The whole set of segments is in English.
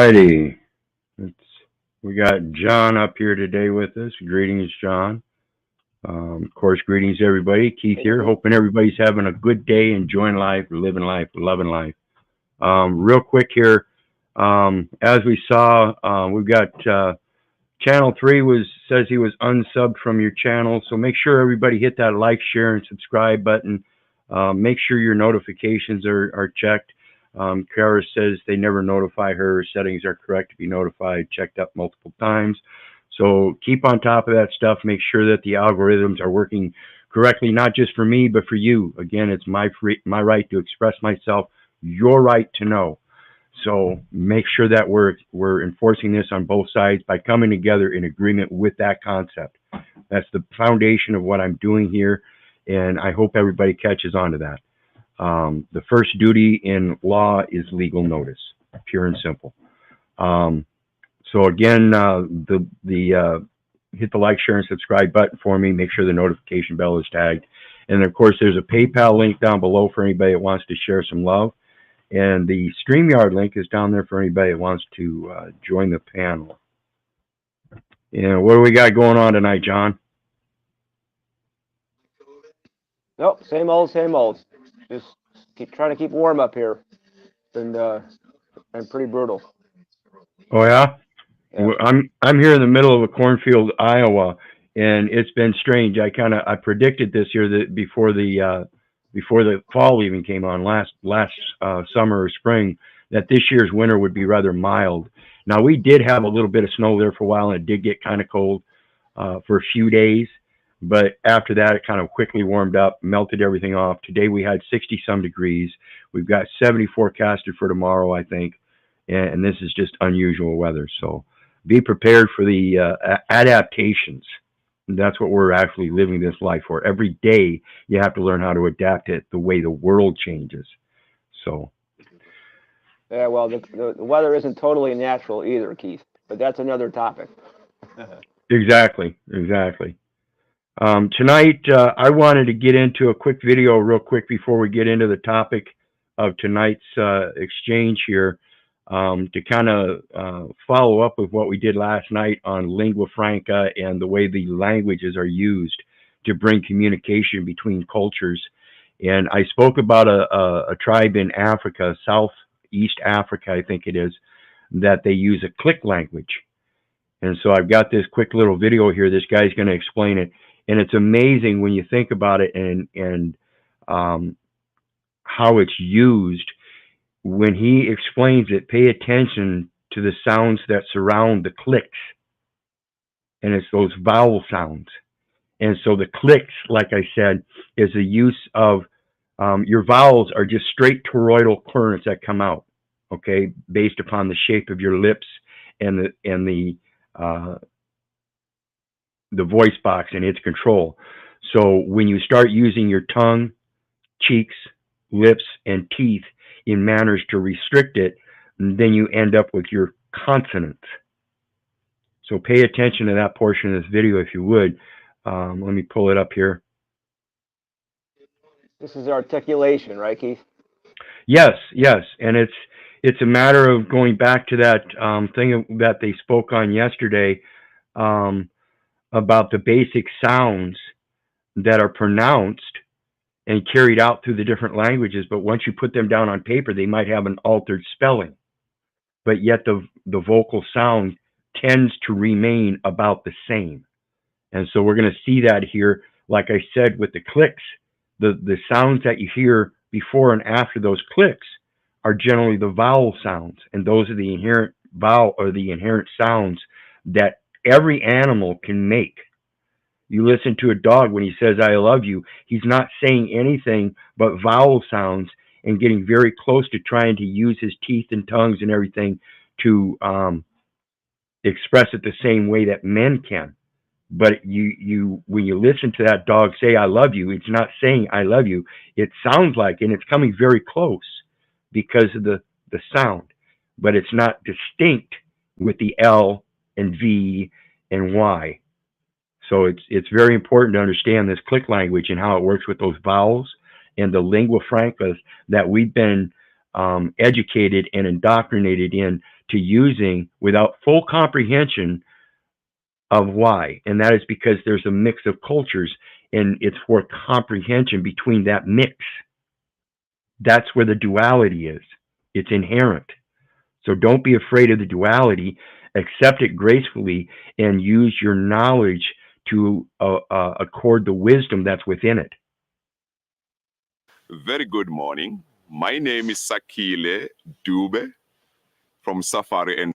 righty. It's, we got John up here today with us. Greetings, John. Of course, greetings, everybody. Keith here. Hoping everybody's having a good day, enjoying life, living life, loving life. Real quick here, as we saw, we've got Channel 3 says he was unsubbed from your channel, so make sure everybody hit that like, share, and subscribe button. Make sure your notifications are checked. Kara says they never notify her. Settings are correct to be notified, checked up multiple times. So keep on top of that stuff. Make sure that the algorithms are working correctly, not just for me, but for you. Again, it's my right to express myself, your right to know. So make sure that we're enforcing this on both sides by coming together in agreement with that concept. That's the foundation of what I'm doing here, and I hope everybody catches on to that. The first duty in law is legal notice, pure and simple. So again, hit the like, share, and subscribe button for me. Make sure the notification bell is tagged. And of course, there's a PayPal link down below for anybody that wants to share some love. And the StreamYard link is down there for anybody that wants to join the panel. And what do we got going on tonight, John? Nope, same old, same old. Just trying to keep warm up here. And pretty brutal. Oh yeah? Yeah. I'm here in the middle of a cornfield, Iowa, and it's been strange. I predicted this year that before the fall even came on last summer or spring, that this year's winter would be rather mild. Now we did have a little bit of snow there for a while, and it did get kind of cold for a few days, but after that it kind of quickly warmed up, melted everything off. Today we had 60-some degrees. We've got 70 forecasted for tomorrow, I think, and this is just unusual weather. So be prepared for the adaptations. That's what we're actually living this life for. Every day you have to learn how to adapt it the way the world changes. So yeah, well, the weather isn't totally natural either, Keith, but that's another topic. Exactly. Tonight I wanted to get into a quick video real quick before we get into the topic of tonight's exchange here, to kind of follow up with what we did last night on lingua franca and the way the languages are used to bring communication between cultures. And I spoke about a tribe in Africa, Southeast Africa, I think it is, that they use a click language. And so I've got this quick little video here. This guy's going to explain it. And it's amazing when you think about it and how it's used. When he explains it, pay attention to the sounds that surround the clicks. And it's those vowel sounds. And so the clicks, like I said, is the use of your vowels are just straight toroidal currents that come out, okay, based upon the shape of your lips and the voice box and its control. So when you start using your tongue, cheeks, lips, and teeth in manners to restrict it, then you end up with your consonants. So pay attention to that portion of this video if you would. Let me pull it up here. This is articulation, right, Keith? Yes, and it's a matter of going back to that thing that they spoke on yesterday about the basic sounds that are pronounced and carried out through the different languages, but once you put them down on paper, they might have an altered spelling. But yet the vocal sound tends to remain about the same. And so we're going to see that here, like I said, with the clicks. The sounds that you hear before and after those clicks are generally the vowel sounds, and those are the inherent vowel or the inherent sounds that every animal can make. You listen to a dog when he says, I love you, he's not saying anything but vowel sounds and getting very close to trying to use his teeth and tongues and everything to express it the same way that men can. But when you listen to that dog say, I love you, it's not saying I love you. It sounds like, and it's coming very close because of the sound, but it's not distinct with the L and V and Y. So it's very important to understand this click language and how it works with those vowels and the lingua francas that we've been educated and indoctrinated in to using without full comprehension of why. And that is because there's a mix of cultures, and it's for comprehension between that mix. That's where the duality is. It's inherent. So don't be afraid of the duality. Accept it gracefully and use your knowledge to accord the wisdom that's within it. Very good morning. My name is Sakile Dube from Safari and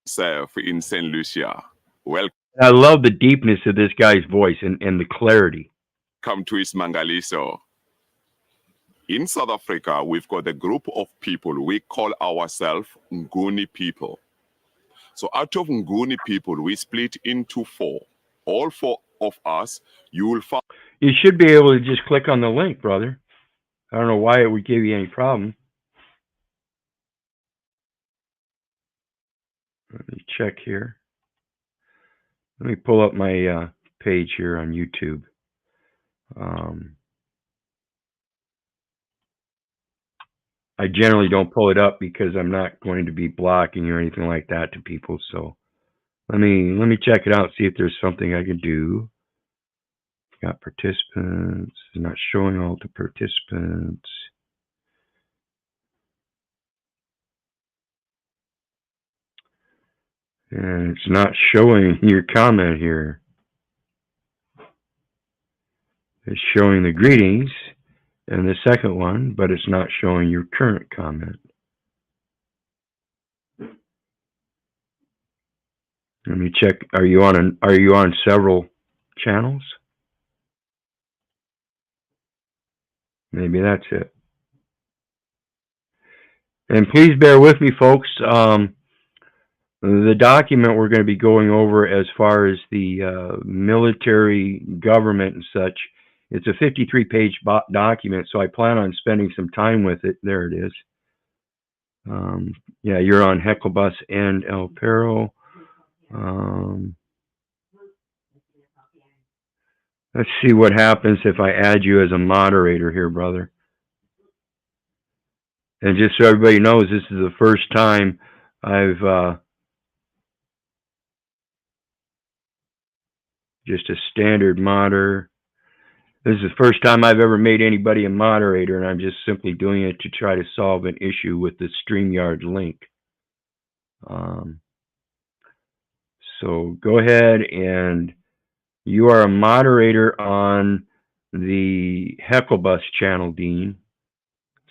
Surf in St. Lucia. Welcome I love the deepness of this guy's voice and the clarity. to Ismangaliso. In South Africa, we've got a group of people. We call ourselves Nguni people. So out of Nguni people, we split into 4. All 4 of us, you will find. You should be able to just click on the link, brother. I don't know why it would give you any problem. Let me check here. Let me pull up my page here on YouTube. I generally don't pull it up because I'm not going to be blocking or anything like that to people. So let me check it out, see if there's something I can do. Got participants. It's not showing all the participants. And it's not showing your comment here. It's showing the greetings and the second one, but it's not showing your current comment. Let me check. Are you on several channels? Maybe that's it. And please bear with me, folks. The document we're going to be going over as far as the military government and such, it's a 53-page document, so I plan on spending some time with it. There it is. Yeah, you're on Heckle-Bus and El Perro. Let's see what happens if I add you as a moderator here, brother. And just so everybody knows, this is the first time I've just a standard modder. This is the first time I've ever made anybody a moderator, and I'm just simply doing it to try to solve an issue with the StreamYard link. So go ahead, and you are a moderator on the Heckle-Bus channel, Dean.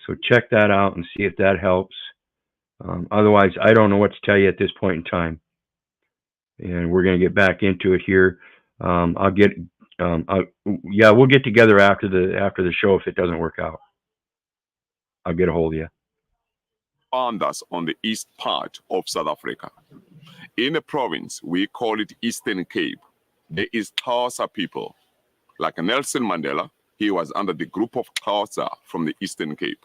So check that out and see if that helps. Otherwise, I don't know what to tell you at this point in time. And we're going to get back into it here. Yeah, we'll get together after the show if it doesn't work out. I'll get a hold of you. Found us on the east part of South Africa. In a province, we call it Eastern Cape. There is Xhosa people. Like Nelson Mandela, he was under the group of Xhosa from the Eastern Cape.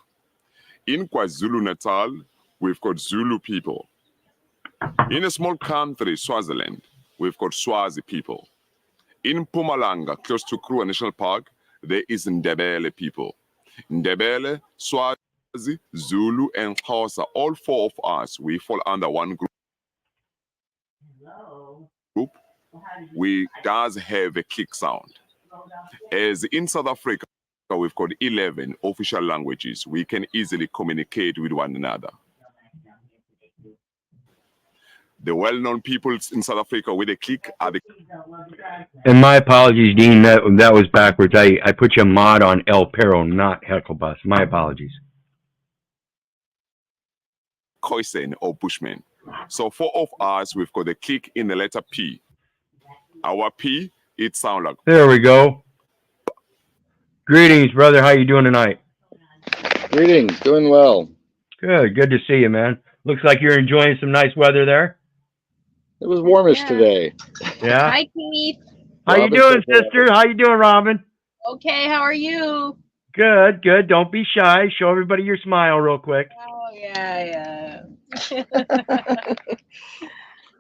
In KwaZulu-Natal, we've got Zulu people. In a small country, Swaziland, we've got Swazi people. In Mpumalanga, close to Kruger National Park, there is Ndebele people. Ndebele, Swazi, Zulu, and Xhosa, all 4 of us, we fall under one group. We does have a click sound. As in South Africa, we've got 11 official languages. We can easily communicate with one another. The well-known people in South Africa with a click are the... And my apologies, Dean, that was backwards. I put you a mod on El Perro, not Heckle-Bus. My apologies. Khoisan or Bushmen. So 4 of us, we've got a click in the letter P. Our P, it sounds like... There we go. Greetings, brother. How you doing tonight? Greetings. Doing well. Good. Good to see you, man. Looks like you're enjoying some nice weather there. It was warmish today. Yeah. Hi, Keith. How you doing, sister? How you doing, Robin? Okay, how are you? Good, good. Don't be shy. Show everybody your smile real quick. Oh, yeah.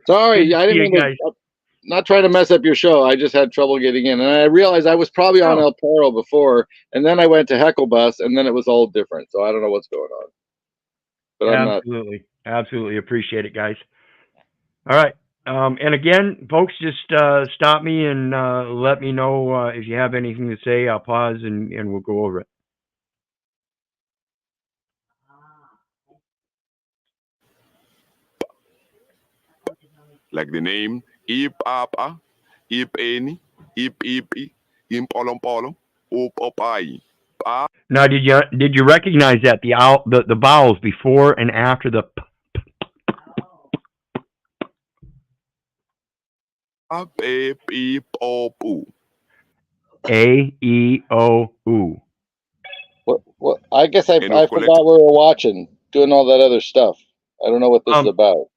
Sorry, I didn't mean to, not trying to mess up your show. I just had trouble getting in. And I realized I was probably on El Perro before, and then I went to Heckle-Bus, and then it was all different. So I don't know what's going on. But I'm absolutely. Absolutely appreciate it, guys. All right. And again, folks, just stop me and let me know if you have anything to say. I'll pause and we'll go over it. Like the name, Ipapa, Ipeni, Ipipi, Impolompolo, Upopai. Now, did you recognize that the vowels before and after the p? Pe, Pi, Po, Pu. A, E, O, U. What? I guess I And we've forgot collected we were watching, doing all that other stuff. I don't know what this is about.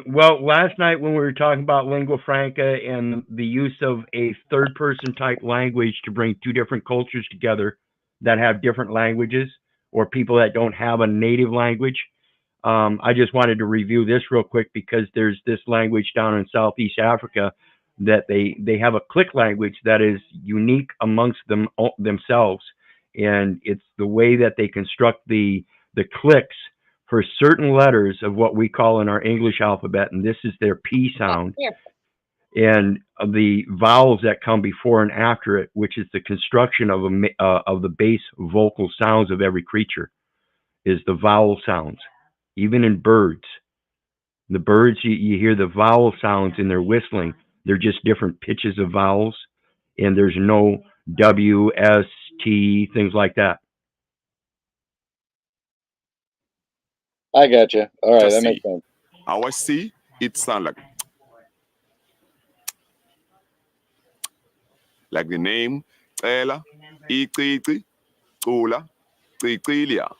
Well, last night when we were talking about lingua franca and the use of a third person type language to bring two different cultures together that have different languages or people that don't have a native language, I just wanted to review this real quick because there's this language down in Southeast Africa that they have a click language that is unique amongst themselves, and it's the way that they construct the clicks for certain letters of what we call in our English alphabet, and this is their P sound, and the vowels that come before and after it, which is the construction of the base vocal sounds of every creature, is the vowel sounds. Even in birds, the birds you hear the vowel sounds in their whistling. They're just different pitches of vowels, and there's no W, S, T, things like that. I got you. All right, that C. makes sense. Our C, it sounds like the name, Ela, Iqiti, Tula, Qiqilia,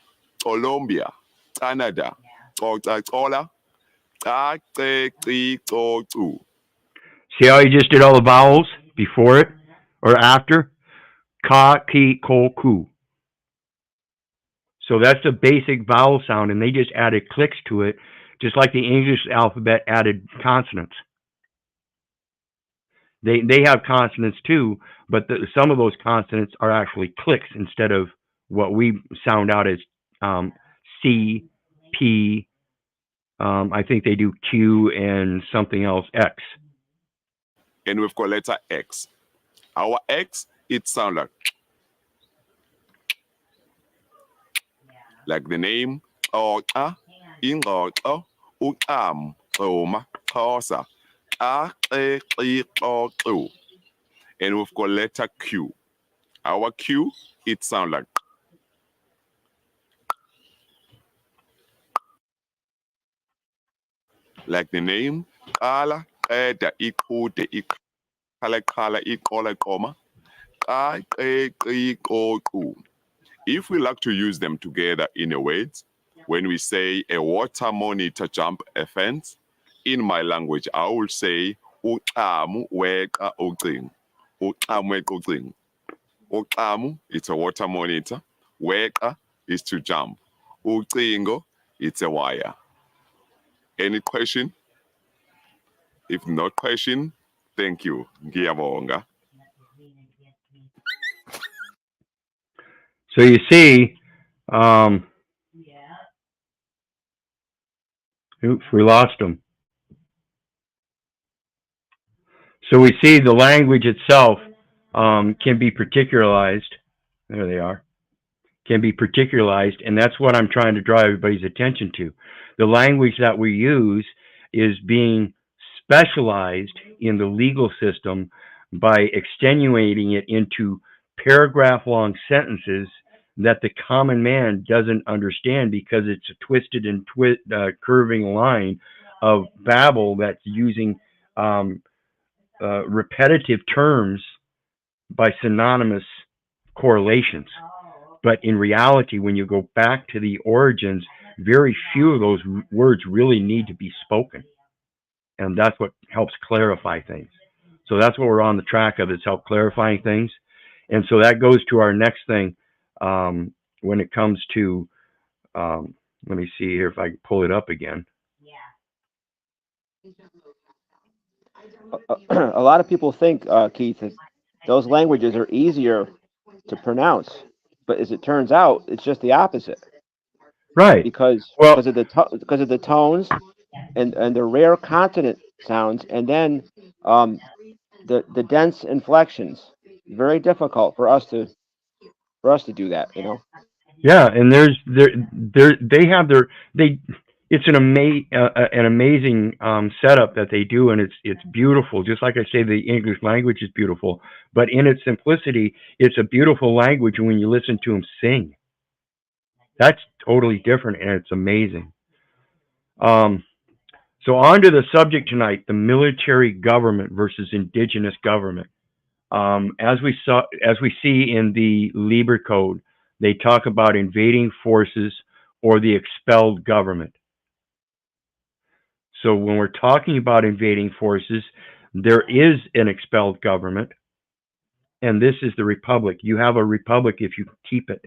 Colombia, Canada, Coca-Cola, Qu. See how you just did all the vowels before it or after? Ka, ki, ko, ku. So that's the basic vowel sound, and they just added clicks to it, just like the English alphabet added consonants. They have consonants too, but some of those consonants are actually clicks instead of what we sound out as C, P. I think they do Q and something else, X. And we've got letter X. Our X, it sounds like the name, Oka, Ingoto, Ukam, Oma, Kosa, and we've got letter Q. Our Q, it sounds like the name, Kala, Eda, Ikude, Kala, Ikola, Koma, If we like to use them together in a word, when we say a water monitor jump a fence, in my language, I will say, Uqamu weka uqing. Uqamu weka uqing. Uqamu, it's a water monitor. Weka is to jump. Uqingo, it's a wire. Any question? If not question, thank you. Ngiyabonga. So you see, oops, we lost them. So we see the language itself can be particularized. There they are. Can be particularized, and that's what I'm trying to draw everybody's attention to. The language that we use is being specialized in the legal system by extenuating it into paragraph-long sentences that the common man doesn't understand because it's a twisted and curving line of babble that's using repetitive terms by synonymous correlations. But in reality, when you go back to the origins, very few of those words really need to be spoken. And that's what helps clarify things. So that's what we're on the track of, is help clarifying things. And so that goes to our next thing when it comes to, let me see here if I can pull it up again. A lot of people think, Keith, that those languages are easier to pronounce, but as it turns out, it's just the opposite. Right. because Well, because of the tones and the rare consonant sounds, and then the dense inflections. Very difficult for us to do that. yeah, and they have their they. It's an amazing setup that they do, and it's beautiful. Just like I say, the English language is beautiful, but in its simplicity, it's a beautiful language. And when you listen to them sing, that's totally different, and it's amazing. Um, so on to the subject tonight: the military government versus indigenous government. As we see in the Liber Code, they talk about invading forces or the expelled government. So when we're talking about invading forces, there is an expelled government, and this is the republic. You have a republic if you keep it.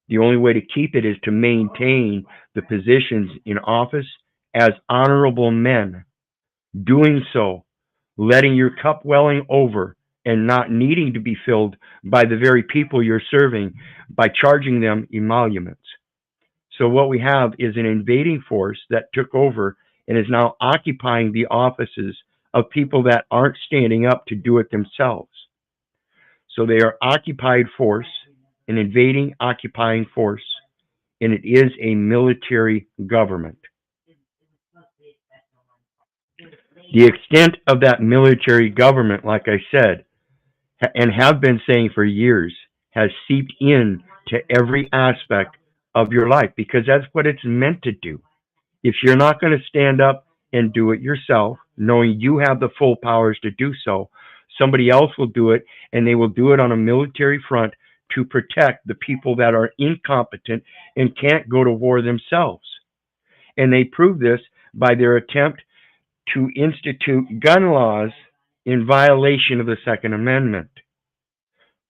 The only way to keep it is to maintain the positions in office as honorable men, doing so, letting your cup welling over and not needing to be filled by the very people you're serving by charging them emoluments. So what we have is an invading force that took over and is now occupying the offices of people that aren't standing up to do it themselves. So they are occupied force, an invading, occupying force, and it is a military government. The extent of that military government, like I said, and have been saying for years, has seeped in to every aspect of your life because that's what it's meant to do. If you're not going to stand up and do it yourself, knowing you have the full powers to do so, somebody else will do it, and they will do it on a military front to protect the people that are incompetent and can't go to war themselves. And they prove this by their attempt to institute gun laws in violation of the Second Amendment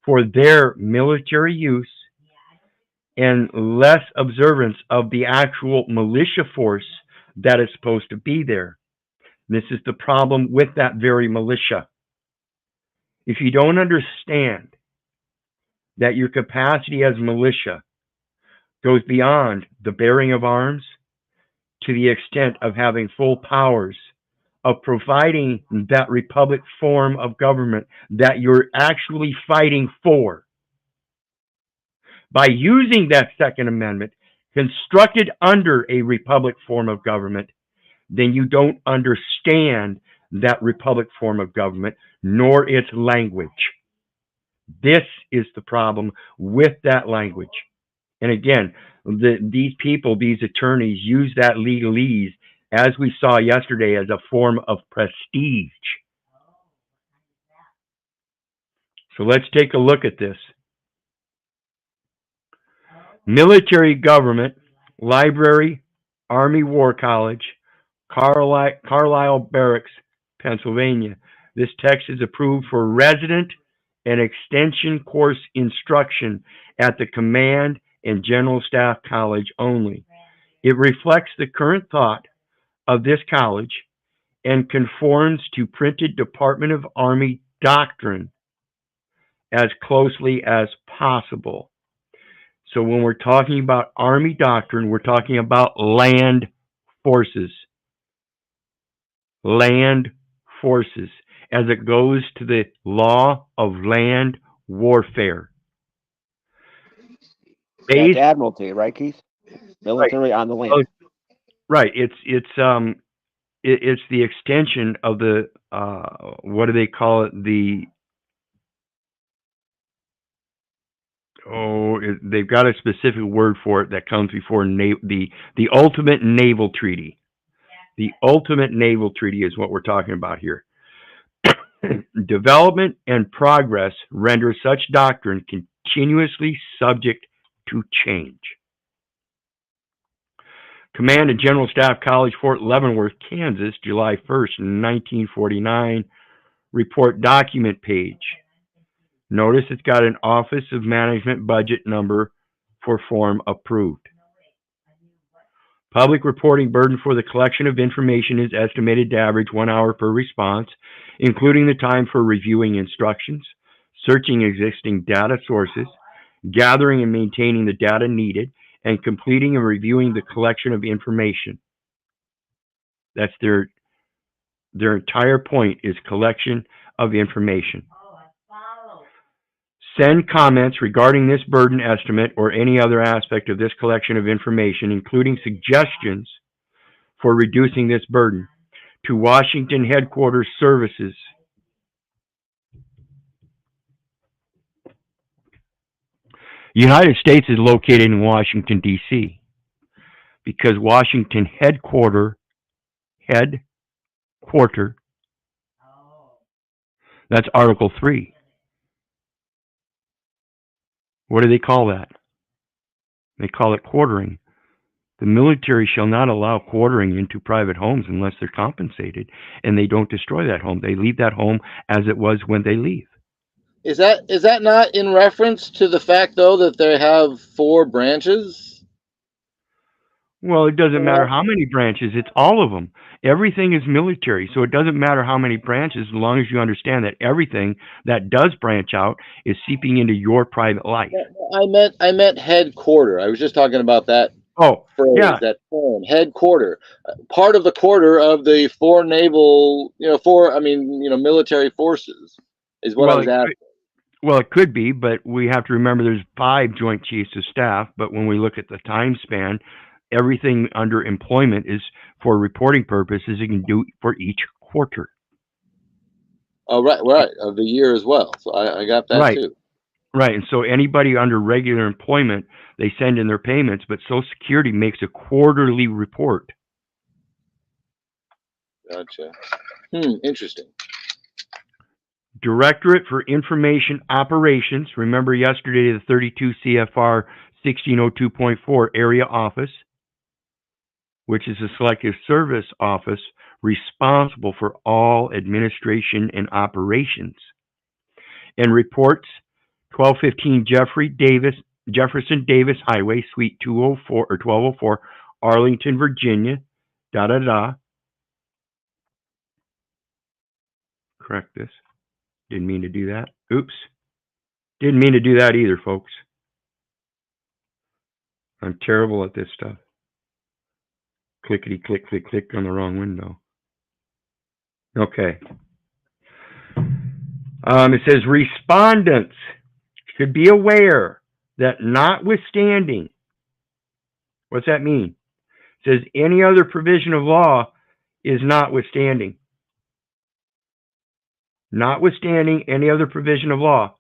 for their military use and less observance of the actual militia force that is supposed to be there. This is the problem with that very militia. If you don't understand that your capacity as militia goes beyond the bearing of arms to the extent of having full powers of providing that republic form of government that you're actually fighting for, by using that Second Amendment constructed under a republic form of government, then you don't understand that republic form of government nor its language. This is the problem with that language. And again, these people, these attorneys, use that legalese, as we saw yesterday, as a form of prestige. So let's take a look at this. Military government, library, Army War College, Carlisle Barracks, Pennsylvania. This text is approved for resident and extension course instruction at the Command and General Staff College only. It reflects the current thought of this college and conforms to printed Department of Army doctrine as closely as possible. So when we're talking about Army doctrine, we're talking about land forces. Land forces, as it goes to the law of land warfare. That's admiralty, right, Keith? Military Right. on the land. Right. It's the extension of the what do they call it? They've got a specific word for it that comes before the ultimate naval treaty. The ultimate naval treaty is what we're talking about here. Development and progress render such doctrine continuously subject to change. Command and General Staff College, Fort Leavenworth, Kansas, July 1st, 1949. Report document page. Notice it's got an Office of Management budget number for form approved. Public reporting burden for the collection of information is estimated to average 1 hour per response, including the time for reviewing instructions, searching existing data sources, gathering and maintaining the data needed, and completing and reviewing the collection of information. That's their entire point, is collection of information. Send comments regarding this burden estimate or any other aspect of this collection of information, including suggestions for reducing this burden, to Washington Headquarters Services. United States is located in Washington, D.C. because Washington headquarter, that's Article 3. What do they call that? They call it quartering. The military shall not allow quartering into private homes unless they're compensated, and they don't destroy that home. They leave that home as it was when they leave. Is that not in reference to the fact, though, that they have 4 branches? Well, it doesn't matter how many branches. It's all of them. Everything is military, so it doesn't matter how many branches, as long as you understand that everything that does branch out is seeping into your private life. I meant headquarter. I was just talking about that. Oh, phrase, yeah. That term, headquarter. Part of the quarter of the 4 naval, military forces is what I was asking. Well, it could be, but we have to remember there's 5 Joint Chiefs of Staff, but when we look at the time span, everything under employment is for reporting purposes. You can do for each quarter. Oh, right, of the year as well. So I got that too. Right, and so anybody under regular employment, they send in their payments, but Social Security makes a quarterly report. Gotcha. Interesting. Directorate for Information Operations. Remember yesterday the 32 CFR 1602.4 area office, which is a selective service office responsible for all administration and operations. And reports 1215 Jefferson Davis Highway, Suite 204 or 1204, Arlington, Virginia. Correct this. Didn't mean to do that. Oops. Didn't mean to do that either, folks. I'm terrible at this stuff. Clickety click, click, click on the wrong window. Okay. It says respondents should be aware that notwithstanding, what's that mean? It says any other provision of law is notwithstanding. Notwithstanding any other provision of law,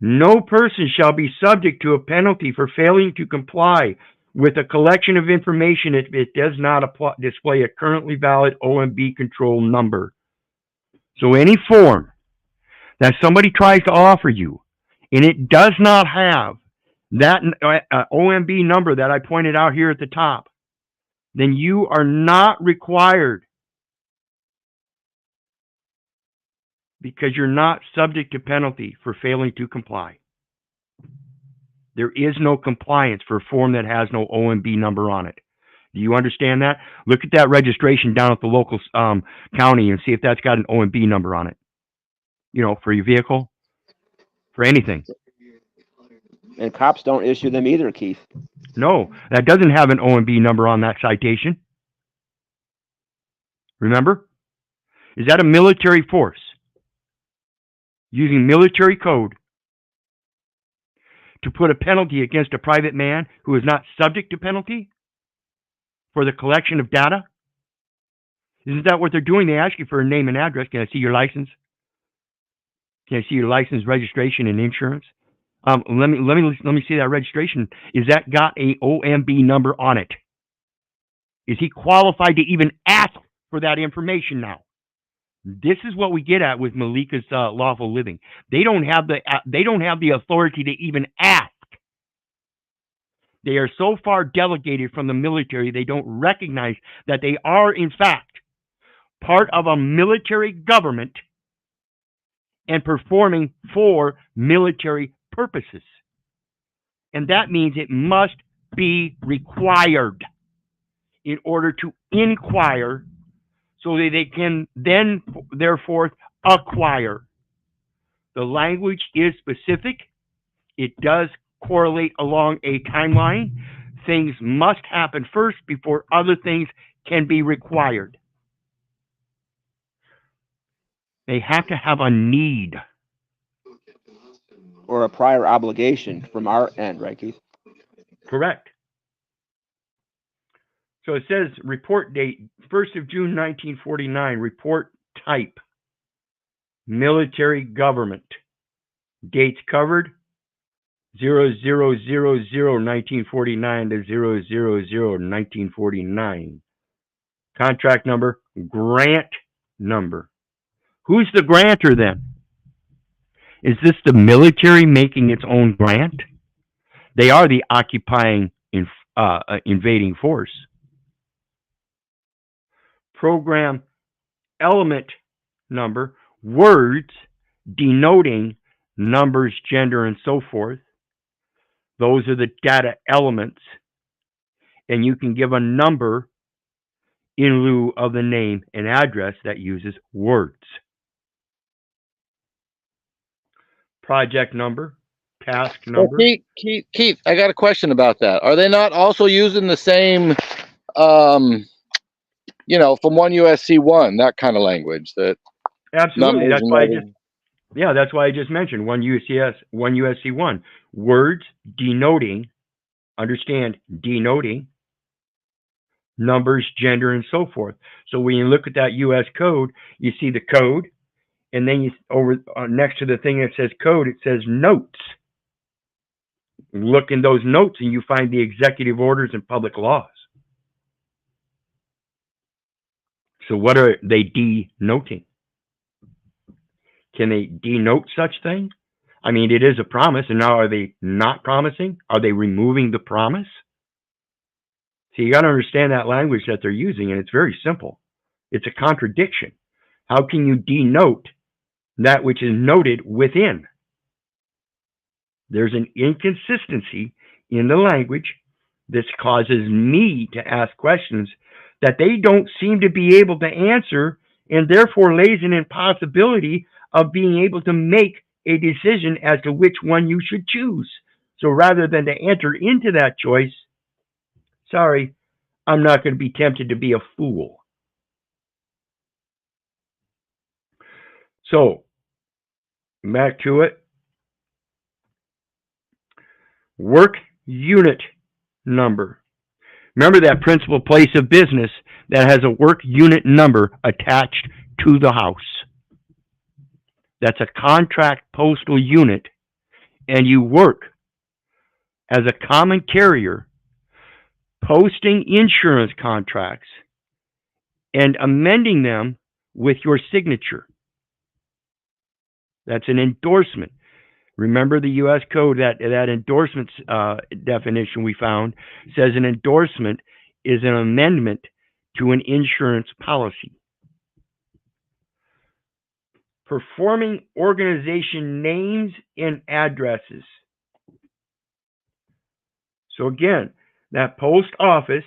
no person shall be subject to a penalty for failing to comply with a collection of information if it does not display a currently valid OMB control number. So any form that somebody tries to offer you and it does not have that OMB number that I pointed out here at the top, then you are not required, because you're not subject to penalty for failing to comply. There is no compliance for a form that has no OMB number on it. Do you understand that? Look at that registration down at the local county and see if that's got an OMB number on it. You know, for your vehicle, for anything. And cops don't issue them either, Keith. No, that doesn't have an OMB number on that citation. Remember? Is that a military force using military code to put a penalty against a private man who is not subject to penalty for the collection of data? Isn't that what they're doing? They ask you for a name and address. Can I see your license? Can I see your license, registration, and insurance? Let me see that registration. Is that got a OMB number on it? Is he qualified to even ask for that information now? This is what we get at with Malika's lawful living. They don't have the authority to even ask. They are so far delegated from the military, they don't recognize that they are, in fact, part of a military government and performing for military purposes. And that means it must be required in order to inquire, so that they can then, therefore, acquire. The language is specific. It does correlate along a timeline. things must happen first before other things can be required. They have to have a need. Or a prior obligation from our end, right, Keith? Correct. So it says report date, 1st of June, 1949. Report type, military government. Dates covered, 0000-1949 to 000-1949. Contract number, grant number. Who's the grantor then? Is this the military making its own grant? They are the occupying invading force. Program element number, words denoting numbers, gender, and so forth. Those are the data elements. And you can give a number in lieu of the name and address that uses words. Project number, task number. Well, Keith, I got a question about that. Are they not also using the same, you know, from 1 U.S.C.1, that kind of language? That Absolutely. That's why that's why I just mentioned 1 U.S.C.1. Words denoting, understand, denoting numbers, gender, and so forth. So when you look at that U.S. code, you see the code, and then you over next to the thing that says code, it says notes. Look in those notes, and you find the executive orders and public laws. So what are they denoting? Can they denote such thing? I mean, it is a promise, and now are they not promising? Are they removing the promise? So you got to understand that language that they're using, and it's very simple. It's a contradiction. How can you denote that which is noted within? There's an inconsistency in the language. This causes me to ask questions that they don't seem to be able to answer, and therefore lays an impossibility of being able to make a decision as to which one you should choose. So rather than to enter into that choice, sorry, I'm not going to be tempted to be a fool. So, back to it. Work unit number. Remember that principal place of business that has a work unit number attached to the house. That's a contract postal unit, and you work as a common carrier posting insurance contracts and amending them with your signature. That's an endorsement. Remember the U.S. code, that endorsements definition we found says an endorsement is an amendment to an insurance policy. Performing organization names and addresses. So again, that post office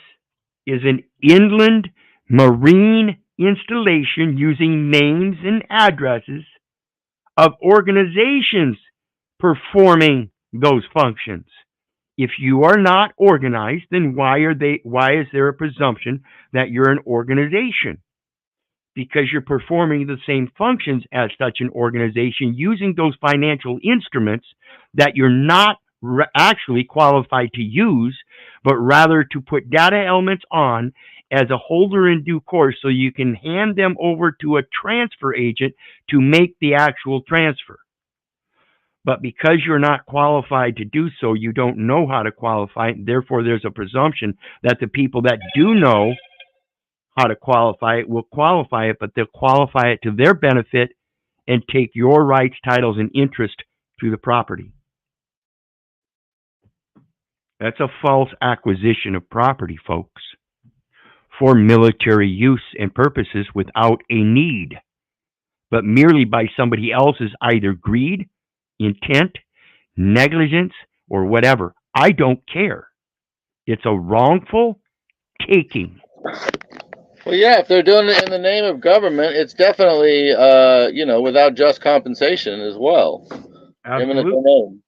is an inland marine installation using names and addresses of organizations performing those functions. If you are not organized, then why is there a presumption that you're an organization? Because you're performing the same functions as such an organization using those financial instruments that you're not actually qualified to use, but rather to put data elements on as a holder in due course so you can hand them over to a transfer agent to make the actual transfer. But because you're not qualified to do so, you don't know how to qualify it. Therefore, there's a presumption that the people that do know how to qualify it will qualify it, but they'll qualify it to their benefit and take your rights, titles, and interest to the property. That's a false acquisition of property, folks, for military use and purposes without a need, but merely by somebody else's either greed, intent, negligence, or whatever. I don't care. It's a wrongful taking. Well, yeah, if they're doing it in the name of government, it's definitely, you know, without just compensation as well. Absolutely.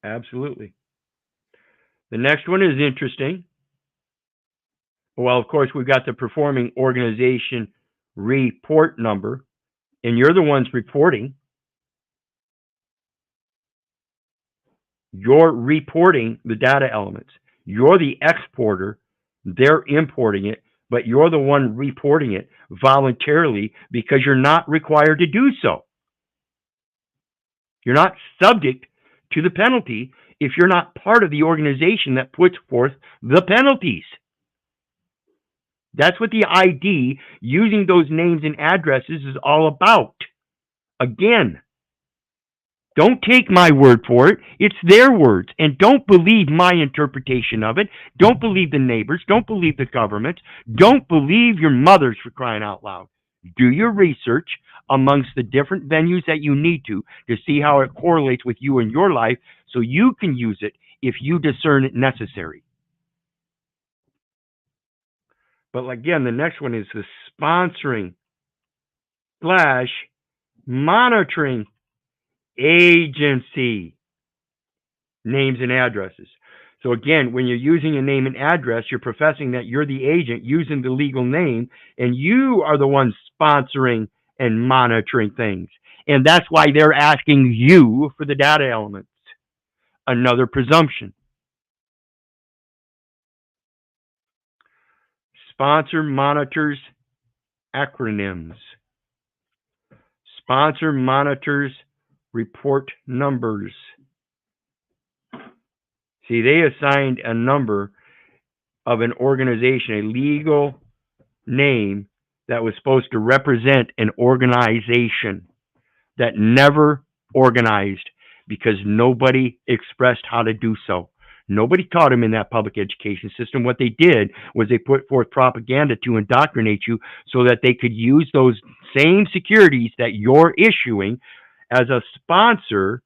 Absolutely. The next one is interesting. Well, of course, we've got the performing organization report number, and you're the ones reporting. You're reporting the data elements. You're the exporter. They're importing it, but you're the one reporting it voluntarily because you're not required to do so. You're not subject to the penalty if you're not part of the organization that puts forth the penalties. That's what the ID, using those names and addresses, is all about. Again, don't take my word for it. It's their words. And don't believe my interpretation of it. Don't believe the neighbors. Don't believe the government. Don't believe your mothers, for crying out loud. Do your research amongst the different venues that you need to see how it correlates with you and your life so you can use it if you discern it necessary. But again, the next one is the sponsoring / monitoring agency names and addresses. So again, when you're using a name and address, you're professing that you're the agent using the legal name, and you are the one sponsoring and monitoring things. And that's why they're asking you for the data elements. Another presumption. Sponsor monitors acronyms. Sponsor monitors report numbers. See, they assigned a number of an organization, a legal name that was supposed to represent an organization that never organized because nobody expressed how to do so. Nobody taught them in that public education system. What they did was they put forth propaganda to indoctrinate you so that they could use those same securities that you're issuing as a sponsor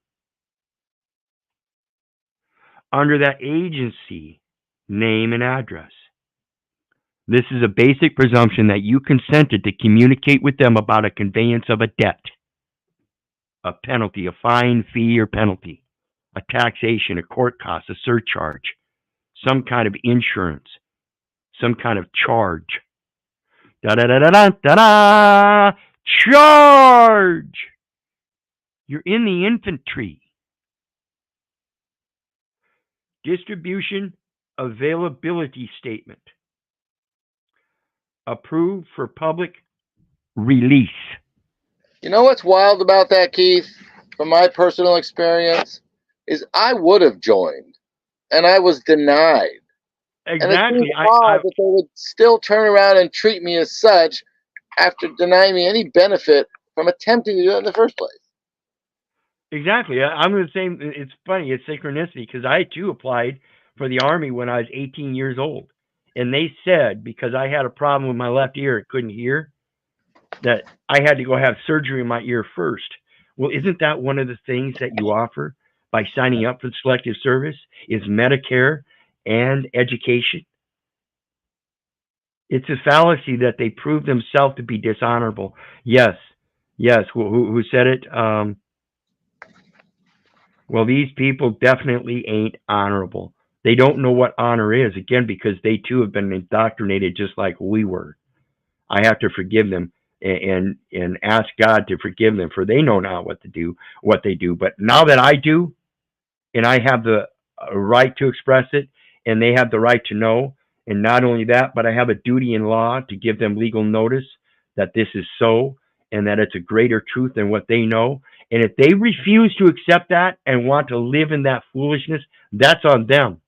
under that agency name and address. This is a basic presumption that you consented to communicate with them about a conveyance of a debt, a penalty, a fine, fee, or penalty, a taxation, a court cost, a surcharge, some kind of insurance, some kind of charge. Da-da-da-da-da-da-da! Charge! You're in the infantry. Distribution availability statement. Approved for public release. You know what's wild about that, Keith, from my personal experience, is I would have joined, and I was denied. Exactly. And it seems odd that they would still turn around and treat me as such after denying me any benefit from attempting to do it in the first place. Exactly. I'm the same. It's funny. It's synchronicity because I, too, applied for the Army when I was 18 years old. And they said, because I had a problem with my left ear and couldn't hear, that I had to go have surgery in my ear first. Well, isn't that one of the things that you offer by signing up for the selective service is Medicare and education? It's a fallacy that they prove themselves to be dishonorable. Yes. Who said it? Well, these people definitely ain't honorable. They don't know what honor is, again, because they too have been indoctrinated just like we were. I have to forgive them and ask God to forgive them, for they know not what they do. But now that I do, and I have the right to express it, and they have the right to know, and not only that, but I have a duty in law to give them legal notice that this is so, and that it's a greater truth than what they know. And if they refuse to accept that and want to live in that foolishness, that's on them.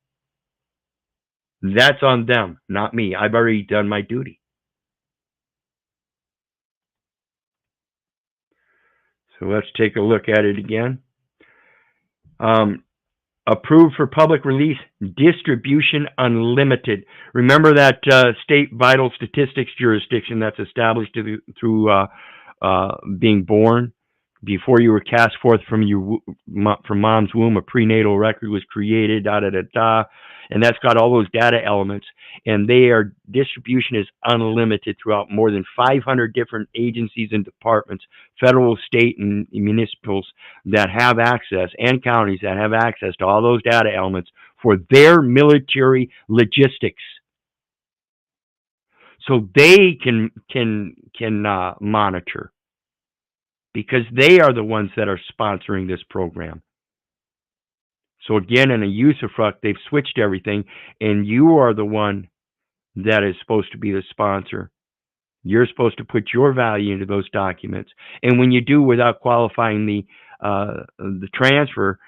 That's on them, not me. I've already done my duty. So let's take a look at it again. Approved for public release, distribution unlimited. Remember that state vital statistics jurisdiction that's established through being born? Before you were cast forth from mom's womb, a prenatal record was created, and that's got all those data elements, and distribution is unlimited throughout more than 500 different agencies and departments, federal, state, and municipals that have access, and counties that have access to all those data elements for their military logistics. So they can monitor, because they are the ones that are sponsoring this program. So again, in a usufruct, they've switched everything, and you are the one that is supposed to be the sponsor. You're supposed to put your value into those documents, and when you do without qualifying the transfer,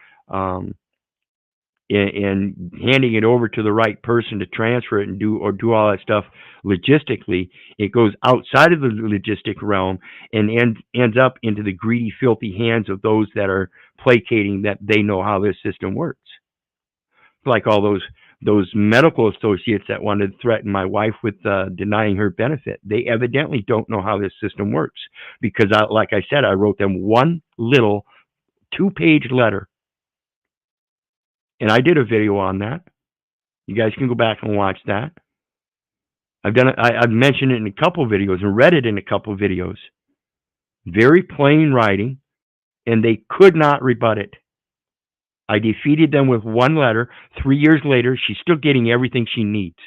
and handing it over to the right person to transfer it and do all that stuff logistically, it goes outside of the logistic realm and ends up into the greedy, filthy hands of those that are placating that they know how this system works. Like all those medical associates that wanted to threaten my wife with denying her benefit. They evidently don't know how this system works, because like I said, I wrote them one little 2-page letter. And I did a video on that. You guys can go back and watch that. I've mentioned it in a couple videos and read it in a couple videos. Very plain writing, and they could not rebut it. I defeated them with one letter. 3 years later, she's still getting everything she needs.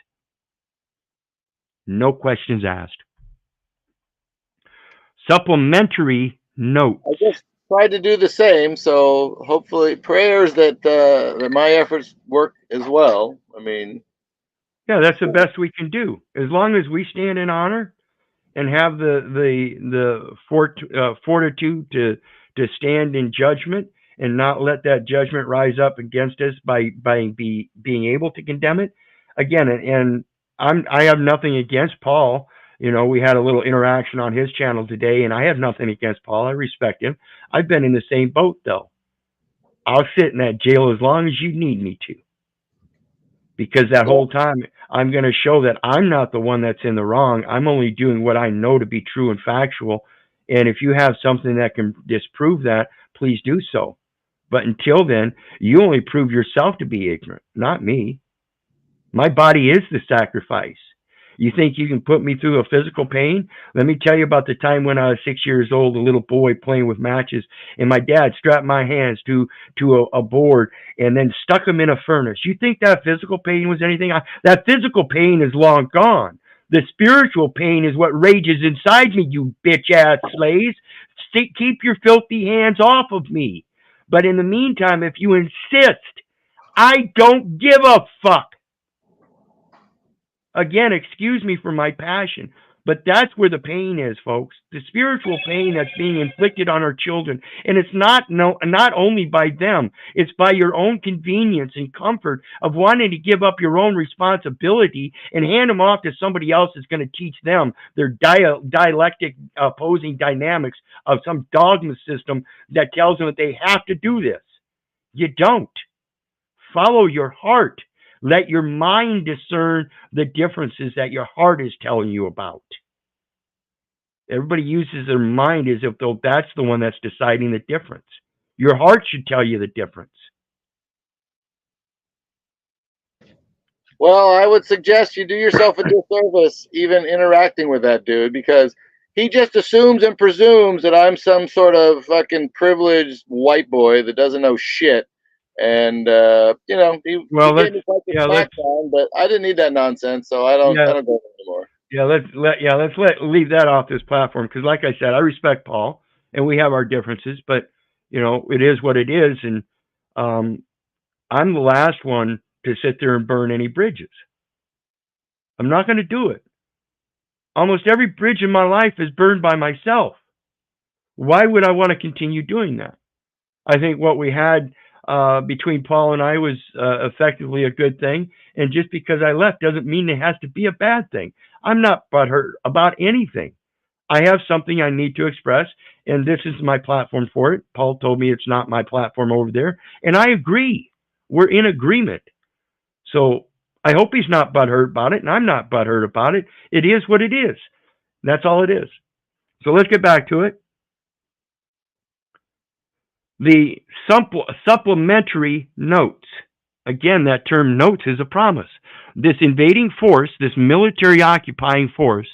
No questions asked. Supplementary notes. I just tried to do the same, so hopefully prayers that that my efforts work as well. I mean, yeah, that's the best we can do. As long as we stand in honor and have the fortitude to stand in judgment and not let that judgment rise up against us by being able to condemn it. Again, and I have nothing against Paul. You know, we had a little interaction on his channel today, and I have nothing against Paul. I respect him. I've been in the same boat, though. I'll sit in that jail as long as you need me to, because that whole time I'm going to show that I'm not the one that's in the wrong. I'm only doing what I know to be true and factual. And if you have something that can disprove that, please do so. But until then, you only prove yourself to be ignorant, not me. My body is the sacrifice. You think you can put me through a physical pain? Let me tell you about the time when I was 6 years old, a little boy playing with matches, and my dad strapped my hands to a board and then stuck them in a furnace. You think that physical pain was anything? That physical pain is long gone. The spiritual pain is what rages inside me, you bitch-ass slaves. Keep your filthy hands off of me. But in the meantime, if you insist, I don't give a fuck. Again, excuse me for my passion, but that's where the pain is, folks. The spiritual pain that's being inflicted on our children. And it's not only by them, it's by your own convenience and comfort of wanting to give up your own responsibility and hand them off to somebody else that's going to teach them their dialectic opposing dynamics of some dogma system that tells them that they have to do this. You don't. Follow your heart. Let your mind discern the differences that your heart is telling you about. Everybody uses their mind as if though that's the one that's deciding the difference. Your heart should tell you the difference. well, I would suggest you do yourself a disservice even interacting with that dude, because he just assumes and presumes that I'm some sort of fucking privileged white boy that doesn't know shit. And you know, he gave me quite the smackdown, but I didn't need that nonsense, so I don't go there anymore. Yeah, let's leave that off this platform, because like I said, I respect Paul and we have our differences, but you know, it is what it is, and I'm the last one to sit there and burn any bridges. I'm not going to do it. Almost every bridge in my life is burned by myself. Why would I want to continue doing that? I think what we had between Paul and I was effectively a good thing. And just because I left doesn't mean it has to be a bad thing. I'm not butthurt about anything. I have something I need to express, and this is my platform for it. Paul told me it's not my platform over there, and I agree. We're in agreement. So I hope he's not butthurt about it, and I'm not butthurt about it. It is what it is. That's all it is. So let's get back to it. The supplementary notes. Again, that term notes is a promise. This invading force, this military occupying force,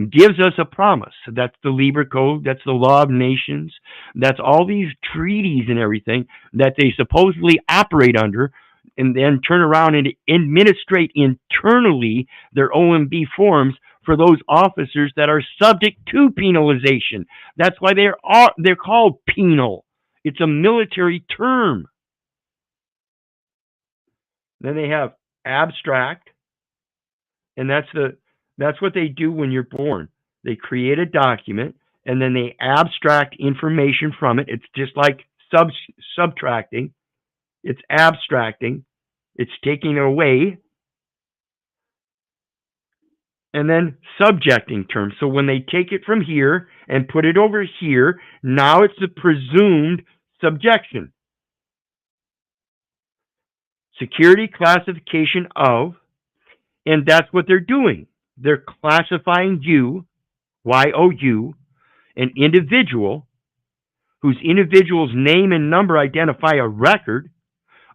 gives us a promise. That's the Liber Code. That's the Law of Nations. That's all these treaties and everything that they supposedly operate under. and then turn around and administrate internally their OMB forms for those officers that are subject to penalization. That's why they're called penal. It's a military term. Then they have abstract, and that's what they do when you're born. They create a document, and then they abstract information from it. It's just like subtracting. It's abstracting. It's taking away. And then subjecting terms. So when they take it from here and put it over here, now it's a presumed subjection. Security classification of, and that's what they're doing. They're classifying you, Y-O-U, an individual whose individual's name and number identify a record,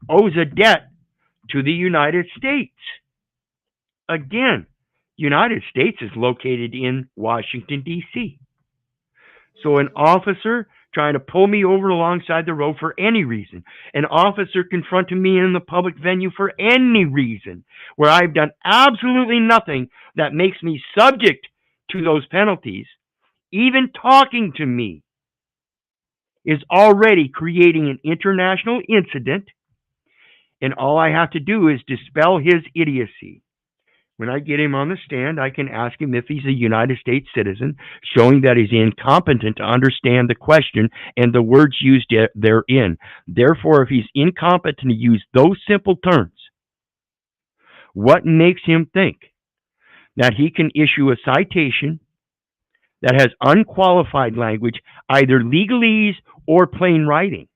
owes a debt to the United States. Again, United States is located in Washington, D.C. So an officer trying to pull me over alongside the road for any reason, an officer confronting me in the public venue for any reason, where I've done absolutely nothing that makes me subject to those penalties, even talking to me, is already creating an international incident, and all I have to do is dispel his idiocy. When I get him on the stand, I can ask him if he's a United States citizen, showing that he's incompetent to understand the question and the words used therein. Therefore, if he's incompetent to use those simple terms, what makes him think that he can issue a citation that has unqualified language, either legalese or plain writing,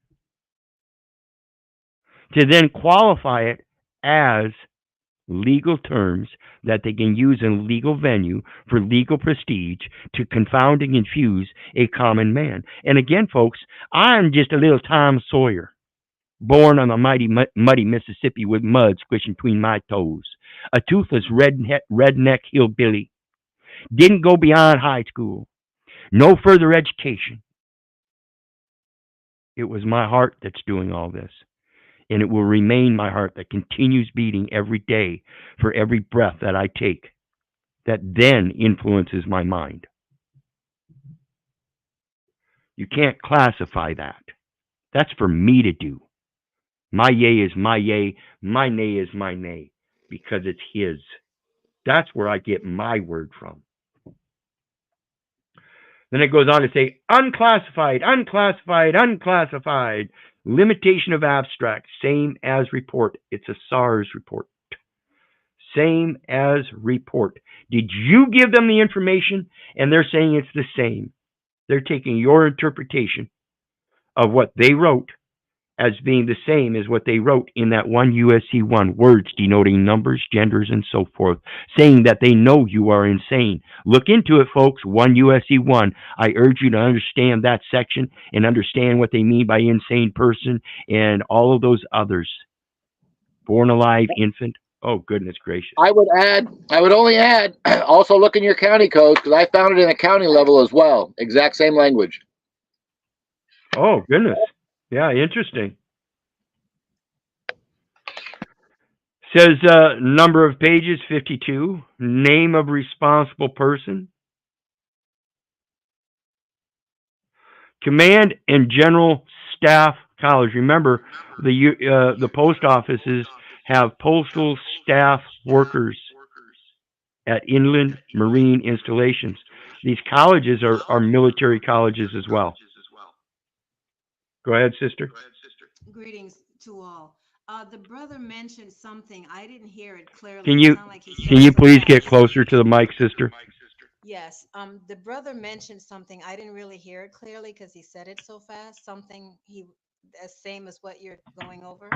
to then qualify it as legal terms that they can use in a legal venue for legal prestige to confound and confuse a common man? And again, folks, I'm just a little Tom Sawyer, born on the mighty muddy Mississippi with mud squishing between my toes, a toothless redneck hillbilly, didn't go beyond high school, no further education. It was my heart that's doing all this. And it will remain my heart that continues beating every day for every breath that I take, that then influences my mind. You can't classify that. That's for me to do. My yea is my yea, my nay is my nay, because it's his. That's where I get my word from. Then it goes on to say, unclassified, unclassified, unclassified. Limitation of abstract, same as report. It's a SARS report. Same as report. Did you give them the information? And they're saying it's the same. They're taking your interpretation of what they wrote as being the same as what they wrote in that one USC1, words denoting numbers, genders, and so forth, saying that they know you are insane. Look into it, folks. One USC1. I urge you to understand that section and understand what they mean by insane person and all of those others. Born alive, infant. Oh, goodness gracious. I would only add, also look in your county codes, because I found it in a county level as well. Exact same language. Oh, goodness. Yeah, interesting. Says number of pages, 52. Name of responsible person. Command and General Staff College. Remember, the post offices have postal staff workers at inland marine installations. These colleges are military colleges as well. Go ahead, sister. Greetings to all. The brother mentioned something. I didn't hear it clearly. Can It sounded like he said you it so please get fast. closer to the mic, sister? Yes. The brother mentioned something. I didn't really hear it clearly because he said it so fast. Something as same as what you're going over.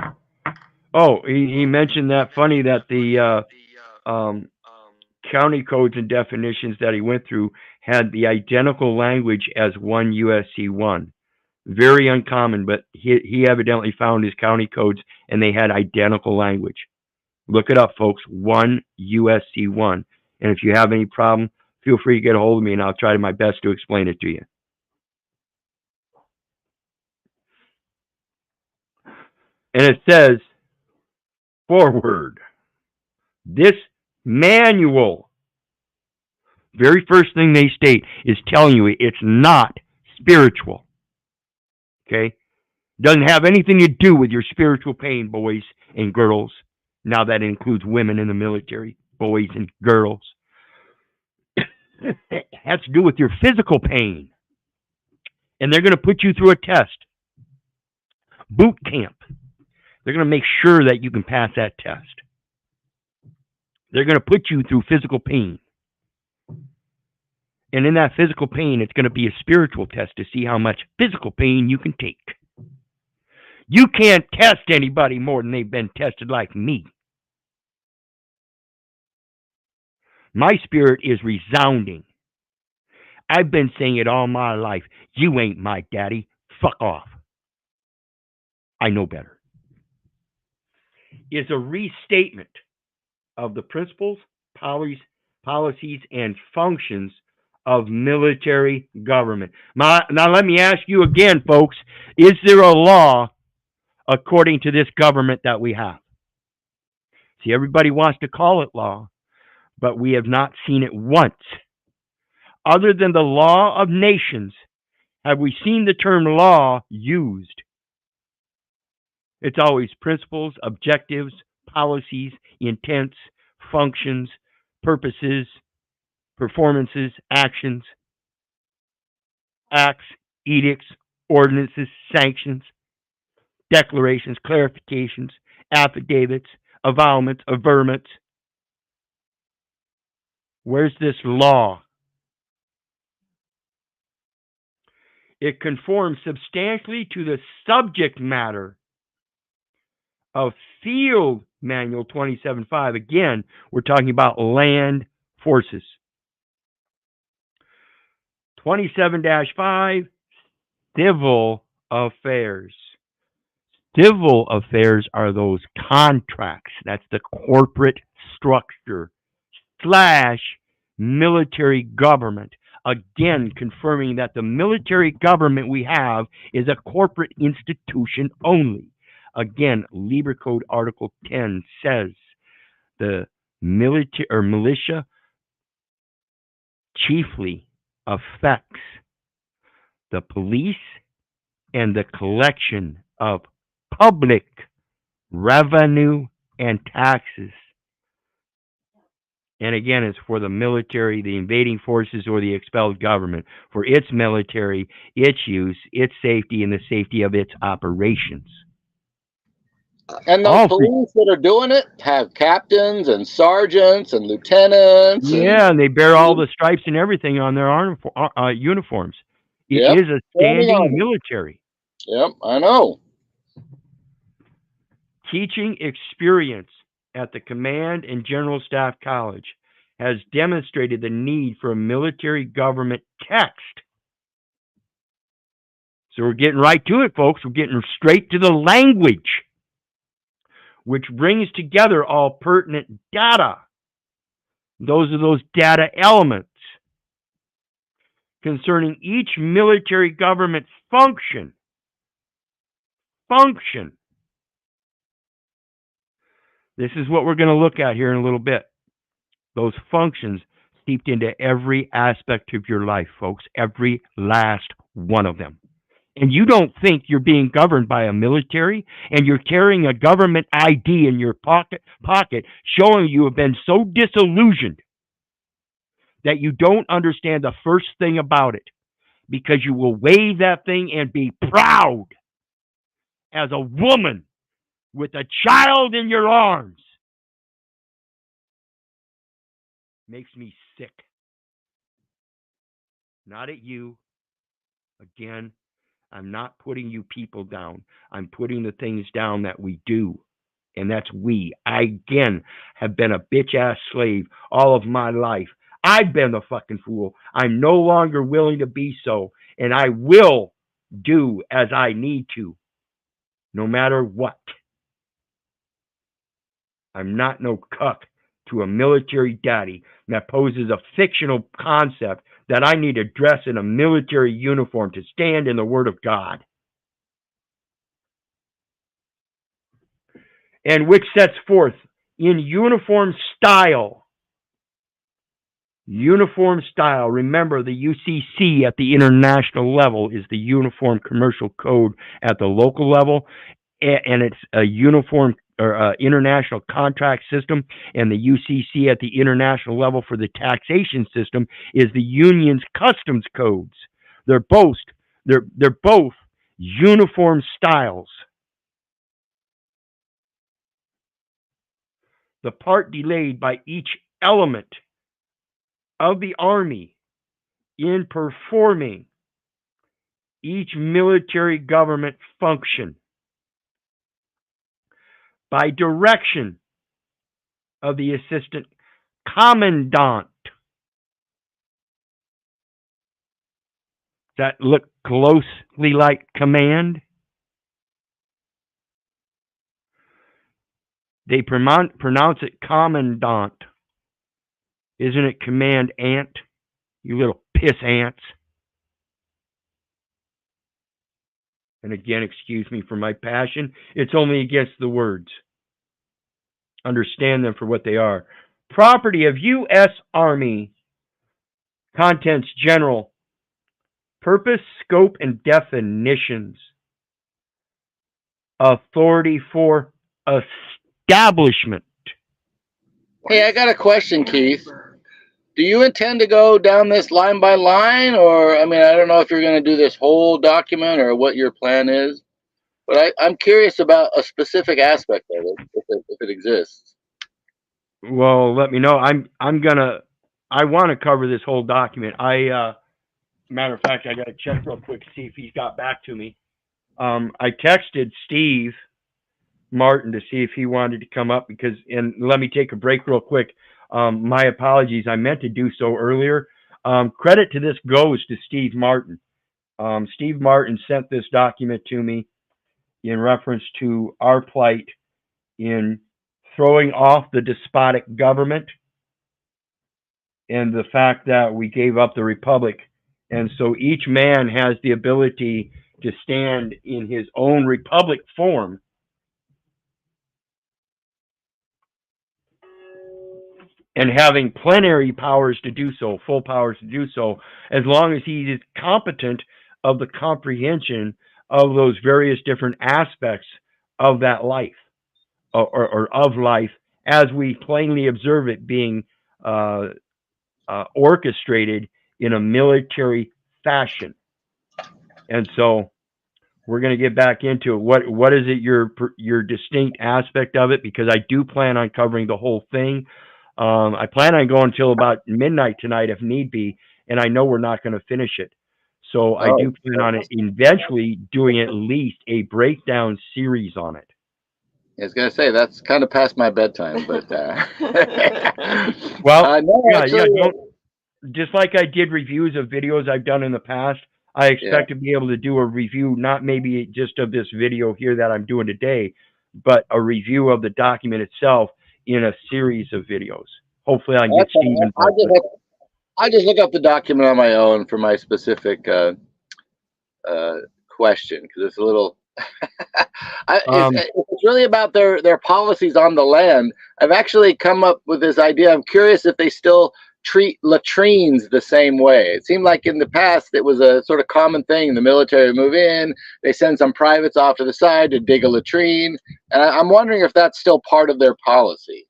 Oh, he mentioned that funny that the county codes and definitions that he went through had the identical language as one USC1. Very uncommon, but he evidently found his county codes and they had identical language. Look it up, folks. One USC1. And if you have any problem, feel free to get a hold of me and I'll try my best to explain it to you. And it says, forward. This manual, very first thing they state is telling you it's not spiritual. Okay? Doesn't have anything to do with your spiritual pain, boys and girls. Now that includes women in the military, boys and girls. It has to do with your physical pain. And they're going to put you through a test. Boot camp. They're going to make sure that you can pass that test. They're going to put you through physical pain. And in that physical pain, it's going to be a spiritual test to see how much physical pain you can take. You can't test anybody more than they've been tested like me. My spirit is resounding. I've been saying it all my life. You ain't my daddy. Fuck off. I know better. It's a restatement of the principles, policies, and functions of military government. Now, let me ask you again, folks. Is there a law according to this government that we have? See, everybody wants to call it law, but we have not seen it once. Other than the law of nations, have we seen the term law used? It's always principles, objectives, policies, intents, functions, purposes, performances, actions, acts, edicts, ordinances, sanctions, declarations, clarifications, affidavits, avowments, averments. Where's this law? It conforms substantially to the subject matter of Field Manual 27.5. Again, we're talking about land forces. 27-5, civil affairs. Civil affairs are those contracts. That's the corporate structure / military government. Again, confirming that the military government we have is a corporate institution only. Again, Libre Code Article 10 says the militia chiefly affects the police and the collection of public revenue and taxes. And again, it's for the military, the invading forces, or the expelled government, for its military, its use, its safety, and the safety of its operations. And those police that are doing it have captains and sergeants and lieutenants. Yeah, and they bear all the stripes and everything on their uniforms. It is a standing military. Yep, I know. Teaching experience at the Command and General Staff College has demonstrated the need for a military government text. So we're getting right to it, folks. We're getting straight to the language, which brings together all pertinent data. Those are those data elements concerning each military government's function. This is what we're going to look at here in a little bit. Those functions seeped into every aspect of your life, folks. Every last one of them. And you don't think you're being governed by a military and you're carrying a government ID in your pocket showing you have been so disillusioned that you don't understand the first thing about it, because you will wave that thing and be proud as a woman with a child in your arms. Makes me sick. Not at you. Again, I'm not putting you people down. I'm putting the things down that we do. And that's we. I, again, have been a bitch-ass slave all of my life. I've been the fucking fool. I'm no longer willing to be so. And I will do as I need to, no matter what. I'm not no cuck to a military daddy that poses a fictional concept that I need to dress in a military uniform to stand in the Word of God. and which sets forth in uniform style. Uniform style. Remember, the UCC at the international level is the Uniform Commercial Code at the local level, and it's a uniform or international contract system, and the UCC at the international level for the taxation system is the union's customs codes. They're both uniform styles. The part delayed by each element of the Army in performing each military government function by direction of the assistant commandant. Does that look closely like command? They pronounce it commandant. Isn't it command ant? You little piss ants. And again, excuse me for my passion. It's only against the words. Understand them for what they are. Property of U.S. Army. Contents general. Purpose, scope, and definitions. Authority for establishment. Hey, I got a question, Keith. Do you intend to go down this line by line, or I mean, I don't know if you're going to do this whole document or what your plan is, but I'm curious about a specific aspect of it, if it exists. Well, let me know. I want to cover this whole document. Matter of fact, I got to check real quick to see if he's got back to me. I texted Steve Martin to see if he wanted to come up and let me take a break real quick. My apologies. I meant to do so earlier. Credit to this goes to Steve Martin. Steve Martin sent this document to me in reference to our plight in throwing off the despotic government and the fact that we gave up the republic. And so each man has the ability to stand in his own republic form and having plenary powers to do so, full powers to do so, as long as he is competent of the comprehension of those various different aspects of that life, or of life, as we plainly observe it being orchestrated in a military fashion. And so we're going to get back into it. What is it, your distinct aspect of it? Because I do plan on covering the whole thing. I plan on going until about midnight tonight if need be, and I know we're not going to finish it. So I do plan on it eventually doing at least a breakdown series on it. I was going to say, that's kind of past my bedtime, but well, no, just like I did reviews of videos I've done in the past, I expect to be able to do a review, not maybe just of this video here that I'm doing today, but a review of the document itself in a series of videos. Hopefully I can get Steve involved. I just look up the document on my own for my specific question, because it's a little it's really about their policies on the land. I've actually come up with this idea. I'm curious if they still treat latrines the same way. It seemed like in the past it was a sort of common thing. The military would move in, they send some privates off to the side to dig a latrine, and I'm wondering if that's still part of their policy.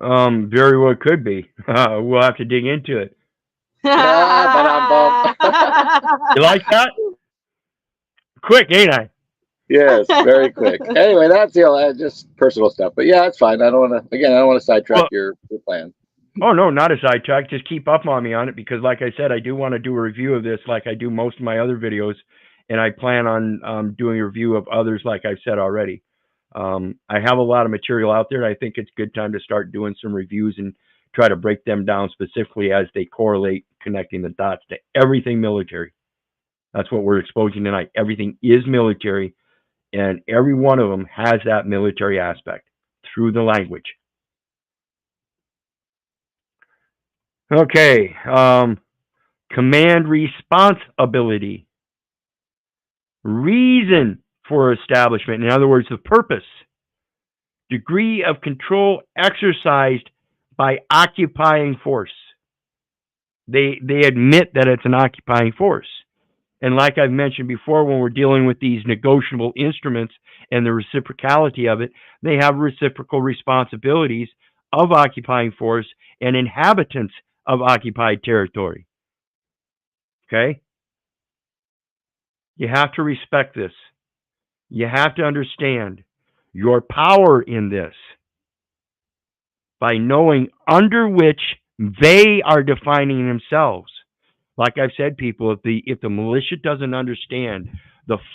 Very well could be. We'll have to dig into it. You like that? Quick, ain't I? Yes, very quick. Anyway, that's just personal stuff. But yeah, that's fine. I don't want to sidetrack your plan. Oh no, not a sidetrack. Just keep up on me on it, because like I said, I do want to do a review of this like I do most of my other videos, and I plan on doing a review of others like I've said already. I have a lot of material out there, and I think it's a good time to start doing some reviews and try to break them down specifically as they correlate, connecting the dots to everything military. That's what we're exposing tonight. Everything is military, and every one of them has that military aspect through the language. Okay, command responsibility. Reason for establishment. In other words, the purpose degree of control exercised by occupying force. They admit that it's an occupying force. And like I've mentioned before, when we're dealing with these negotiable instruments and the reciprocality of it, they have reciprocal responsibilities of occupying force and inhabitants of occupied territory. Okay? You have to respect this. You have to understand your power in this by knowing under which they are defining themselves. Like I've said, people, if the militia doesn't understand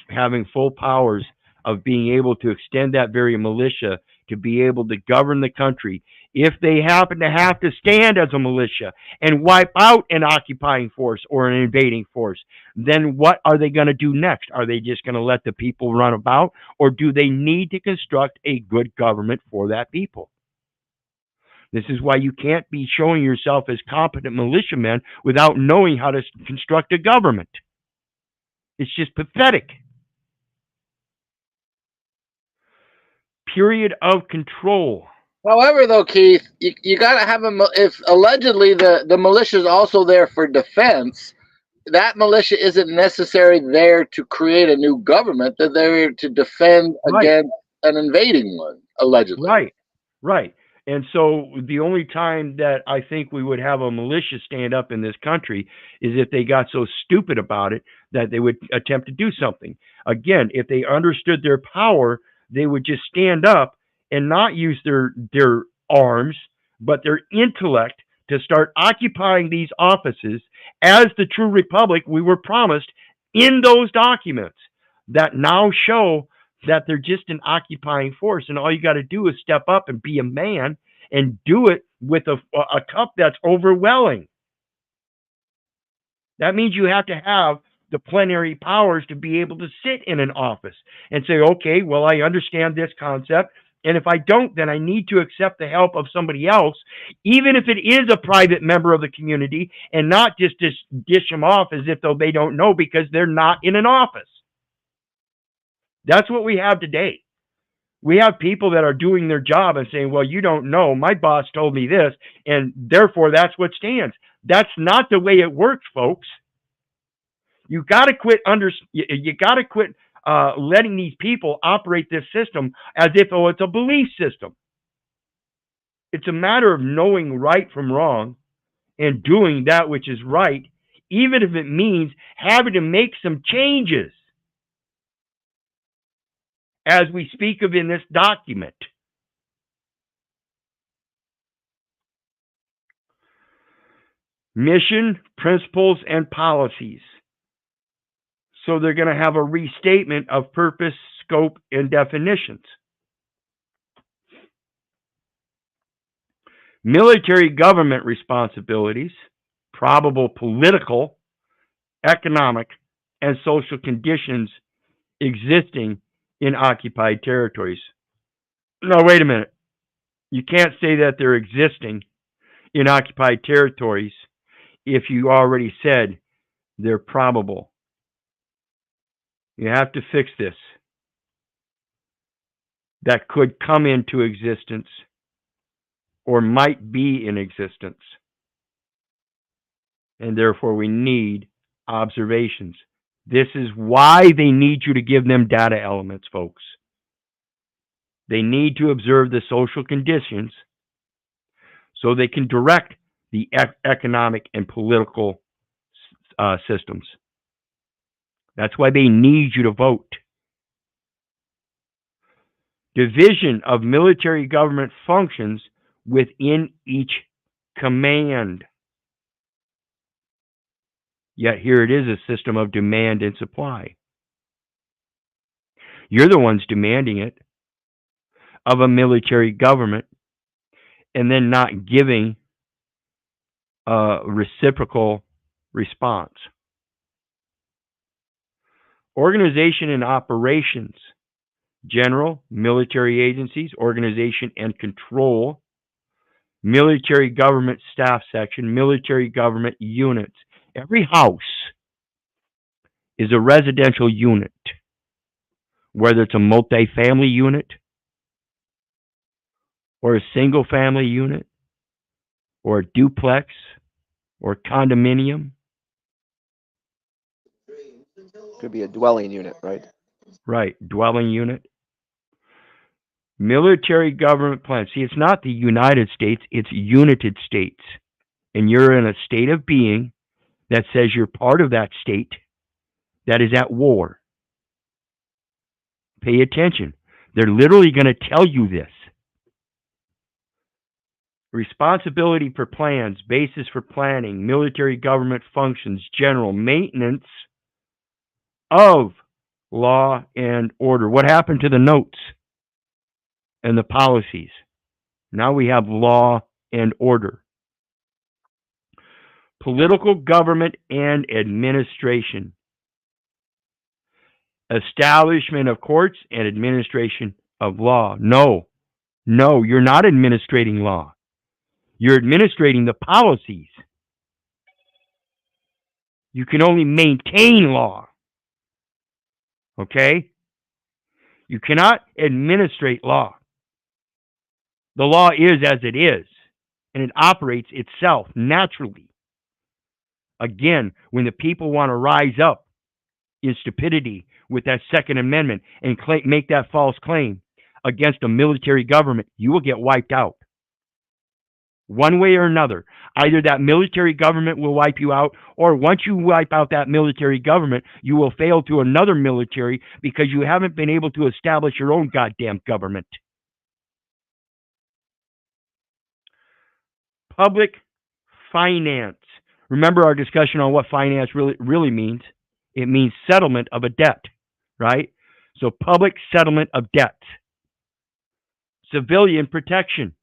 having full powers of being able to extend that very militia to be able to govern the country, if they happen to have to stand as a militia and wipe out an occupying force or an invading force, then what are they going to do next? Are they just going to let the people run about, or do they need to construct a good government for that people? This is why you can't be showing yourself as competent militiamen without knowing how to construct a government. It's just pathetic. Period of control. However, though, Keith, you got to have if allegedly the militia is also there for defense, that militia isn't necessarily there to create a new government. They're there to defend against an invading one, allegedly. Right. And so the only time that I think we would have a militia stand up in this country is if they got so stupid about it that they would attempt to do something. Again, if they understood their power, they would just stand up and not use their arms, but their intellect to start occupying these offices as the true republic we were promised in those documents that now show that they're just an occupying force, and all you got to do is step up and be a man and do it with a cup that's overwhelming. That means you have to have the plenary powers to be able to sit in an office and say, okay, well, I understand this concept, and if I don't, then I need to accept the help of somebody else, even if it is a private member of the community, and not just dish them off as if though they don't know because they're not in an office. That's what we have today. We have people that are doing their job and saying, well, you don't know. My boss told me this, and therefore that's what stands. That's not the way it works, folks. You got to quit letting these people operate this system as if it's a belief system. It's a matter of knowing right from wrong and doing that which is right, even if it means having to make some changes, as we speak of in this document. Mission, principles, and policies. So they're going to have a restatement of purpose, scope, and definitions. Military government responsibilities, probable political, economic, and social conditions existing in occupied territories. No, wait a minute. You can't say that they're existing in occupied territories if you already said they're probable. You have to fix this. That could come into existence or might be in existence. And therefore we need observations. This is why they need you to give them data elements, folks. They need to observe the social conditions so they can direct the economic and political systems. That's why they need you to vote. Division of military government functions within each command. Yet here it is, a system of demand and supply. You're the ones demanding it of a military government and then not giving a reciprocal response. Organization and operations. General, military agencies, organization and control, military government staff section, military government units. Every house is a residential unit, whether it's a multi-family unit or a single family unit, or a duplex, or condominium. Could be a dwelling unit, right? Right, dwelling unit. Military government plan. See, it's not the United States, it's United States. And you're in a state of being that says you're part of that state that is at war. Pay attention. They're literally going to tell you this. Responsibility for plans, basis for planning, military government functions, general maintenance of law and order. What happened to the notes and the policies? Now we have law and order. Political government and administration. Establishment of courts and administration of law. No, you're not administrating law. You're administrating the policies. You can only maintain law. Okay? You cannot administrate law. The law is as it is, and it operates itself naturally. Again, when the people want to rise up in stupidity with that Second Amendment and make that false claim against a military government, you will get wiped out. One way or another. Either that military government will wipe you out, or once you wipe out that military government, you will fail to another military because you haven't been able to establish your own goddamn government. Public finance. Remember our discussion on what finance really means? It means settlement of a debt, right? So public settlement of debt. Civilian protection.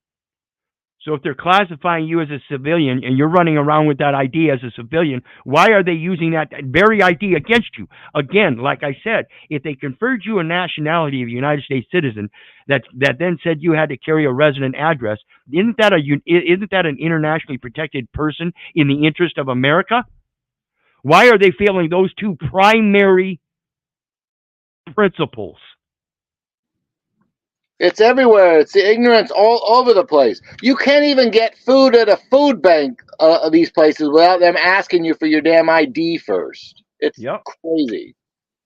So if they're classifying you as a civilian and you're running around with that ID as a civilian, why are they using that very ID against you? Again, like I said, if they conferred you a nationality of a United States citizen that then said you had to carry a resident address, isn't that an internationally protected person in the interest of America? Why are they failing those two primary principles? It's everywhere. It's the ignorance all over the place. You can't even get food at a food bank of these places without them asking you for your damn ID first. It's crazy.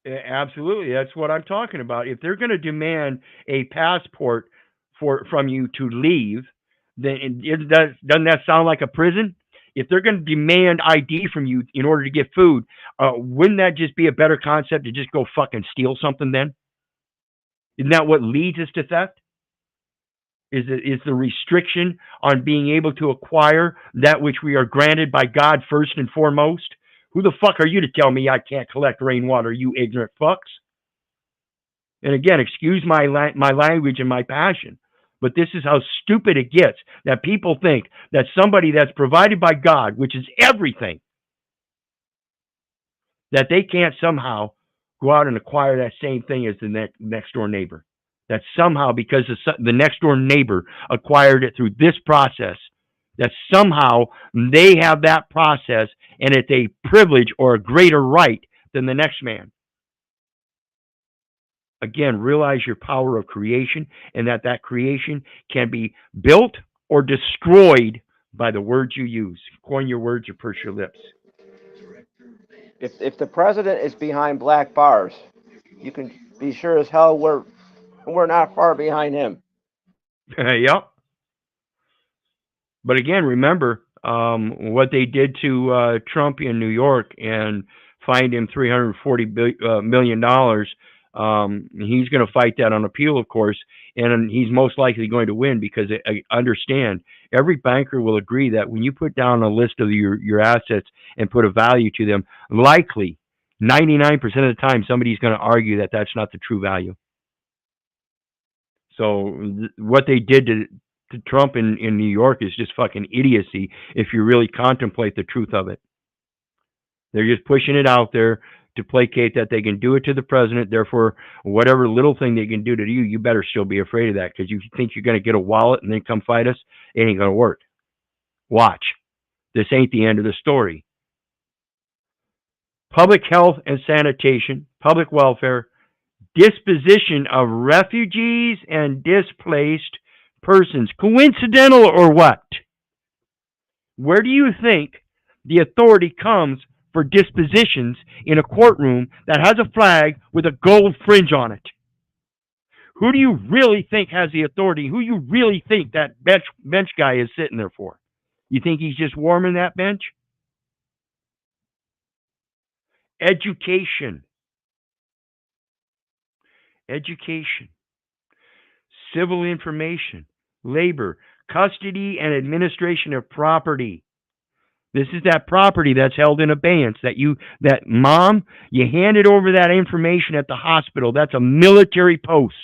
Absolutely. That's what I'm talking about. If they're going to demand a passport from you to leave, then doesn't that sound like a prison? If they're going to demand ID from you in order to get food, wouldn't that just be a better concept to just go fucking steal something then? Isn't that what leads us to theft? Is the restriction on being able to acquire that which we are granted by God first and foremost? Who the fuck are you to tell me I can't collect rainwater, you ignorant fucks? And again, excuse my language and my passion, but this is how stupid it gets, that people think that somebody that's provided by God, which is everything, that they can't somehow go out and acquire that same thing as the next door neighbor. That somehow, because the next door neighbor acquired it through this process, that somehow they have that process and it's a privilege or a greater right than the next man. Again, realize your power of creation and that creation can be built or destroyed by the words you use. Coin your words or purse your lips. If the president is behind black bars, you can be sure as hell we're not far behind him. Yep. But again, remember what they did to Trump in New York and fined him $340 million. He's going to fight that on appeal, of course, and he's most likely going to win because I understand every banker will agree that when you put down a list of your assets and put a value to them, likely 99% of the time somebody's going to argue that that's not the true value. So what they did to Trump in New York is just fucking idiocy if you really contemplate the truth of it. They're just pushing it out there to placate that they can do it to the president. Therefore, whatever little thing they can do to you, you better still be afraid of that, because you think you're going to get a wallet and then come fight us, it ain't going to work. Watch. This ain't the end of the story. Public health and sanitation, public welfare, disposition of refugees and displaced persons. Coincidental or what? Where do you think the authority comes for dispositions in a courtroom that has a flag with a gold fringe on it? Who do you really think has the authority? Who you really think that bench guy is sitting there for? You think he's just warming that bench? Education. Education. Civil information. Labor. Custody and administration of property. This is that property that's held in abeyance that mom, you handed over that information at the hospital. That's a military post.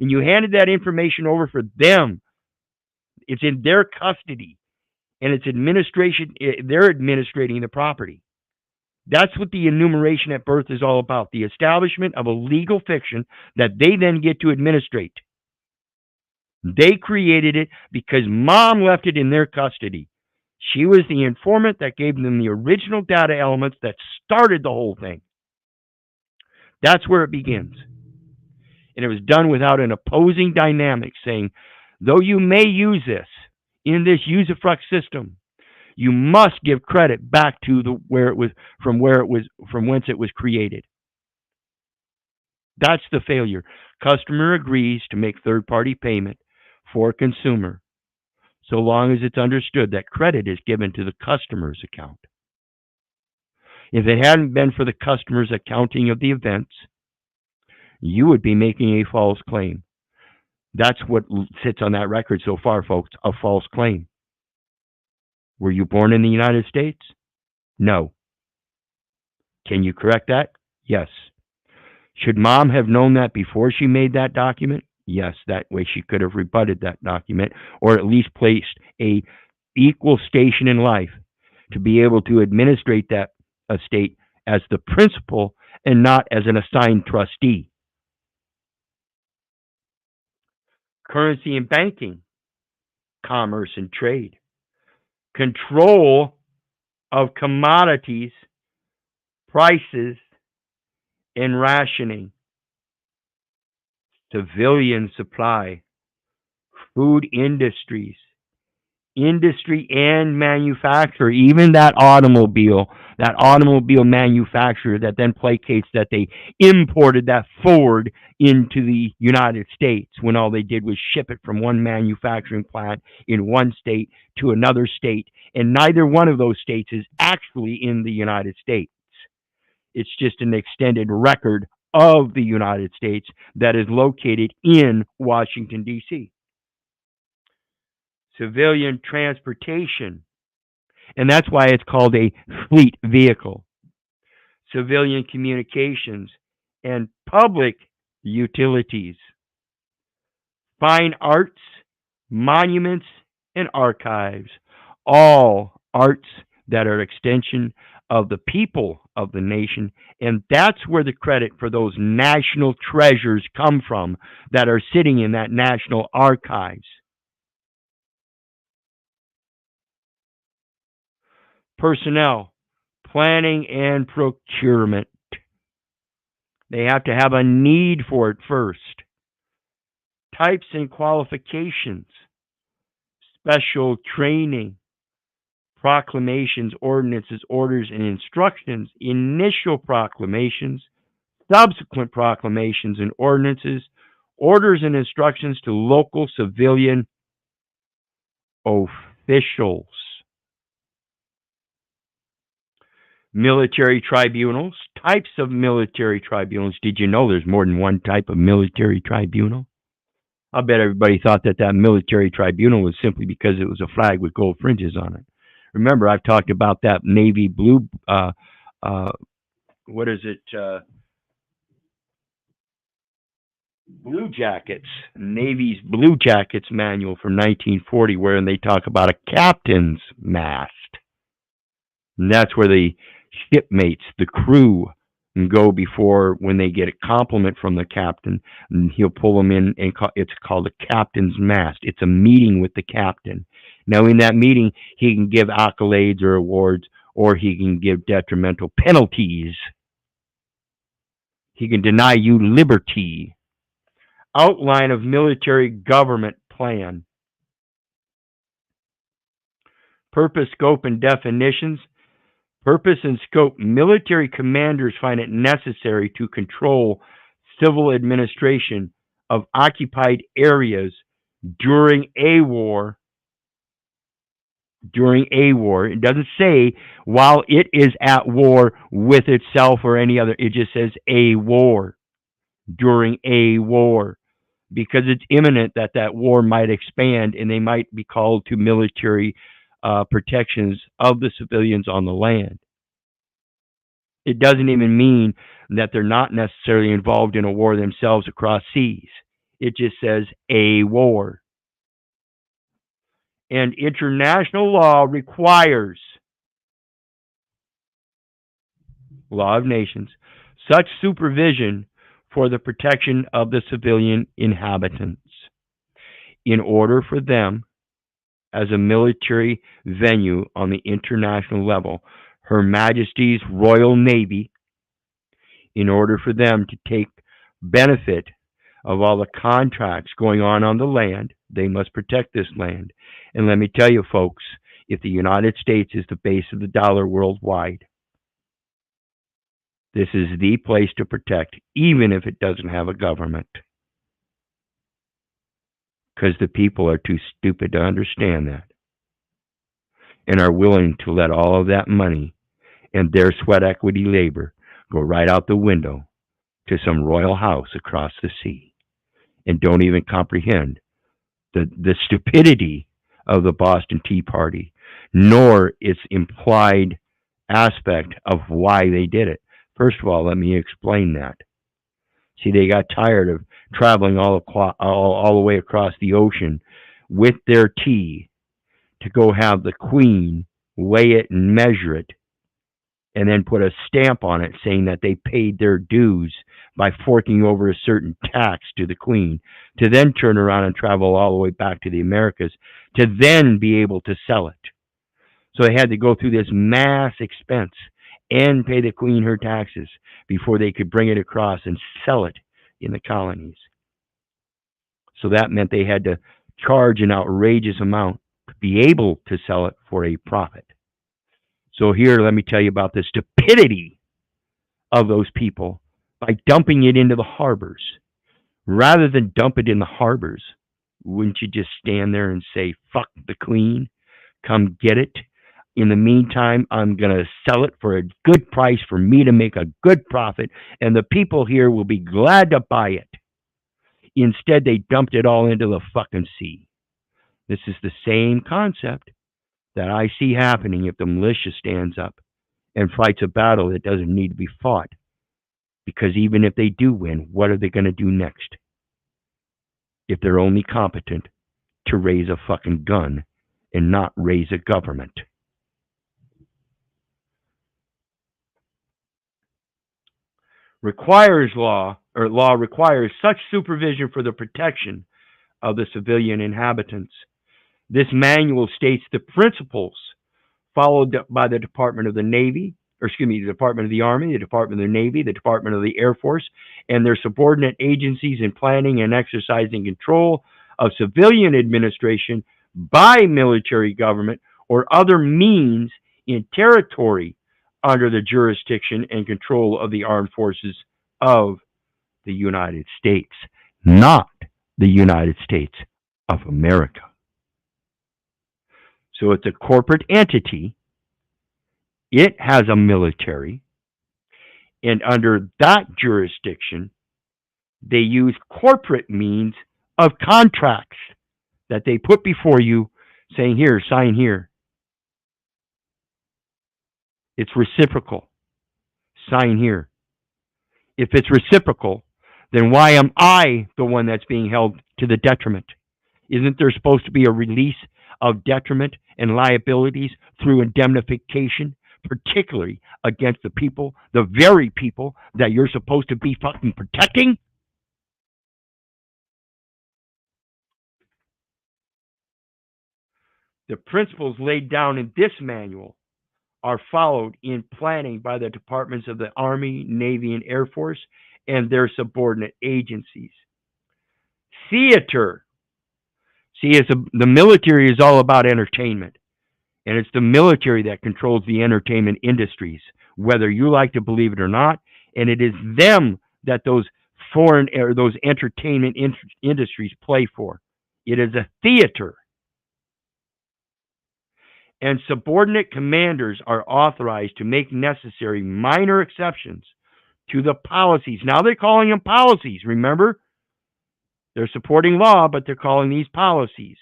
And you handed that information over for them. It's in their custody. And it's administration, they're administrating the property. That's what the enumeration at birth is all about. The establishment of a legal fiction that they then get to administrate. They created it because mom left it in their custody. She was the informant that gave them the original data elements that started the whole thing. That's where it begins. And it was done without an opposing dynamic saying, though you may use this in this usufruct system, you must give credit back to from whence it was created. That's the failure. Customer agrees to make third-party payment for consumer, so long as it's understood that credit is given to the customer's account. If it hadn't been for the customer's accounting of the events, you would be making a false claim. That's what sits on that record so far, folks, a false claim. Were you born in the United States? No. Can you correct that? Yes. Should mom have known that before she made that document? Yes, that way she could have rebutted that document, or at least placed a equal station in life to be able to administrate that estate as the principal and not as an assigned trustee. Currency and banking, commerce and trade, control of commodities, prices, and rationing, civilian supply, food industries, industry and manufacturer, even that automobile manufacturer that then placates that they imported that Ford into the United States when all they did was ship it from one manufacturing plant in one state to another state, and neither one of those states is actually in the United States. It's just an extended record of the United States that is located in Washington, D.C. Civilian transportation, and that's why it's called a fleet vehicle. Civilian communications and public utilities. Fine arts, monuments, and archives. All arts that are extension of the people of the nation, and that's where the credit for those national treasures come from that are sitting in that national archives. Personnel, planning and procurement. They have to have a need for it first. Types and qualifications, special training, proclamations, ordinances, orders, and instructions, initial proclamations, subsequent proclamations and ordinances, orders and instructions to local civilian officials. Military tribunals, types of military tribunals. Did you know there's more than one type of military tribunal? I bet everybody thought that military tribunal was simply because it was a flag with gold fringes on it. Remember, I've talked about that Navy blue, Blue Jackets, Navy's Blue Jackets manual from 1940, where they talk about a captain's mast. And that's where the shipmates, the crew, go before when they get a compliment from the captain, and he'll pull them in, and it's called a captain's mast. It's a meeting with the captain. Now, in that meeting, he can give accolades or awards, or he can give detrimental penalties. He can deny you liberty. Outline of military government plan. Purpose, scope, and definitions. Purpose and scope. Military commanders find it necessary to control civil administration of occupied areas during a war. During a war. It doesn't say while it is at war with itself or any other. It just says a war. During a war. Because it's imminent that that war might expand and they might be called to military protections of the civilians on the land. It doesn't even mean that they're not necessarily involved in a war themselves across seas. It just says a war. And international law requires, law of nations, such supervision for the protection of the civilian inhabitants in order for them, as a military venue on the international level, Her Majesty's Royal Navy, in order for them to take benefit of all the contracts going on the land, they must protect this land. And let me tell you, folks, if the United States is the base of the dollar worldwide, this is the place to protect, even if it doesn't have a government. Because the people are too stupid to understand that and are willing to let all of that money and their sweat equity labor go right out the window to some royal house across the sea and don't even comprehend the stupidity of the Boston Tea Party, nor its implied aspect of why they did it. First of all, let me explain that. See, they got tired of traveling all the way across the ocean with their tea to go have the Queen weigh it and measure it and then put a stamp on it saying that they paid their dues by forking over a certain tax to the Queen, to then turn around and travel all the way back to the Americas to then be able to sell it. So they had to go through this mass expense and pay the Queen her taxes before they could bring it across and sell it in the colonies. So that meant they had to charge an outrageous amount to be able to sell it for a profit. So here, let me tell you about the stupidity of those people by dumping it into the harbors. Rather than dump it in the harbors, wouldn't you just stand there and say, fuck the Queen, come get it? In the meantime, I'm going to sell it for a good price for me to make a good profit, and the people here will be glad to buy it. Instead, they dumped it all into the fucking sea. This is the same concept that I see happening if the militia stands up and fights a battle that doesn't need to be fought. Because even if they do win, what are they going to do next? If they're only competent to raise a fucking gun and not raise a government. Law requires such supervision for the protection of the civilian inhabitants. This manual states the principles followed by the Department of the Navy, the Department of the Army, the Department of the Navy, the Department of the Air Force, and their subordinate agencies in planning and exercising control of civilian administration by military government or other means in territory under the jurisdiction and control of the armed forces of the United States, not the United States of America. So it's a corporate entity. It has a military. And under that jurisdiction, they use corporate means of contracts that they put before you saying, here, sign here. It's reciprocal. Sign here. If it's reciprocal, then why am I the one that's being held to the detriment? Isn't there supposed to be a release of detriment and liabilities through indemnification, particularly against the people, the very people that you're supposed to be fucking protecting? The principles laid down in this manual are followed in planning by the departments of the Army, Navy, and Air Force and their subordinate agencies. Theater. See, the military is all about entertainment. And it's the military that controls the entertainment industries, whether you like to believe it or not. And it is them that those foreign or those entertainment industries play for. It is a theater. And subordinate commanders are authorized to make necessary minor exceptions to the policies. Now they're calling them policies, remember? They're supporting law, but they're calling these policies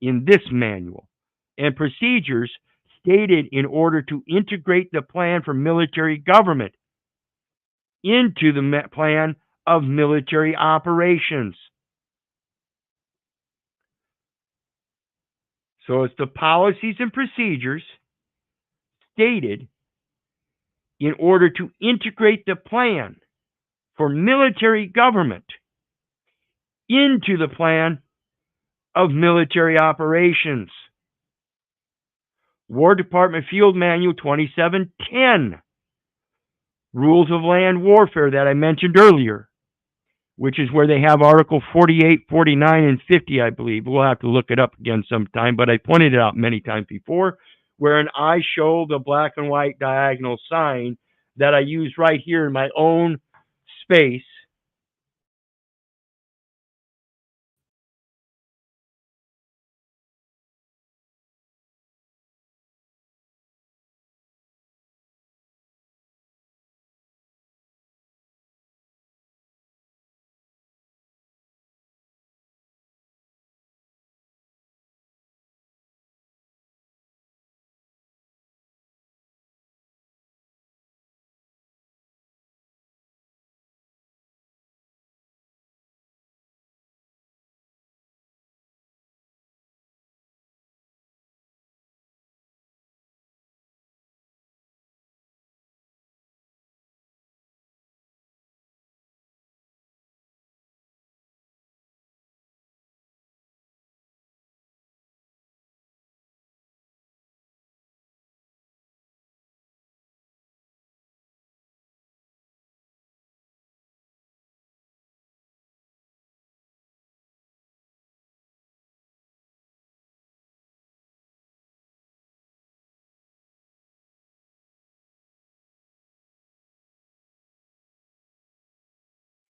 in this manual. And procedures stated in order to integrate the plan for military government into the plan of military operations. So it's the policies and procedures stated in order to integrate the plan for military government into the plan of military operations. War Department Field Manual 2710, Rules of Land Warfare that I mentioned earlier, which is where they have Article 48, 49, and 50, I believe. We'll have to look it up again sometime, but I pointed it out many times before, wherein I show the black and white diagonal sign that I use right here in my own space.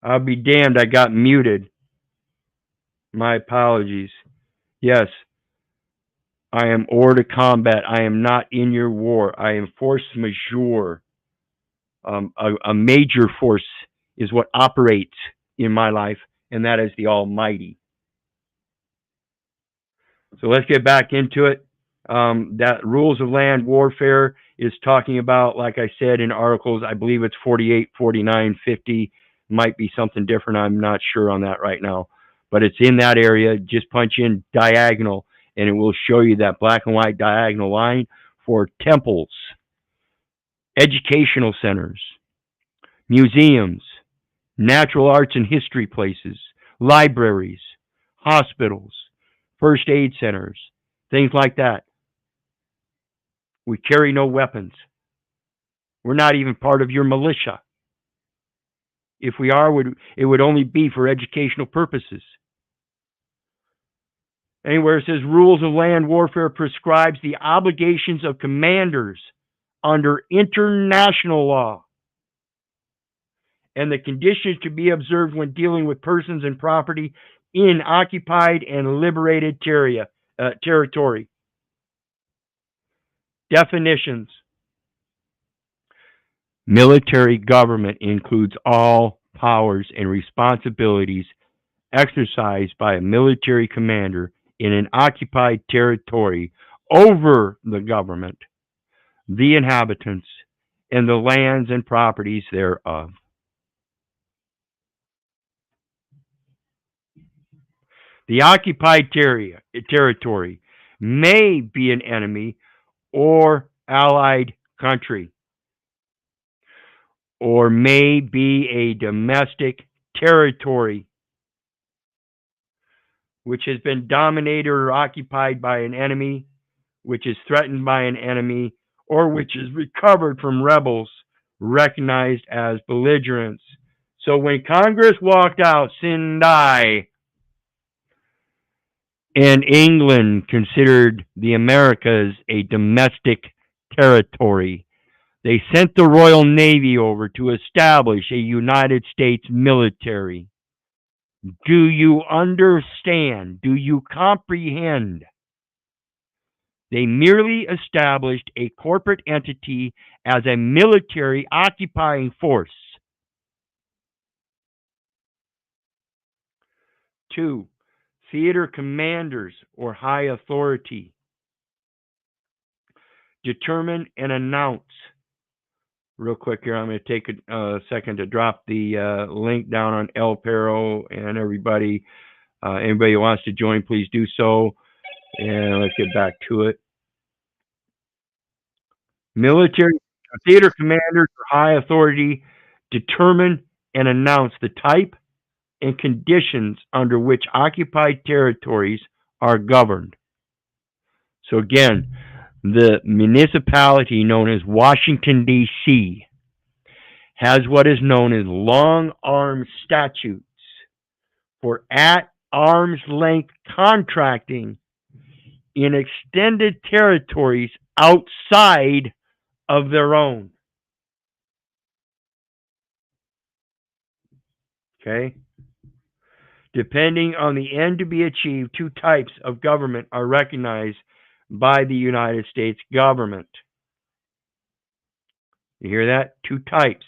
I'll be damned, I got muted. My apologies. Yes, I am hors de combat. I am not in your war. I am force majeure. A major force is what operates in my life, and that is the Almighty. So let's get back into it. That Rules of Land Warfare is talking about, like I said, in articles, I believe it's 48, 49, 50, might be something different. I'm not sure on that right now, but it's in that area. Just punch in diagonal, and it will show you that black and white diagonal line for temples, educational centers, museums, natural arts and history places, libraries, hospitals, first aid centers, things like that. We carry no weapons. We're not even part of your militia. If we are, it would only be for educational purposes. Anywhere it says Rules of Land Warfare prescribes the obligations of commanders under international law and the conditions to be observed when dealing with persons and property in occupied and liberated territory. Definitions. Military government includes all powers and responsibilities exercised by a military commander in an occupied territory over the government, the inhabitants, and the lands and properties thereof. The occupied territory may be an enemy or allied country, or may be a domestic territory which has been dominated or occupied by an enemy, which is threatened by an enemy, or which is recovered from rebels recognized as belligerents. So when Congress walked out, Sindai, And England considered the Americas a domestic territory. They sent the Royal Navy over to establish a United States military. Do you understand? Do you comprehend? They merely established a corporate entity as a military occupying force. 2. Theater commanders or high authority determine and announce. Real quick here, I'm going to take a second to drop the link down on El Perro and everybody. Anybody who wants to join, please do so. And let's get back to it. Military theater commanders or high authority determine and announce the type and conditions under which occupied territories are governed. So again, the municipality known as Washington, D.C. has what is known as long-arm statutes for at-arm's length contracting in extended territories outside of their own. Okay? Depending on the end to be achieved, 2 types of government are recognized by the United States government. You hear that? 2 types.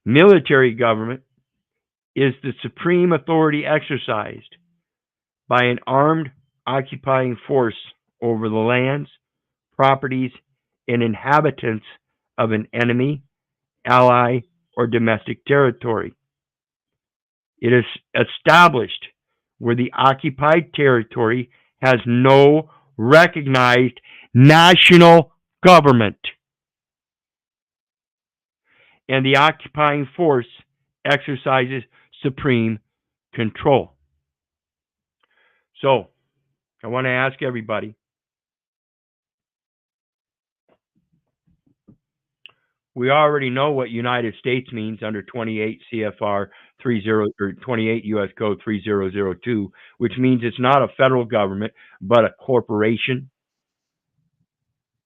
Military government is the supreme authority exercised by an armed occupying force over the lands, properties, and inhabitants of an enemy, ally, or domestic territory. It is established where the occupied territory has no recognized national government, and the occupying force exercises supreme control. So, I want to ask everybody, we already know what United States means under 28 CFR 30 or 28 U.S. Code 3002, which means it's not a federal government, but a corporation.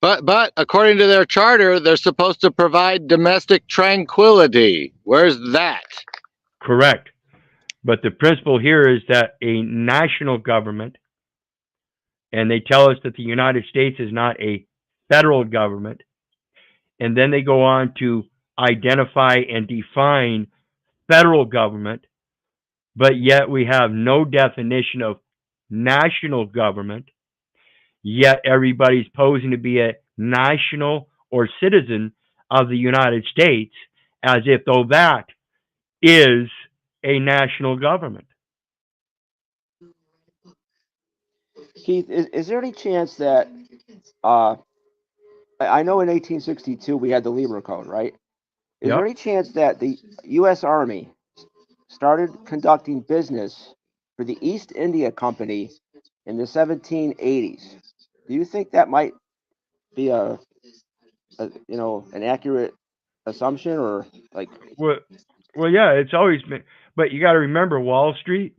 But according to their charter, they're supposed to provide domestic tranquility. Where's that? Correct. But the principle here is that a national government, and they tell us that the United States is not a federal government, and then they go on to identify and define federal government, but yet we have no definition of national government, yet everybody's posing to be a national or citizen of the United States as if though that is a national government. Keith, is there any chance that I know in 1862 we had the Libra Code, right? Is Yep. there any chance that the U.S. Army started conducting business for the East India Company in the 1780s? Do you think that might be a an accurate assumption, or like? Well, yeah, it's always been, but you got to remember Wall Street.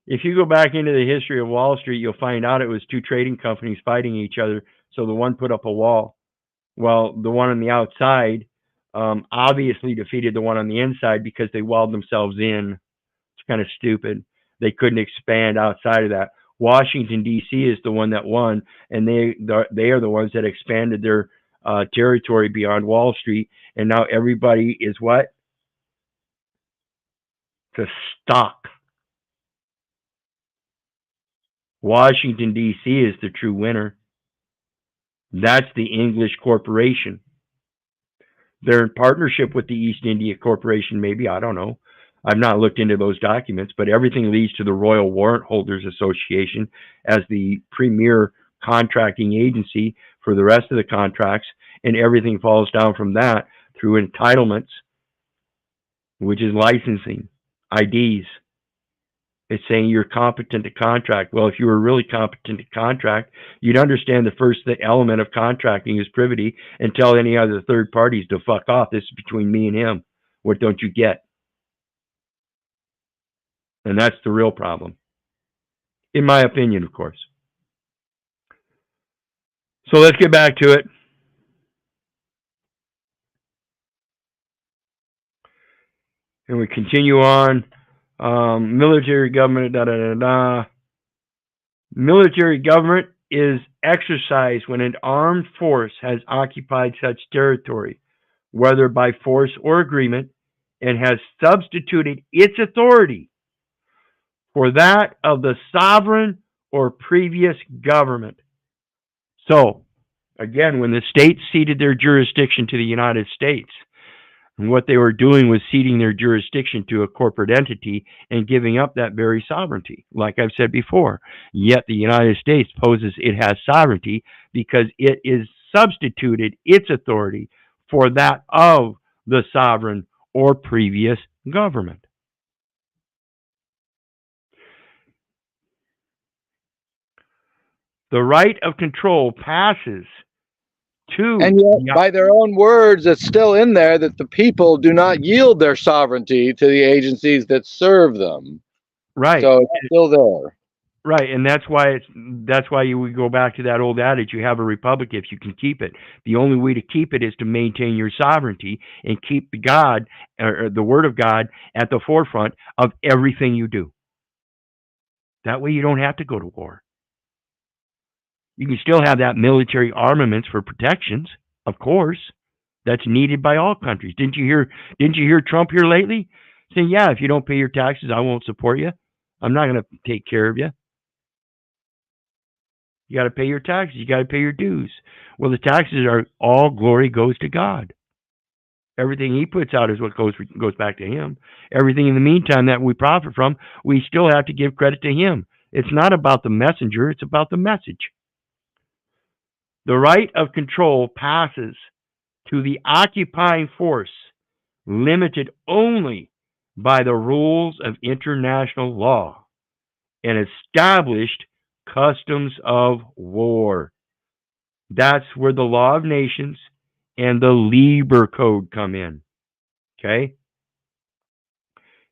If you go back into the history of Wall Street, you'll find out it was 2 trading companies fighting each other. So the one put up a wall. Well, the one on the outside obviously defeated the one on the inside because they walled themselves in. It's kind of stupid. They couldn't expand outside of that. Washington, D.C. is the one that won, and they are the ones that expanded their territory beyond Wall Street. And now everybody is what? The stock. Washington, D.C. is the true winner. That's the English corporation. They're in partnership with the East India Corporation, maybe. I don't know. I've not looked into those documents, but everything leads to the Royal Warrant Holders Association as the premier contracting agency for the rest of the contracts, and everything falls down from that through entitlements, which is licensing, IDs. It's saying you're competent to contract. Well, if you were really competent to contract, you'd understand the first element of contracting is privity and tell any other third parties to fuck off. This is between me and him. What don't you get? And that's the real problem. In my opinion, of course. So let's get back to it. And we continue on. Military government, da da da da. Military government is exercised when an armed force has occupied such territory, whether by force or agreement, and has substituted its authority for that of the sovereign or previous government. So, again, when the states ceded their jurisdiction to the United States, and what they were doing was ceding their jurisdiction to a corporate entity and giving up that very sovereignty, like I've said before. Yet the United States poses it has sovereignty because it is substituted its authority for that of the sovereign or previous government. The right of control passes to... And yet, by their own words, it's still in there that the people do not yield their sovereignty to the agencies that serve them. Right. So it's still there. Right, and that's why we go back to that old adage: you have a republic if you can keep it. The only way to keep it is to maintain your sovereignty and keep God, or the Word of God, at the forefront of everything you do. That way, you don't have to go to war. You can still have that military armaments for protections, of course. That's needed by all countries. Didn't you hear Trump here lately saying, "Yeah, if you don't pay your taxes, I won't support you. I'm not going to take care of you. You got to pay your taxes. You got to pay your dues." Well, the taxes are all glory goes to God. Everything He puts out is what goes back to Him. Everything in the meantime that we profit from, we still have to give credit to Him. It's not about the messenger; it's about the message. The right of control passes to the occupying force, limited only by the rules of international law and established customs of war. That's where the law of nations and the Lieber Code come in. Okay?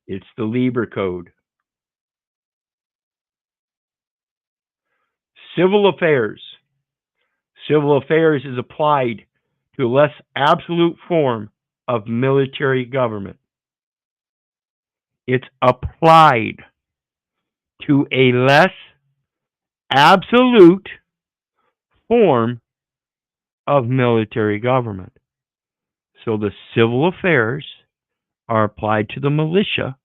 It's the Lieber Code. Civil affairs. Civil affairs is applied to a less absolute form of military government. It's applied to a less absolute form of military government. So the civil affairs are applied to the militia,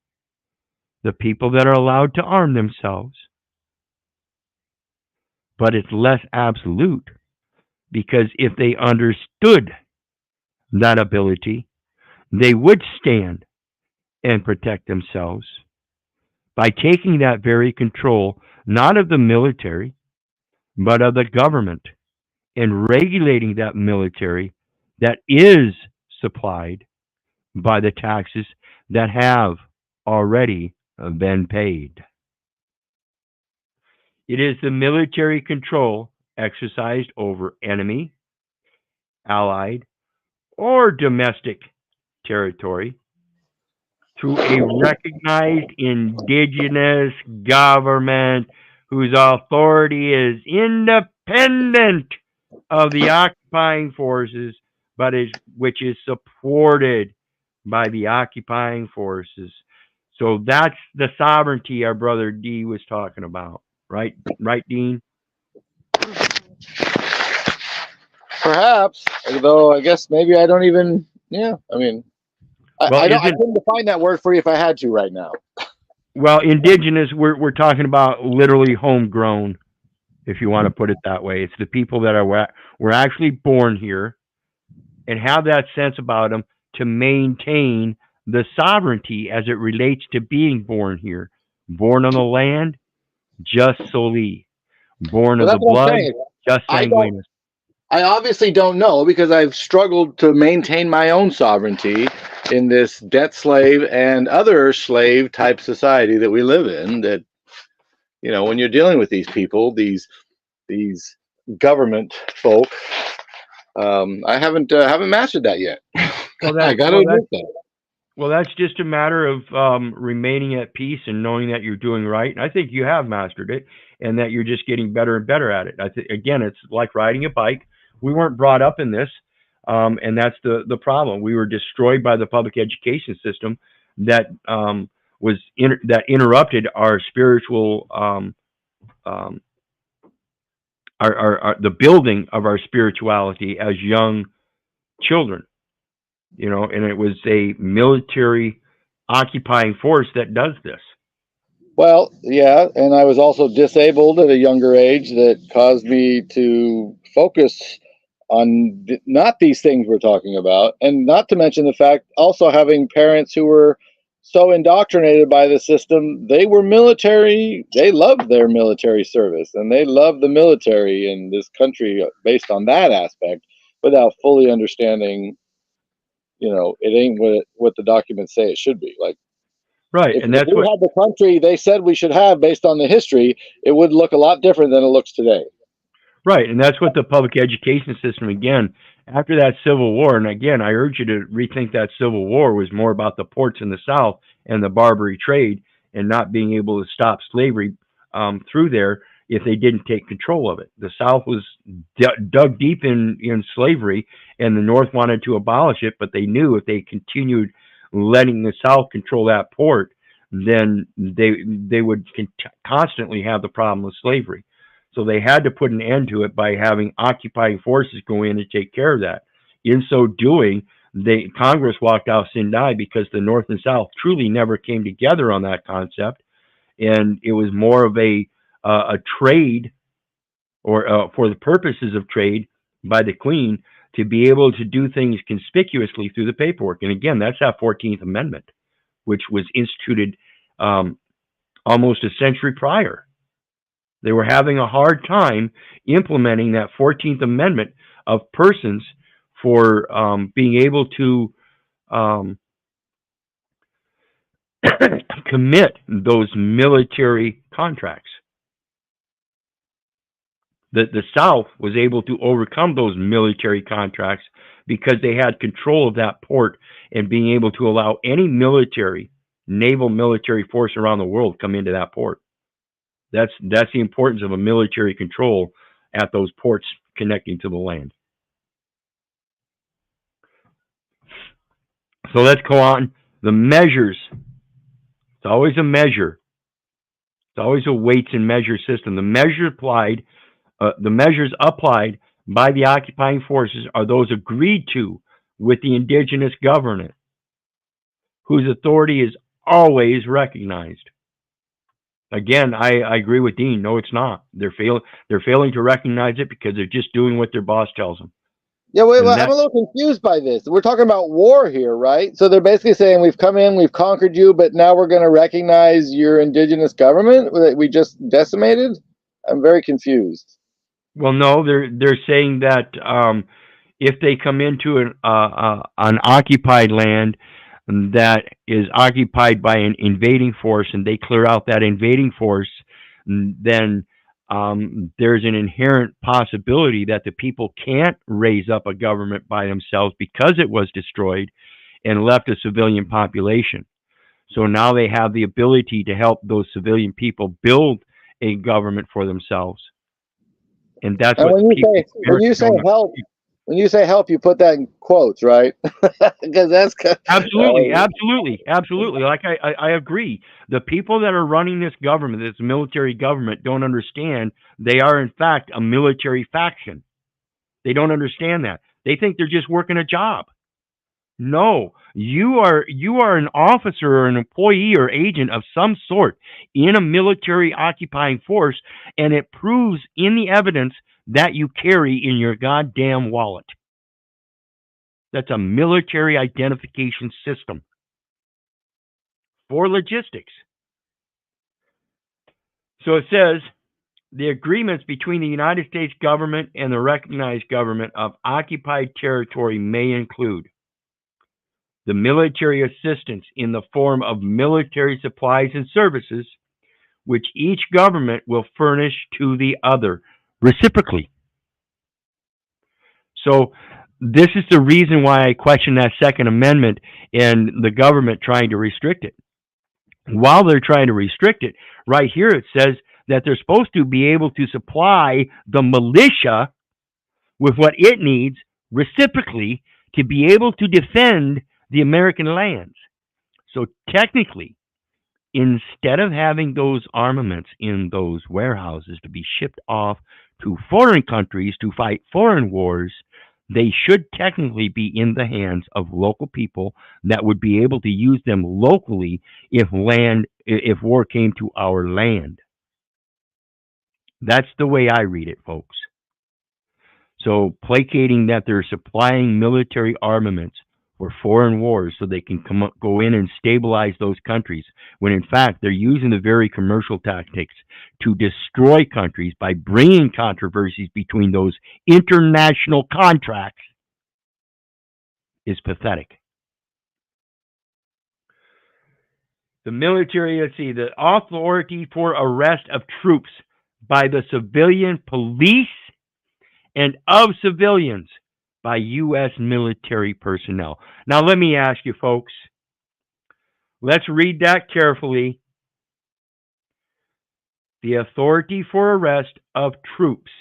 the people that are allowed to arm themselves, but it's less absolute because if they understood that ability, they would stand and protect themselves by taking that very control, not of the military, but of the government, and regulating that military that is supplied by the taxes that have already been paid. It is the military control exercised over enemy, allied, or domestic territory through a recognized indigenous government whose authority is independent of the occupying forces, but which is supported by the occupying forces. So that's the sovereignty our brother D was talking about, right? Right, Dean? Perhaps, although I guess maybe I don't even. Yeah, I mean, I couldn't define that word for you if I had to right now. Well, indigenous, we're talking about literally homegrown, if you want to put it that way. It's the people that were actually born here and have that sense about them to maintain the sovereignty as it relates to being born here. Born on the land, just soli. Born of the blood, just sanguinis. I obviously don't know because I've struggled to maintain my own sovereignty in this debt slave and other slave type society that we live in. That, you know, when you're dealing with these people, these government folk, I haven't mastered that yet. Well, I got to admit that. Well, that's just a matter of remaining at peace and knowing that you're doing right. And I think you have mastered it, and that you're just getting better and better at it. I think again, it's like riding a bike. We weren't brought up in this, and that's the problem. We were destroyed by the public education system that that interrupted our spiritual um, the building of our spirituality as young children. You know, and it was a military occupying force that does this. Well, yeah, and I was also disabled at a younger age that caused me to focus on not these things we're talking about, and not to mention the fact also having parents who were so indoctrinated by the system. They were military, they loved their military service, and they loved the military in this country based on that aspect, without fully understanding, it ain't what the documents say it should be. Like, Right, and if that's we what had the country they said we should have based on the history, it would look a lot different than it looks today. right, and that's what the public education system again after that Civil War. And again, I urge you to rethink that Civil War was more about the ports in the South and the Barbary trade, and not being able to stop slavery through there if they didn't take control of it. The South was dug deep in slavery, and the North wanted to abolish it, but they knew if they continued letting the South control that port, then they would constantly have the problem with slavery. So they had to put an end to it by having occupying forces go in and take care of that. In so doing, Congress walked out sin die because the North and South truly never came together on that concept, and it was more of a trade, or for the purposes of trade by the Queen to be able to do things conspicuously through the paperwork. And again, that's that 14th Amendment, which was instituted almost a century prior. They were having a hard time implementing that 14th Amendment of persons for being able to commit those military contracts. The South was able to overcome those military contracts because they had control of that port and being able to allow any naval military force around the world come into that port. That's the importance of a military control at those ports connecting to the land. So let's go on. The measures. It's always a measure. It's always a weights and measure system. The measures applied by the occupying forces are those agreed to with the indigenous government, whose authority is always recognized. Again, I agree with Dean. No, it's not. They're failing to recognize it because they're just doing what their boss tells them. Yeah, wait, I'm a little confused by this. We're talking about war here, right? So they're basically saying we've come in, we've conquered you, but now we're going to recognize your indigenous government that we just decimated? I'm very confused. Well, no, they're saying that if they come into an occupied land that is occupied by an invading force and they clear out that invading force, then there's an inherent possibility that the people can't raise up a government by themselves because it was destroyed and left a civilian population. So now they have the ability to help those civilian people build a government for themselves. And that's what when you say help, you put that in quotes, right? Because that's absolutely. Like I agree. The people that are running this government, this military government, don't understand they are in fact a military faction. They don't understand that. They think they're just working a job. No, you are an officer or an employee or agent of some sort in a military occupying force, and it proves in the evidence that you carry in your goddamn wallet. That's a military identification system for logistics. So it says the agreements between the United States government and the recognized government of occupied territory may include the military assistance in the form of military supplies and services, which each government will furnish to the other reciprocally. So this is the reason why I question that Second Amendment and the government trying to restrict it. While they're trying to restrict it, right here it says that they're supposed to be able to supply the militia with what it needs reciprocally to be able to defend the American lands. So technically, instead of having those armaments in those warehouses to be shipped off to foreign countries to fight foreign wars, they should technically be in the hands of local people that would be able to use them locally if war came to our land. That's the way I read it, folks. So placating that they're supplying military armaments for foreign wars so they can go in and stabilize those countries, when in fact they're using the very commercial tactics to destroy countries by bringing controversies between those international contracts, is pathetic. The military, let's see, the authority for arrest of troops by the civilian police and of civilians by U.S. military personnel. Now, let me ask you, folks, let's read that carefully. The authority for arrest of troops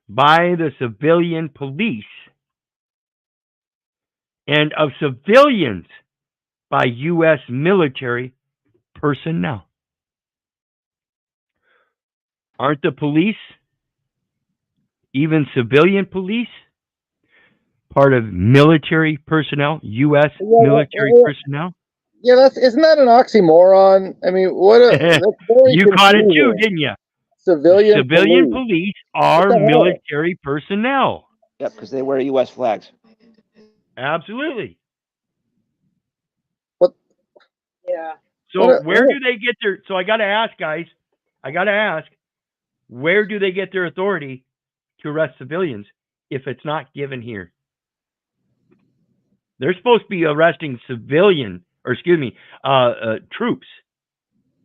by the civilian police and of civilians by U.S. military personnel. Aren't the police, even civilian police, part of military personnel, U.S. military personnel? Yeah, isn't that an oxymoron? I mean, you caught it too, didn't you? Civilian police are military personnel. Yep, because they wear U.S. flags. Absolutely. What? Yeah. So where do they get their? So I got to ask, guys. Where do they get their authority to arrest civilians if it's not given here? They're supposed to be arresting troops.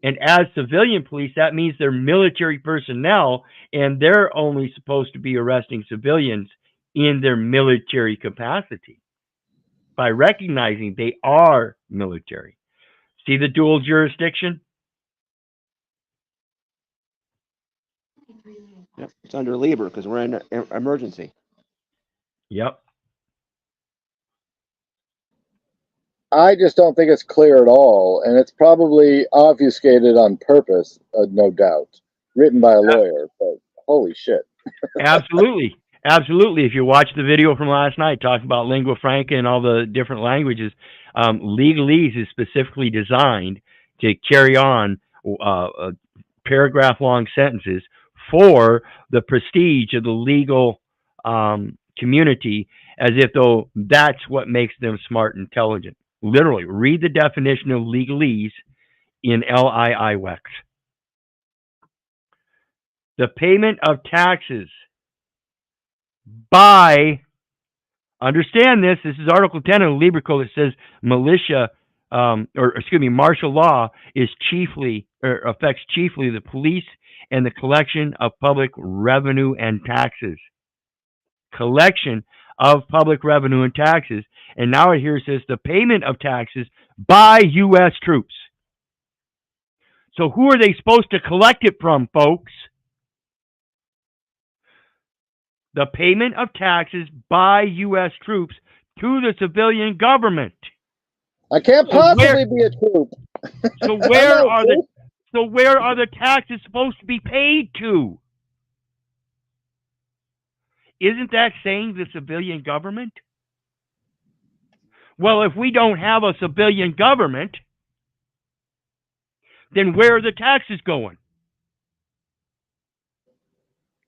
And as civilian police, that means they're military personnel, and they're only supposed to be arresting civilians in their military capacity by recognizing they are military. See the dual jurisdiction? Yep, it's under labor because we're in an emergency. Yep. I just don't think it's clear at all, and it's probably obfuscated on purpose, no doubt, written by a lawyer. But holy shit! Absolutely. If you watch the video from last night talking about lingua franca and all the different languages, legalese is specifically designed to carry on paragraph-long sentences for the prestige of the legal community, as if though that's what makes them smart and intelligent. Literally, read the definition of legalese in LIIWEX. The payment of taxes by, understand this is Article 10 of the Labor Code. It says martial law is affects chiefly the police and the collection of public revenue and taxes. Collection of public revenue and taxes. And now it here says the payment of taxes by U.S. troops. So who are they supposed to collect it from, folks? The payment of taxes by U.S. troops to the civilian government. I can't possibly be a troop. So where are the taxes supposed to be paid to? Isn't that saying the civilian government? Well, if we don't have a civilian government, then where are the taxes going?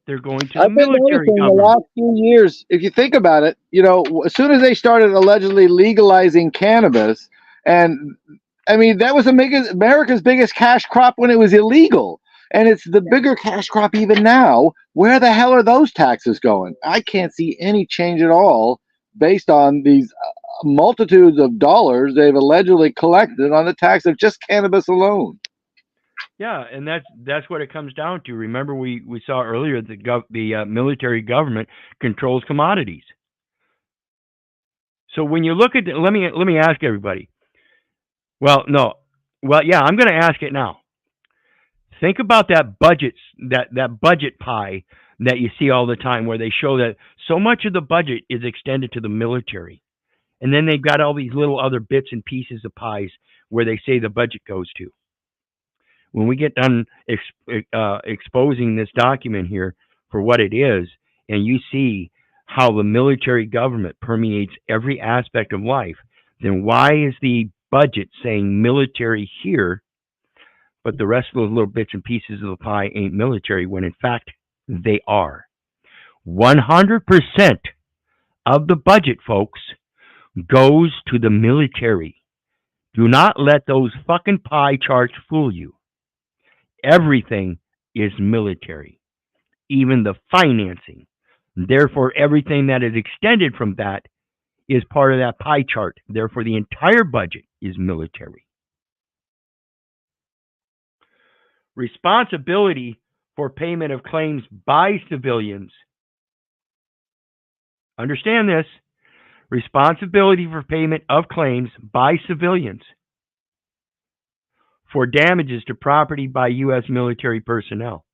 They're going to the military government. The last few years, if you think about it, as soon as they started allegedly legalizing cannabis, and I mean, that was America's biggest cash crop when it was illegal. And it's the bigger cash crop even now. Where the hell are those taxes going? I can't see any change at all based on these multitudes of dollars they've allegedly collected on the tax of just cannabis alone. Yeah, and that's what it comes down to. Remember, we saw earlier that the military government controls commodities. So when you look at let me ask everybody. Well, no, well, yeah, I'm going to ask it now. Think about that budget pie that you see all the time, where they show that so much of the budget is extended to the military, and then they've got all these little other bits and pieces of pies where they say the budget goes to. When we get done exposing this document here for what it is, and you see how the military government permeates every aspect of life, then why is the budget saying military here, but the rest of those little bits and pieces of the pie ain't military, when in fact they are? 100% of the budget, folks, goes to the military. Do not let those fucking pie charts fool you. Everything is military, even the financing. Therefore, everything that is extended from that is part of that pie chart. Therefore, the entire budget is military. Responsibility for payment of claims by civilians. Understand this. Responsibility for payment of claims by civilians for damages to property by U.S. military personnel.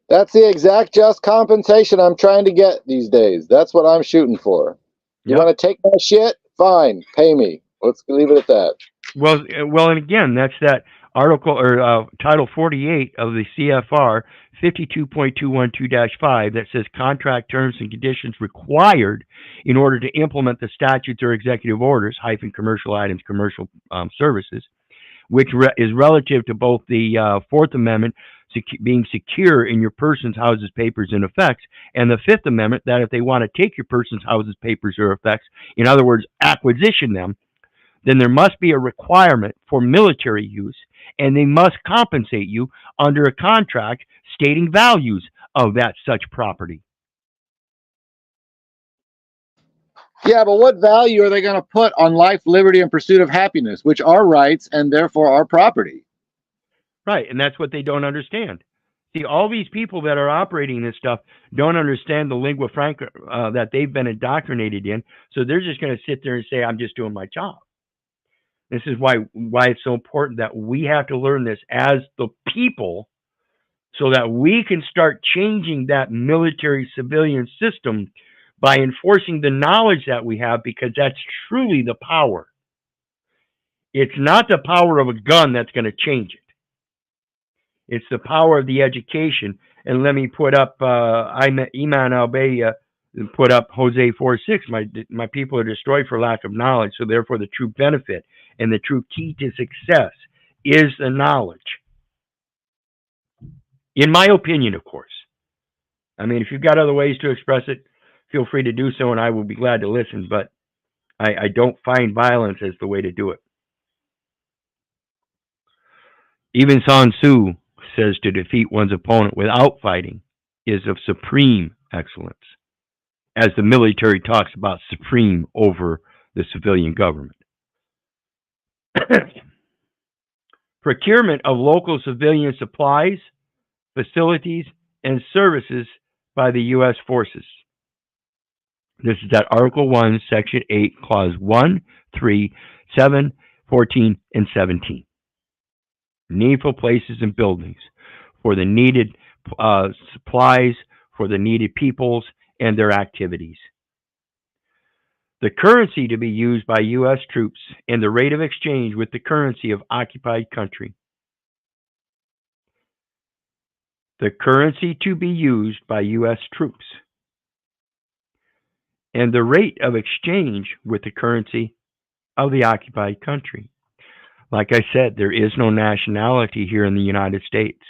That's the exact just compensation I'm trying to get these days. That's what I'm shooting for. You Yep. want to take my shit? Fine, pay me. Let's leave it at that. Well, and again, that's that article or Title 48 of the CFR 52.212-5 that says contract terms and conditions required in order to implement the statutes or executive orders, commercial items, commercial services, which is relative to both the Fourth Amendment, being secure in your person's houses, papers, and effects, and the Fifth Amendment, that if they want to take your person's houses, papers, or effects, in other words, acquisition them, then there must be a requirement for military use, and they must compensate you under a contract stating values of that such property. Yeah, but what value are they going to put on life, liberty, and pursuit of happiness, which are rights and therefore are property? Right, and that's what they don't understand. See, all these people that are operating this stuff don't understand the lingua franca that they've been indoctrinated in, so they're just going to sit there and say, I'm just doing my job. This is why it's so important that we have to learn this as the people, so that we can start changing that military civilian system by enforcing the knowledge that we have, because that's truly the power. It's not the power of a gun that's going to change it. It's the power of the education. And let me put up, Iman Albay put up Jose 4:6. My people are destroyed for lack of knowledge, so therefore the true benefit and the true key to success is the knowledge. In my opinion, of course. I mean, if you've got other ways to express it, feel free to do so, and I will be glad to listen, but I don't find violence as the way to do it. Even Sun Tzu says to defeat one's opponent without fighting is of supreme excellence, as the military talks about supreme over the civilian government. Procurement of local civilian supplies, facilities, and services by the U.S. forces. This is at Article 1, Section 8, Clause 1, 3, 7, 14, and 17. Needful places and buildings for the needed supplies, for the needed peoples and their activities. The currency to be used by U.S. troops and the rate of exchange with the currency of occupied country. The currency to be used by U.S. troops and the rate of exchange with the currency of the occupied country. Like I said, there is no nationality here in the United States.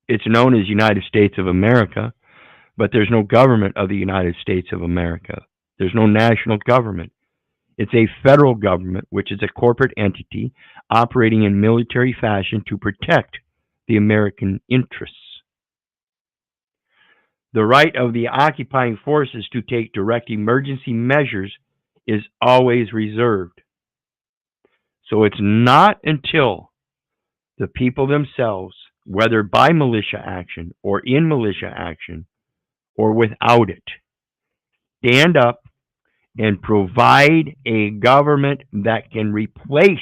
It's known as United States of America, but there's no government of the United States of America. There's no national government. It's a federal government, which is a corporate entity operating in military fashion to protect the American interests. The right of the occupying forces to take direct emergency measures is always reserved. So it's not until the people themselves, whether by militia action or in militia action or without it, stand up and provide a government that can replace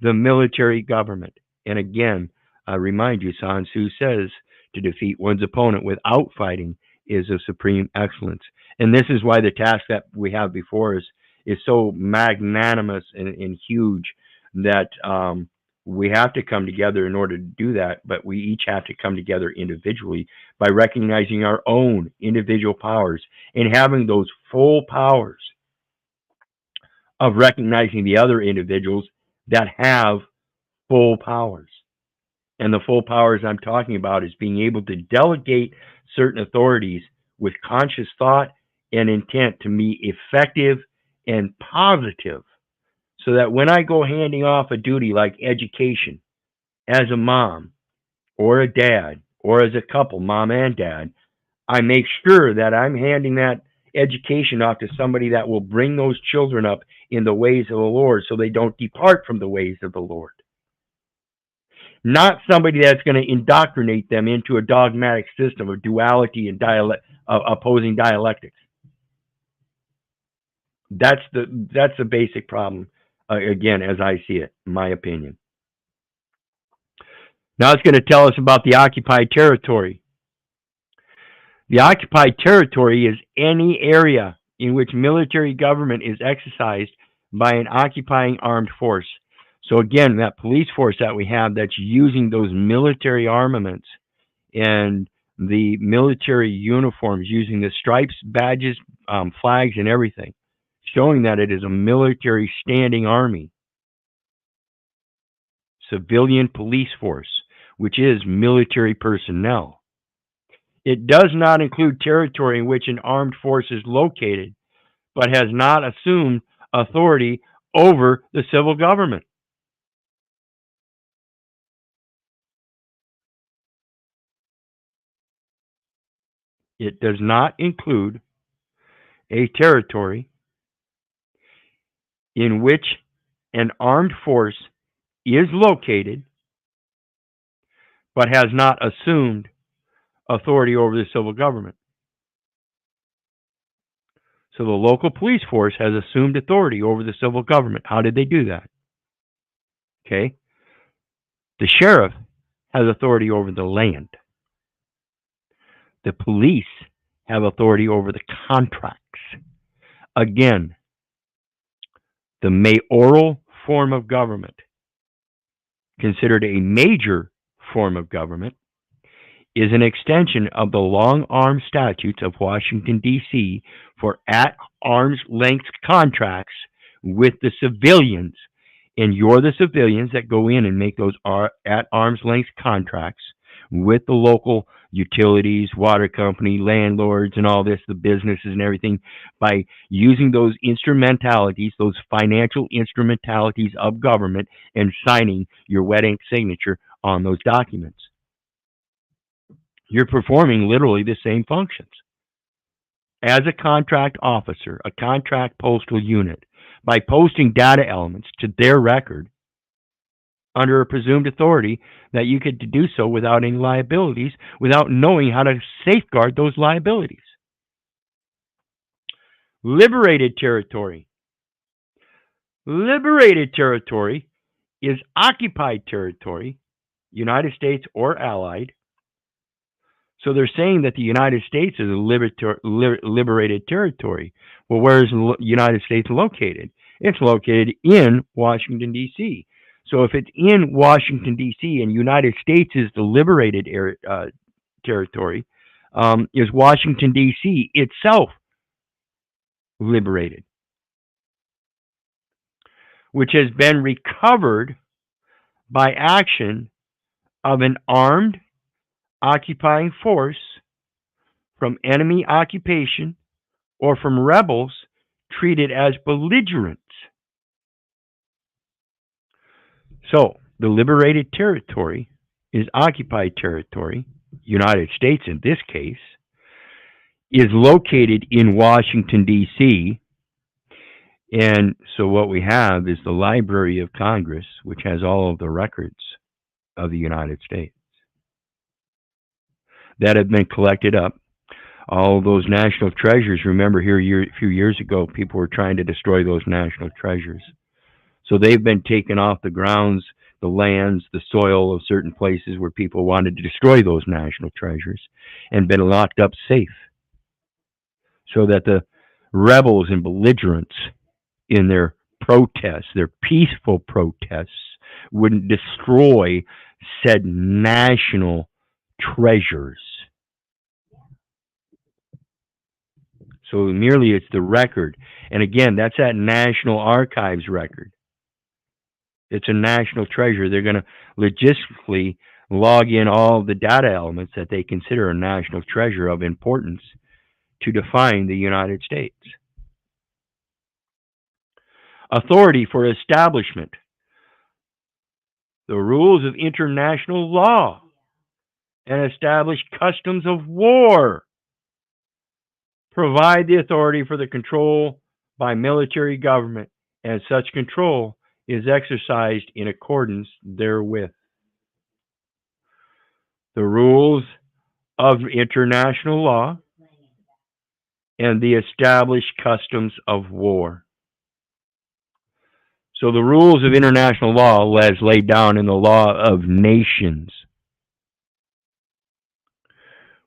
the military government. And again, I remind you, Sun Tzu says to defeat one's opponent without fighting is of supreme excellence. And this is why the task that we have before us is so magnanimous and huge that we have to come together in order to do that, but we each have to come together individually by recognizing our own individual powers and having those full powers of recognizing the other individuals that have full powers. And the full powers I'm talking about is being able to delegate certain authorities with conscious thought and intent to be effective and positive, so that when I go handing off a duty like education as a mom or a dad or as a couple, mom and dad, I make sure that I'm handing that education off to somebody that will bring those children up in the ways of the Lord so they don't depart from the ways of the Lord. Not somebody that's going to indoctrinate them into a dogmatic system of duality and opposing dialectics. That's the basic problem, again, as I see it, in my opinion. Now it's going to tell us about the occupied territory. The occupied territory is any area in which military government is exercised by an occupying armed force. So again, that police force that we have that's using those military armaments and the military uniforms, using the stripes, badges, flags, and everything, showing that it is a military standing army. Civilian police force, which is military personnel. It does not include territory in which an armed force is located, but has not assumed authority over the civil government. It does not include a territory in which an armed force is located, but has not assumed authority over the civil government. So the local police force has assumed authority over the civil government. How did they do that? Okay. The sheriff has authority over the land. The police have authority over the contracts. Again, the mayoral form of government, considered a major form of government, is an extension of the long-arm statutes of Washington, D.C. for at-arm's length contracts with the civilians. And you're the civilians that go in and make those at-arm's length contracts with the local utilities, water company, landlords, and all this, the businesses and everything, by using those instrumentalities, those financial instrumentalities of government, and signing your wet ink signature on those documents. You're performing literally the same functions. As a contract officer, a contract postal unit, by posting data elements to their record under a presumed authority that you could do so without any liabilities, without knowing how to safeguard those liabilities. Liberated territory. Liberated territory is occupied territory, United States or allied. So they're saying that the United States is a liberated territory. Well, where is the United States located? It's located in Washington, D.C. So if it's in Washington, D.C., and United States is the liberated territory, is Washington, D.C. itself liberated, which has been recovered by action of an armed occupying force from enemy occupation or from rebels treated as belligerents. So the liberated territory is occupied territory, United States in this case, is located in Washington, D.C., And so what we have is the Library of Congress, which has all of the records of the United States that have been collected up. All of those national treasures. Remember, here a few years ago, people were trying to destroy those national treasures. So they've been taken off the grounds, the lands, the soil of certain places where people wanted to destroy those national treasures and been locked up safe so that the rebels and belligerents in their protests, their peaceful protests, wouldn't destroy said national treasures. So merely it's the record. And again, that's that National Archives record. It's a national treasure. They're going to logistically log in all the data elements that they consider a national treasure of importance to define the United States. Authority for establishment. The rules of international law and established customs of war provide the authority for the control by military government, and such control is exercised in accordance therewith. The rules of international law and the established customs of war. So the rules of international law as laid down in the law of nations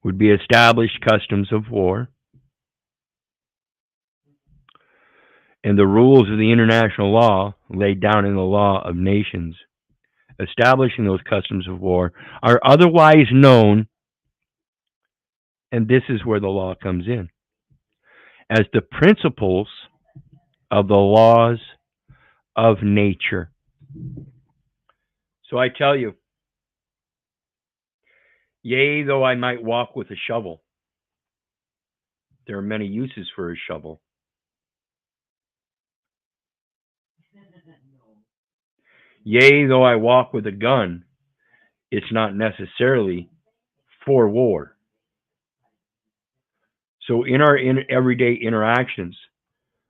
would be established customs of war. And the rules of the international law laid down in the law of nations establishing those customs of war are otherwise known, and this is where the law comes in, as the principles of the laws of nature. So I tell you, yea, though I might walk with a shovel, there are many uses for a shovel. Yea, though I walk with a gun, it's not necessarily for war. So in our everyday interactions,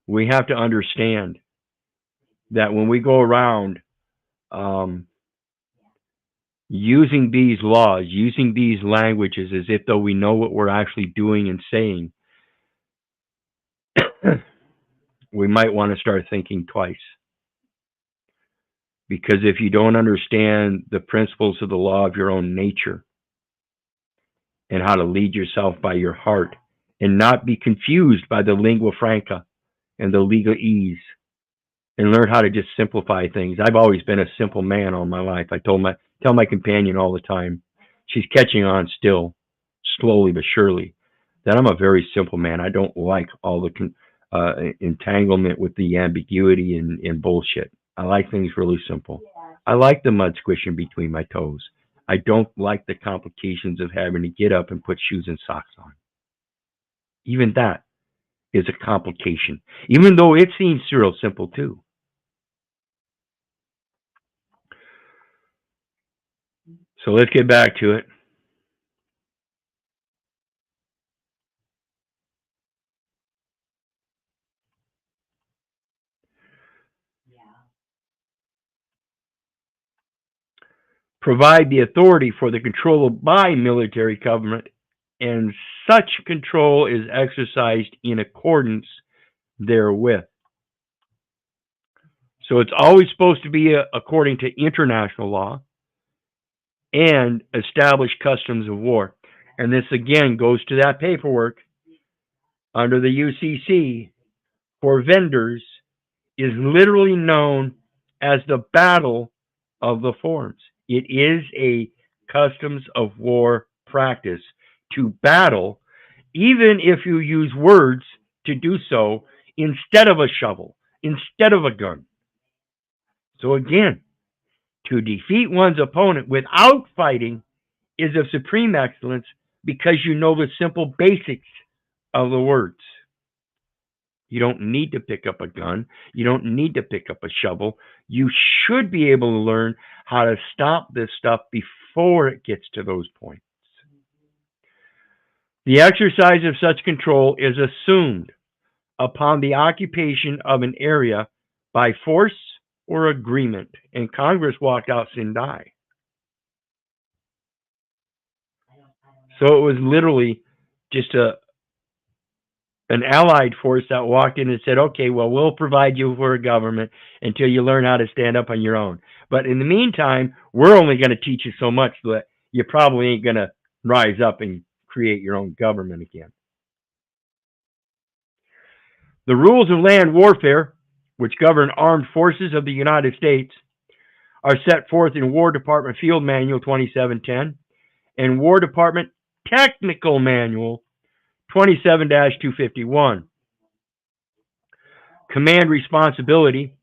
we have to understand that when we go around using these laws, using these languages as if though we know what we're actually doing and saying, we might want to start thinking twice. Because if you don't understand the principles of the law of your own nature and how to lead yourself by your heart and not be confused by the lingua franca and the legalese and learn how to just simplify things. I've always been a simple man all my life. I tell my companion all the time, she's catching on still, slowly but surely, that I'm a very simple man. I don't like all the entanglement with the ambiguity and bullshit. I like things really simple. I like the mud squishing between my toes. I don't like the complications of having to get up and put shoes and socks on. Even that is a complication, even though it seems real simple too. So let's get back to it. Provide the authority for the control by military government, and such control is exercised in accordance therewith. So it's always supposed to be according to international law and established customs of war. And this again goes to that paperwork under the UCC for vendors is literally known as the Battle of the Forms. It is a customs of war practice to battle, even if you use words to do so instead of a shovel, instead of a gun. So again, to defeat one's opponent without fighting is of supreme excellence because you know the simple basics of the words. You don't need to pick up a gun. You don't need to pick up a shovel. You should be able to learn how to stop this stuff before it gets to those points. The exercise of such control is assumed upon the occupation of an area by force or agreement. And Congress walked out Sindai. So it was literally just an allied force that walked in and said, okay, well, we'll provide you for a government until you learn how to stand up on your own. But in the meantime, we're only going to teach you so much that you probably ain't going to rise up and create your own government again. The rules of land warfare, which govern armed forces of the United States, are set forth in War Department Field Manual 2710 and War Department Technical Manual 27-251. Command responsibility.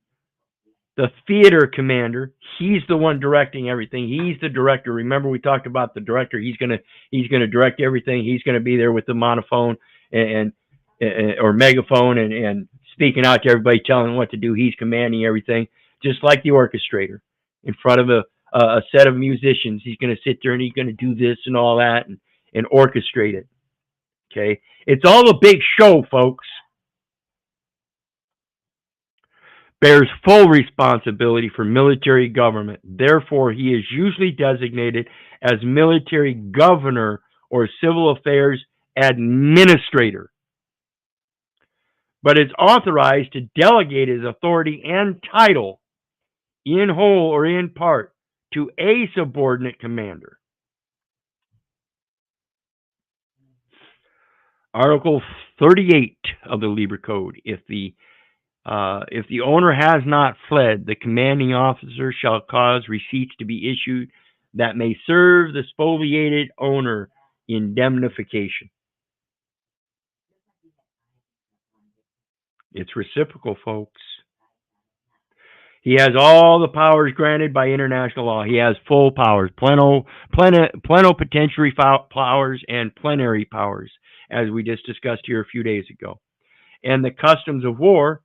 The theater commander, he's the one directing everything. He's the director. Remember, we talked about the director. He's gonna direct everything. He's gonna be there with the monophone and or megaphone and speaking out to everybody, telling them what to do. He's commanding everything, just like the orchestrator in front of a set of musicians. He's gonna sit there and he's gonna do this and all that and orchestrate it. Okay, it's all a big show, folks. Bears full responsibility for military government. Therefore, he is usually designated as military governor or civil affairs administrator, but is authorized to delegate his authority and title in whole or in part to a subordinate commander. Article 38 of the Liber Code. If the owner has not fled, the commanding officer shall cause receipts to be issued that may serve the spoliated owner indemnification. It's reciprocal, folks. He has all the powers granted by international law. He has full powers, plenipotentiary powers and plenary powers, as we just discussed here a few days ago. And the customs of war,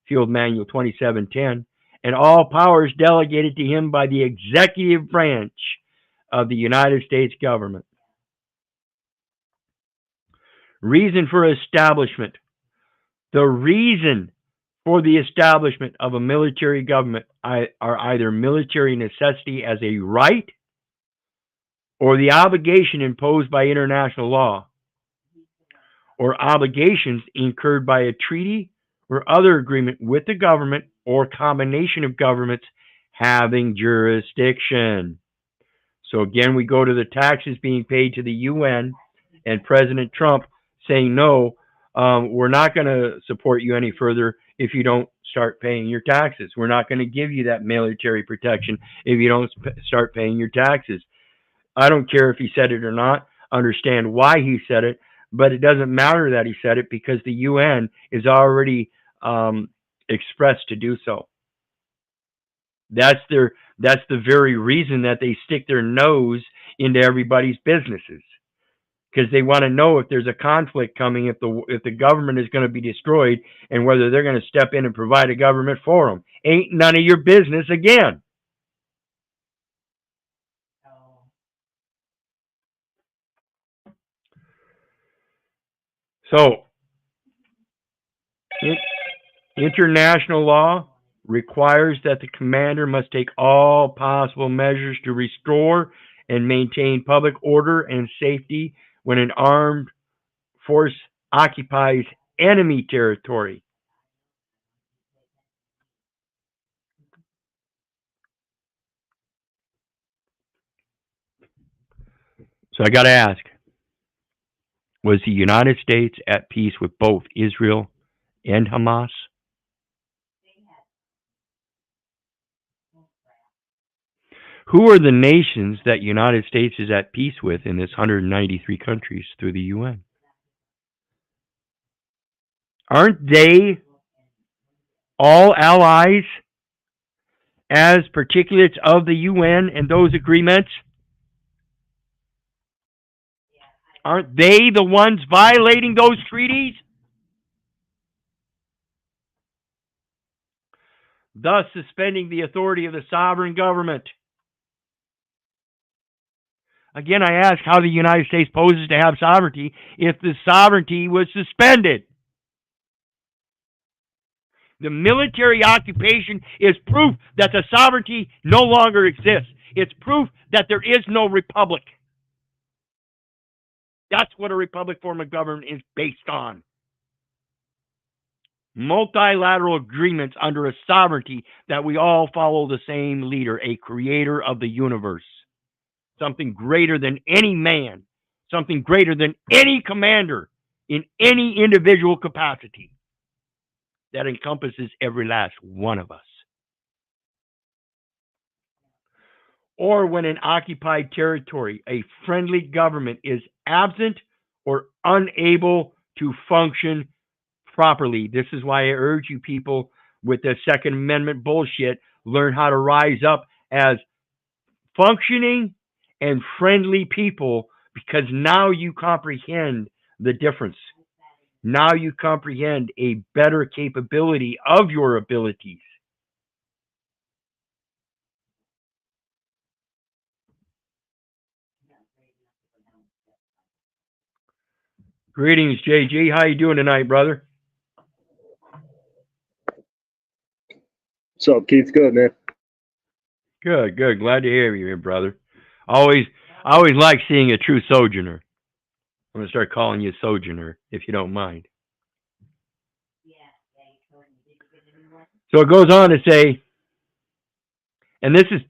Field Manual 2710, and all powers delegated to him by the executive branch of the United States government. Reason for establishment. The reason for the establishment of a military government are either military necessity as a right or the obligation imposed by international law, or obligations incurred by a treaty or other agreement with the government or combination of governments having jurisdiction. So again, we go to the taxes being paid to the UN and President Trump saying, no, we're not going to support you any further if you don't start paying your taxes. We're not going to give you that military protection if you don't start paying your taxes. I don't care if he said it or not, understand why he said it, but it doesn't matter that he said it because the UN is already expressed to do so. That's the very reason that they stick their nose into everybody's businesses, because they want to know if there's a conflict coming, if the government is going to be destroyed, and whether they're going to step in and provide a government for them. Ain't none of your business again. So, international law requires that the commander must take all possible measures to restore and maintain public order and safety when an armed force occupies enemy territory. So I got to ask, was the United States at peace with both Israel and Hamas? Who are the nations that United States is at peace with in this 193 countries through the UN? Aren't they all allies as particulates of the UN and those agreements? Aren't they the ones violating those treaties? Thus suspending the authority of the sovereign government. Again, I ask how the United States poses to have sovereignty if the sovereignty was suspended. The military occupation is proof that the sovereignty no longer exists. It's proof that there is no republic. That's what a republic form of government is based on. Multilateral agreements under a sovereignty that we all follow the same leader, a creator of the universe. Something greater than any man, something greater than any commander in any individual capacity that encompasses every last one of us. Or when in occupied territory, a friendly government is absent or unable to function properly. This is why I urge you people with the Second Amendment bullshit, learn how to rise up as functioning and friendly people, because now you comprehend the difference. Now you comprehend a better capability of your abilities. Greetings, JG. How you doing tonight, brother? What's up, Keith? Good, man. Good, good. Glad to hear you, brother. I always like seeing a true sojourner. I'm gonna start calling you Sojourner, if you don't mind. So it goes on to say, and this is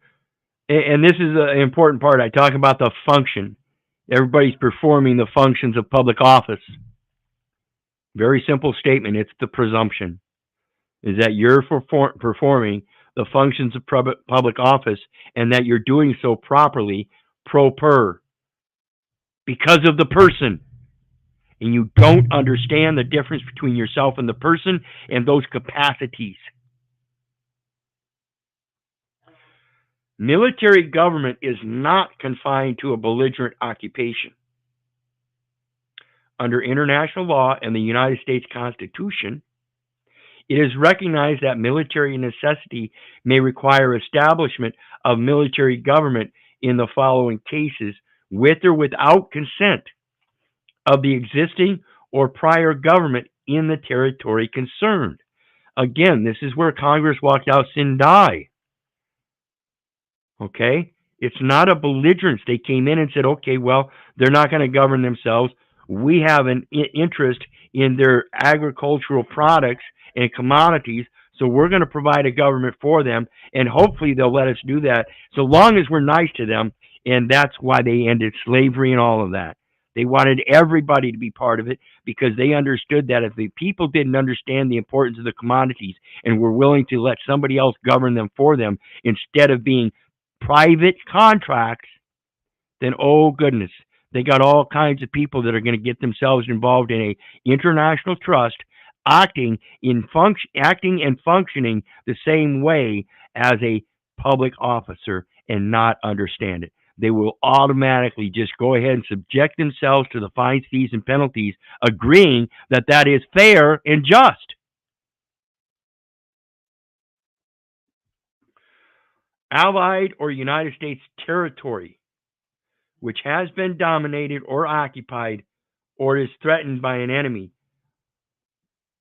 an important part. I talk about the function. Everybody's performing the functions of public office. Very simple statement. It's the presumption is that you're performing the functions of public office, and that you're doing so properly, proper, because of the person. And you don't understand the difference between yourself and the person and those capacities. Military government is not confined to a belligerent occupation. Under international law and the United States Constitution, it is recognized that military necessity may require establishment of military government in the following cases, with or without consent of the existing or prior government in the territory concerned. Again, this is where Congress walked out sin die. Okay? It's not a belligerence. They came in and said, okay, well, they're not going to govern themselves. We have an interest in their agricultural products and commodities, so we're going to provide a government for them, and hopefully they'll let us do that so long as we're nice to them. And that's why they ended slavery and all of that. They wanted everybody to be part of it because they understood that if the people didn't understand the importance of the commodities and were willing to let somebody else govern them for them instead of being private contracts, then oh goodness, they got all kinds of people that are going to get themselves involved in a international trust, acting and functioning the same way as a public officer and not understand it. They will automatically just go ahead and subject themselves to the fines, fees, and penalties, agreeing that that is fair and just. Allied or United States territory, which has been dominated or occupied or is threatened by an enemy.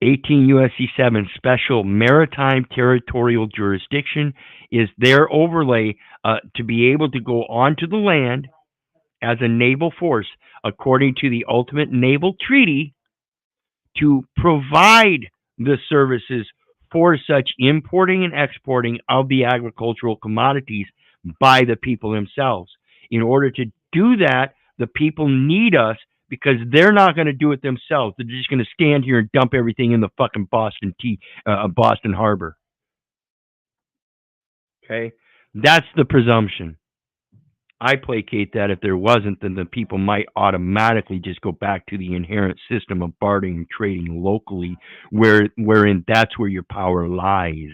18 U.S.C. 7, special maritime territorial jurisdiction is their overlay to be able to go onto the land as a naval force according to the ultimate naval treaty to provide the services for such importing and exporting of the agricultural commodities by the people themselves. In order to do that, the people need us because they're not going to do it themselves. They're just going to stand here and dump everything in the fucking Boston Harbor. Okay? That's the presumption. I placate that if there wasn't, then the people might automatically just go back to the inherent system of bartering and trading locally, wherein that's where your power lies.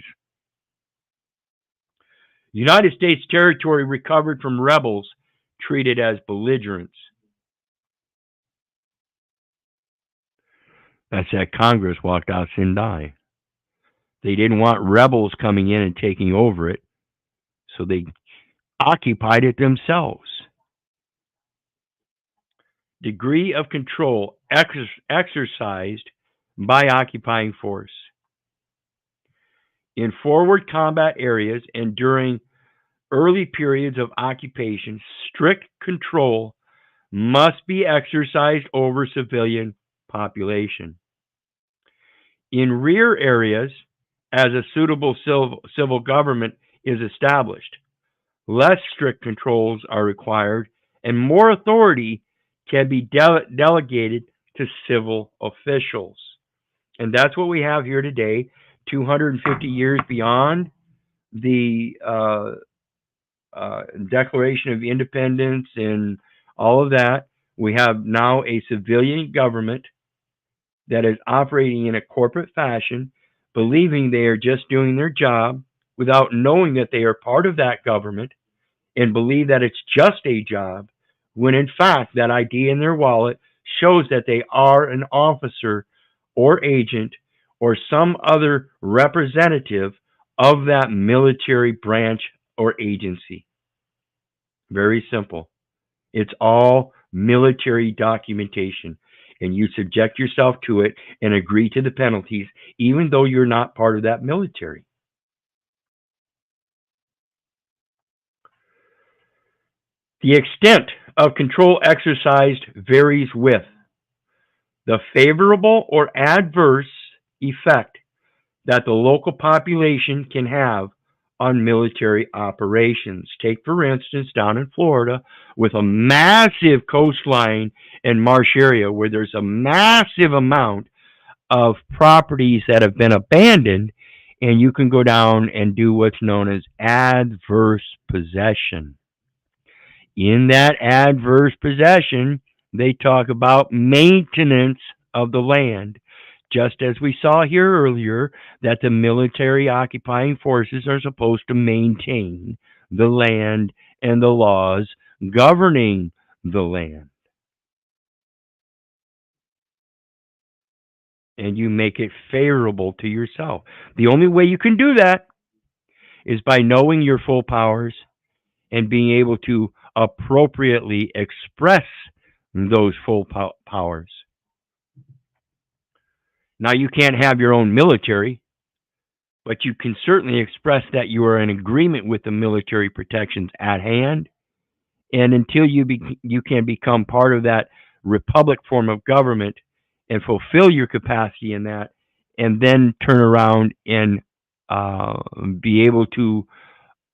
United States territory recovered from rebels treated as belligerents. That's that Congress walked out sin die. They didn't want rebels coming in and taking over it, so they occupied it themselves. Degree of control exercised by occupying force. In forward combat areas and during early periods of occupation, strict control must be exercised over civilian population. In rear areas, as a suitable civil government is established, less strict controls are required and more authority can be delegated to civil officials. And that's what we have here today, 250 years beyond the Declaration of Independence and all of that. We have now a civilian government that is operating in a corporate fashion, believing they are just doing their job without knowing that they are part of that government and believe that it's just a job, when in fact that ID in their wallet shows that they are an officer or agent or some other representative of that military branch or agency. Very simple. It's all military documentation, and you subject yourself to it and agree to the penalties, even though you're not part of that military. The extent of control exercised varies with the favorable or adverse effect that the local population can have on military operations. Take, for instance, down in Florida with a massive coastline and marsh area where there's a massive amount of properties that have been abandoned, and you can go down and do what's known as adverse possession. In that adverse possession, they talk about maintenance of the land, just as we saw here earlier that the military occupying forces are supposed to maintain the land and the laws governing the land. And you make it favorable to yourself. The only way you can do that is by knowing your full powers and being able to appropriately express those full powers. Now, you can't have your own military, but you can certainly express that you are in agreement with the military protections at hand. And until you can become part of that republic form of government and fulfill your capacity in that, and then turn around and be able to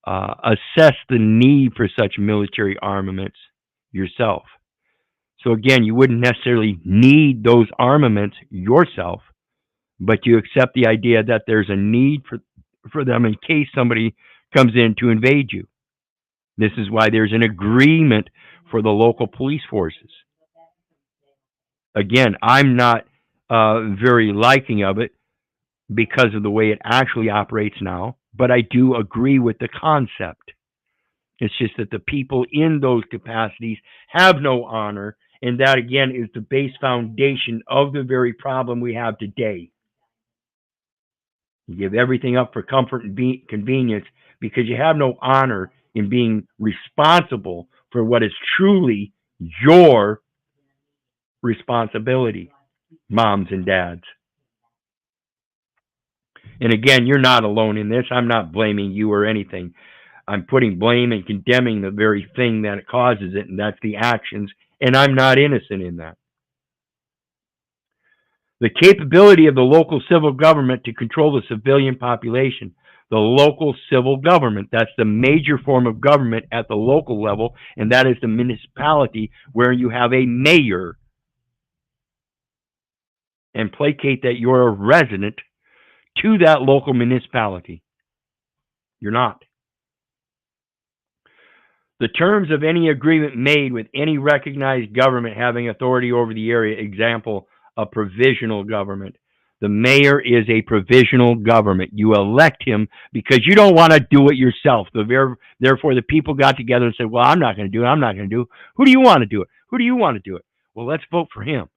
assess the need for such military armaments yourself. So again, you wouldn't necessarily need those armaments yourself, but you accept the idea that there's a need for them in case somebody comes in to invade you. This is why there's an agreement for the local police forces. Again, I'm not very liking of it because of the way it actually operates now, but I do agree with the concept. It's just that the people in those capacities have no honor, and that again is the base foundation of the very problem we have today. You give everything up for comfort and convenience because you have no honor in being responsible for what is truly your responsibility, moms and dads. And again, you're not alone in this. I'm not blaming you or anything. I'm putting blame and condemning the very thing that causes it, and that's the actions, and I'm not innocent in that. The capability of the local civil government to control the civilian population. The local civil government, that's the major form of government at the local level, and that is the municipality where you have a mayor. And placate that you're a resident to that local municipality. You're not. The terms of any agreement made with any recognized government having authority over the area, example, a provisional government. The mayor is a provisional government. You elect him because you don't want to do it yourself. Therefore, the people got together and said, well, I'm not going to do it. I'm not going to do it. Who do you want to do it? Who do you want to do it? Well, let's vote for him.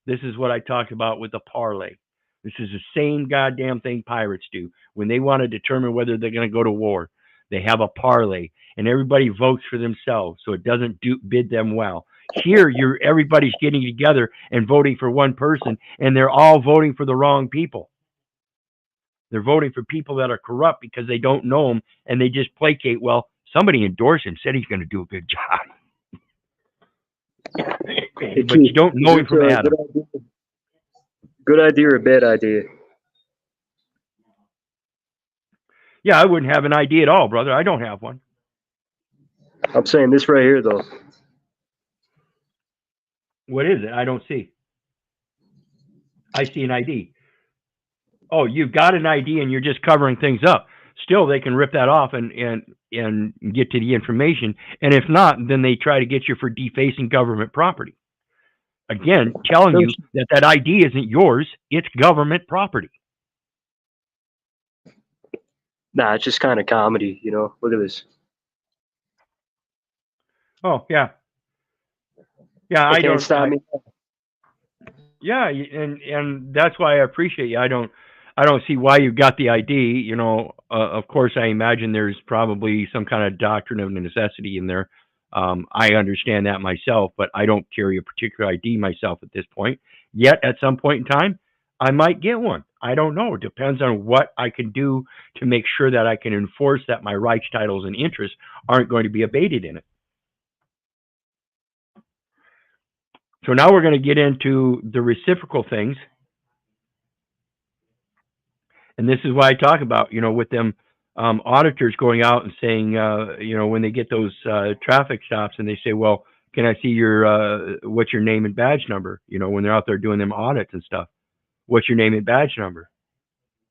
This is what I talked about with the parlay. This is the same goddamn thing pirates do. When they want to determine whether they're going to go to war, they have a parlay, and everybody votes for themselves, so it doesn't bid them well. Here, everybody's getting together and voting for one person, and they're all voting for the wrong people. They're voting for people that are corrupt because they don't know them and they just placate. Well, somebody endorsed him, said he's going to do a good job. Hey, But you Keith, don't is know him this from a Adam. good idea or a bad idea? Yeah, I wouldn't have an idea at all, brother. I don't have one. I'm saying this right here, though. What is it? I don't see. I see an ID. Oh, you've got an ID and you're just covering things up. Still, they can rip that off and get to the information. And if not, then they try to get you for defacing government property. Again, telling you that that ID isn't yours. It's government property. Nah, it's just kind of comedy, you know. Look at this. Oh, yeah. Yeah, They I can't don't. stop me. Yeah, and that's why I appreciate you. I don't see why you got the ID. You know, of course, I imagine there's probably some kind of doctrine of necessity in there. I understand that myself, but I don't carry a particular ID myself at this point. Yet, at some point in time, I might get one. I don't know. It depends on what I can do to make sure that I can enforce that my rights, titles, and interests aren't going to be abated in it. So now we're going to get into the reciprocal things. And this is why I talk about, you know, with them auditors going out and saying, you know, when they get those traffic stops and they say, well, can I see your, what's your name and badge number? You know, when they're out there doing them audits and stuff, what's your name and badge number?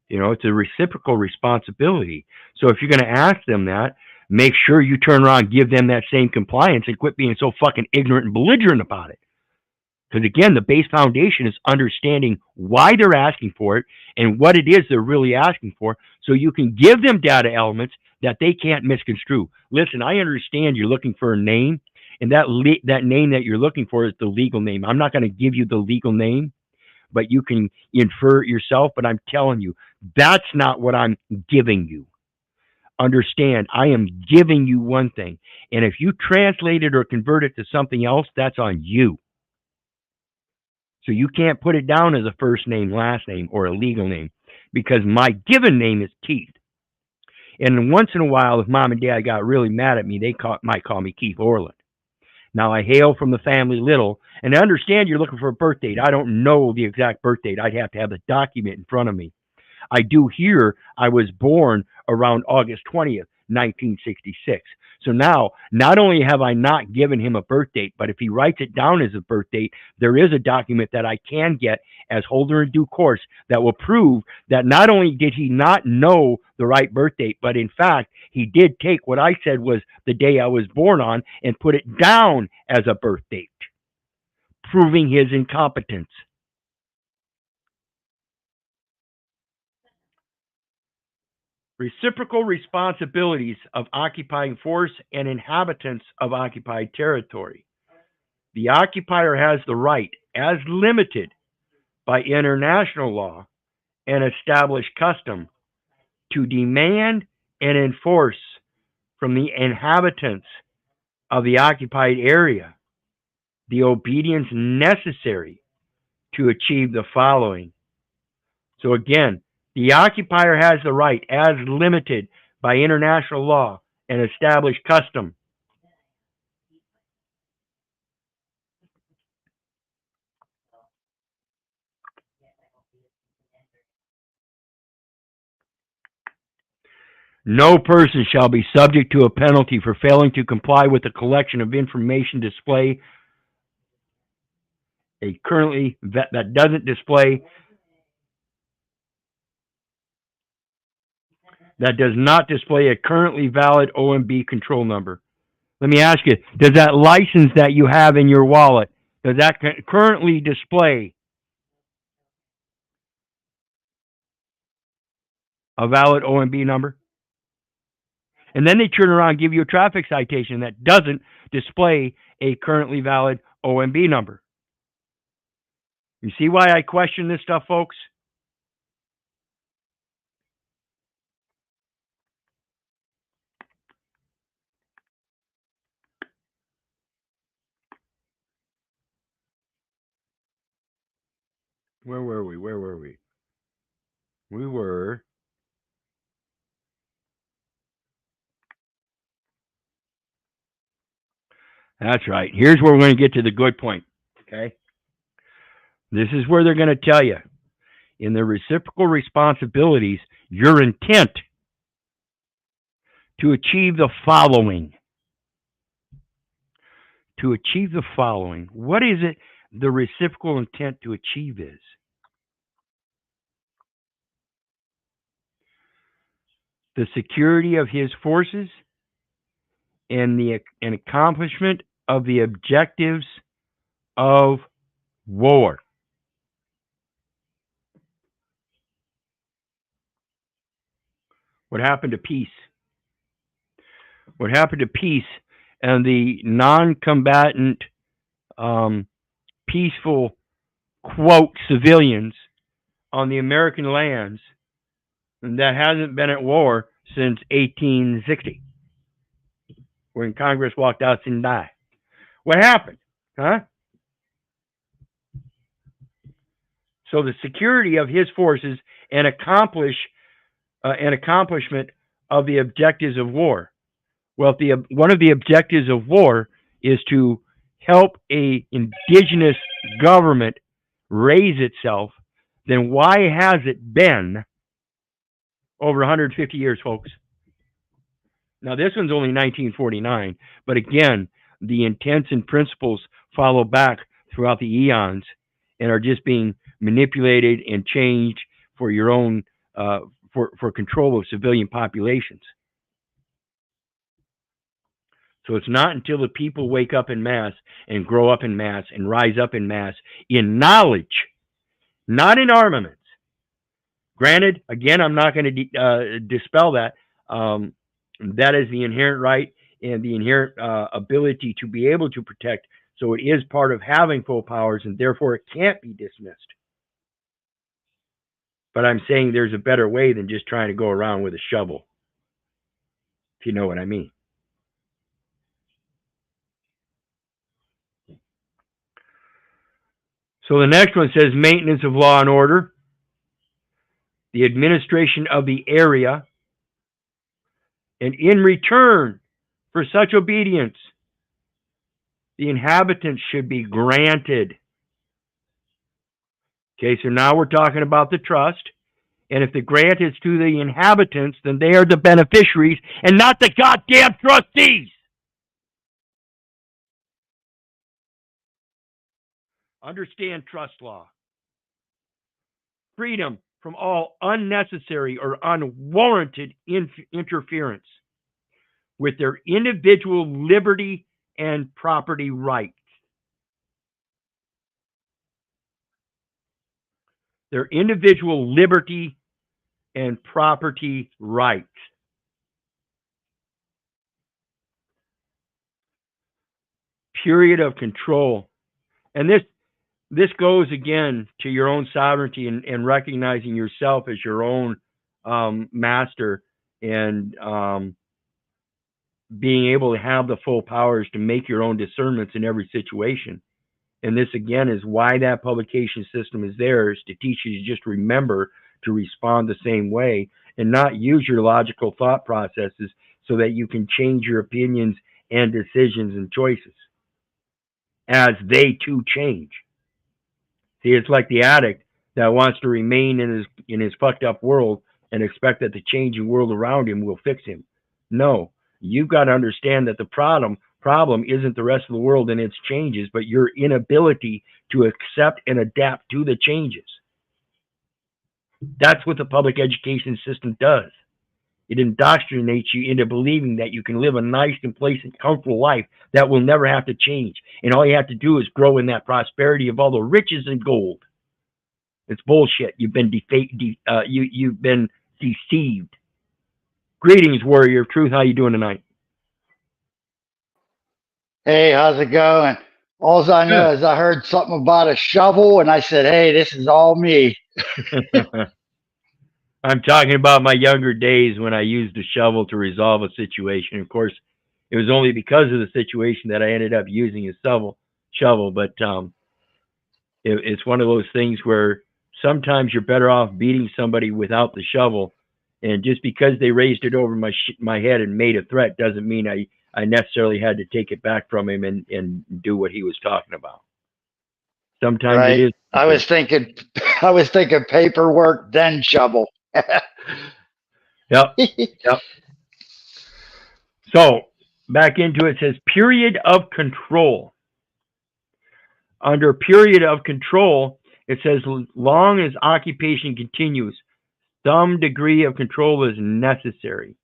You know, it's a reciprocal responsibility. So if you're going to ask them that, make sure you turn around and give them that same compliance and quit being so fucking ignorant and belligerent about it. Because again, the base foundation is understanding why they're asking for it and what it is they're really asking for, so you can give them data elements that they can't misconstrue. Listen, I understand you're looking for a name, and that name that you're looking for is the legal name. I'm not going to give you the legal name, but you can infer it yourself. But I'm telling you, that's not what I'm giving you. Understand, I am giving you one thing, and if you translate it or convert it to something else, that's on you. So you can't put it down as a first name, last name, or a legal name, because my given name is Keith. And once in a while, if mom and dad got really mad at me, they might call me Keith Orland. Now, I hail from the family Little, and I understand you're looking for a birth date. I don't know the exact birth date. I'd have to have the document in front of me. I do hear I was born around August 20th, 1966. So now, not only have I not given him a birth date, but if he writes it down as a birth date, there is a document that I can get as holder in due course that will prove that not only did he not know the right birth date, but in fact, he did take what I said was the day I was born on and put it down as a birth date, proving his incompetence. Reciprocal responsibilities of occupying force and inhabitants of occupied territory. The occupier has the right, as limited by international law and established custom, to demand and enforce from the inhabitants of the occupied area the obedience necessary to achieve the following. So again, the occupier has the right, as limited by international law and established custom. No person shall be subject to a penalty for failing to comply with the collection of information display a currently that doesn't display that does not display a currently valid OMB control number. Let me ask you, does that license that you have in your wallet, does that currently display a valid OMB number? And then they turn around and give you a traffic citation that doesn't display a currently valid OMB number. You see why I question this stuff, folks? Where were we? We were That's right. Here's where we're going to get to the good point. Okay. This is where they're going to tell you in the reciprocal responsibilities, your intent to achieve the following. To achieve the following. What is it the reciprocal intent to achieve is? The security of his forces and the accomplishment of the objectives of war. What happened to peace? What happened to peace and the non-combatant, peaceful, quote, civilians on the American lands that hasn't been at war since 1860, when Congress walked out and died? What happened? Huh? So the security of his forces and accomplishment of the objectives of war. Well, one of the objectives of war is to help a indigenous government raise itself. Then why has it been over 150 years, folks? Now, this one's only 1949, but again, the intents and principles follow back throughout the eons and are just being manipulated and changed for your own, for control of civilian populations. So it's not until the people wake up in mass and grow up in mass and rise up in mass in knowledge, not in armaments. Granted, again, I'm not going to dispel that. That is the inherent right and the inherent ability to be able to protect. So it is part of having full powers, and therefore it can't be dismissed. But I'm saying there's a better way than just trying to go around with a shovel, if you know what I mean. So the next one says maintenance of law and order, the administration of the area, and in return for such obedience, the inhabitants should be granted. Okay, so now we're talking about the trust. And if the grant is to the inhabitants, then they are the beneficiaries and not the goddamn trustees. Understand trust law. Freedom from all unnecessary or unwarranted interference with their individual liberty and property rights. Their individual liberty and property rights. Period of control. And this goes again to your own sovereignty and recognizing yourself as your own master and being able to have the full powers to make your own discernments in every situation. And this again is why that publication system is there, is to teach you to just remember to respond the same way and not use your logical thought processes so that you can change your opinions and decisions and choices as they too change. See, it's like the addict that wants to remain in his fucked up world and expect that the changing world around him will fix him. No, you've got to understand that the problem isn't the rest of the world and its changes, but your inability to accept and adapt to the changes. That's what the public education system does. It indoctrinates you into believing that you can live a nice, complacent, comfortable life that will never have to change. And all you have to do is grow in that prosperity of all the riches and gold. It's bullshit. You've been you've been deceived. Greetings, warrior of truth. How you doing tonight? Hey, how's it going? All I know is I heard something about a shovel, and I said, hey, this is all me. I'm talking about my younger days when I used a shovel to resolve a situation. Of course, it was only because of the situation that I ended up using a shovel. But it's one of those things where sometimes you're better off beating somebody without the shovel. And just because they raised it over my head and made a threat doesn't mean I I necessarily had to take it back from him and do what he was talking about. Sometimes Right. it is. I was thinking paperwork, then shovel. Yep. Yep. So back into it, says period of control. Under period of control, it says long as occupation continues, some degree of control is necessary.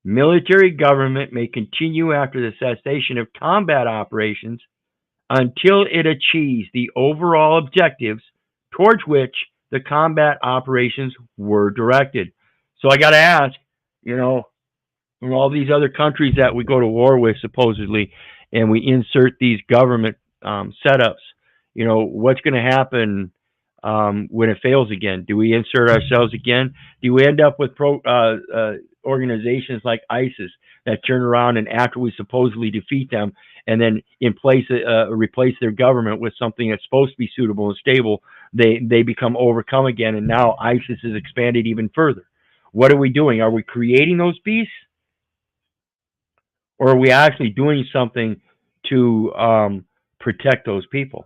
Military government may continue after the cessation of combat operations until it achieves the overall objectives towards which the combat operations were directed. So I got to ask, you know, from all these other countries that we go to war with, supposedly, and we insert these government setups, you know, what's going to happen when it fails again? Do we insert ourselves again? Do we end up with organizations like ISIS that turn around and after we supposedly defeat them and then replace their government with something that's supposed to be suitable and stable, they become overcome again, and now ISIS is expanded even further? What are we doing? Are we creating those beasts? Or are we actually doing something to protect those people?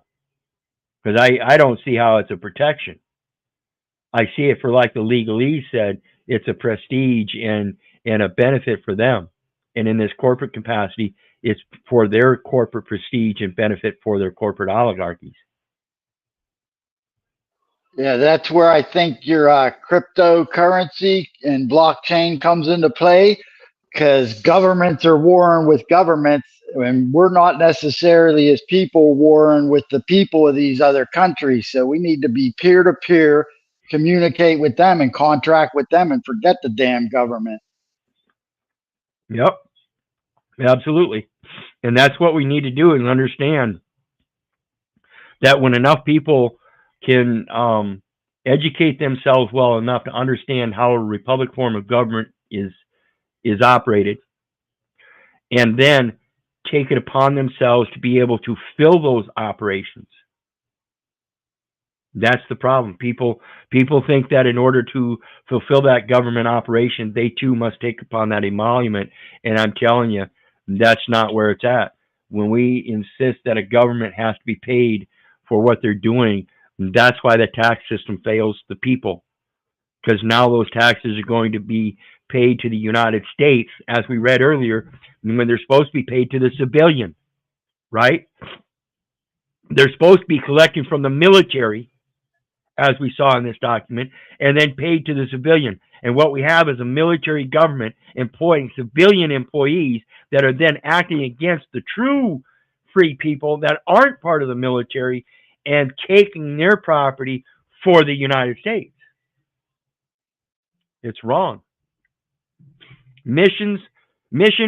Because I don't see how it's a protection. I see it for, like the legalese said, it's a prestige and a benefit for them. And in this corporate capacity, it's for their corporate prestige and benefit for their corporate oligarchies. Yeah, that's where I think your cryptocurrency and blockchain comes into play, because governments are warring with governments, and we're not necessarily as people warring with the people of these other countries. So we need to be peer to peer, communicate with them and contract with them and forget the damn government. Yep, absolutely. And that's what we need to do, is understand that when enough people can educate themselves well enough to understand how a republic form of government is operated, and then take it upon themselves to be able to fill those operations. That's the problem. People think that in order to fulfill that government operation, they too must take upon that emolument. And I'm telling you, that's not where it's at. When we insist that a government has to be paid for what they're doing, that's why the tax system fails the people. Because now those taxes are going to be paid to the United States, as we read earlier, when they're supposed to be paid to the civilian, right? They're supposed to be collecting from the military, as we saw in this document, and then paid to the civilian. And what we have is a military government employing civilian employees that are then acting against the true free people that aren't part of the military and taking their property for the United States. It's wrong. Mission,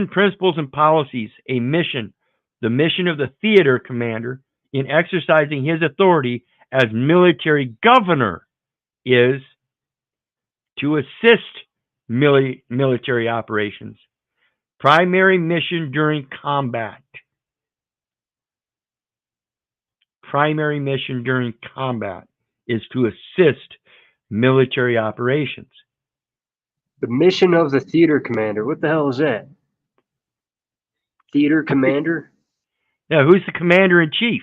principles, and policies. A mission. The mission of the theater commander in exercising his authority as military governor is to assist military operations. Primary mission during combat. Primary mission during combat is to assist military operations. The mission of the theater commander. What the hell is that? Theater commander? Yeah, who's the commander in chief?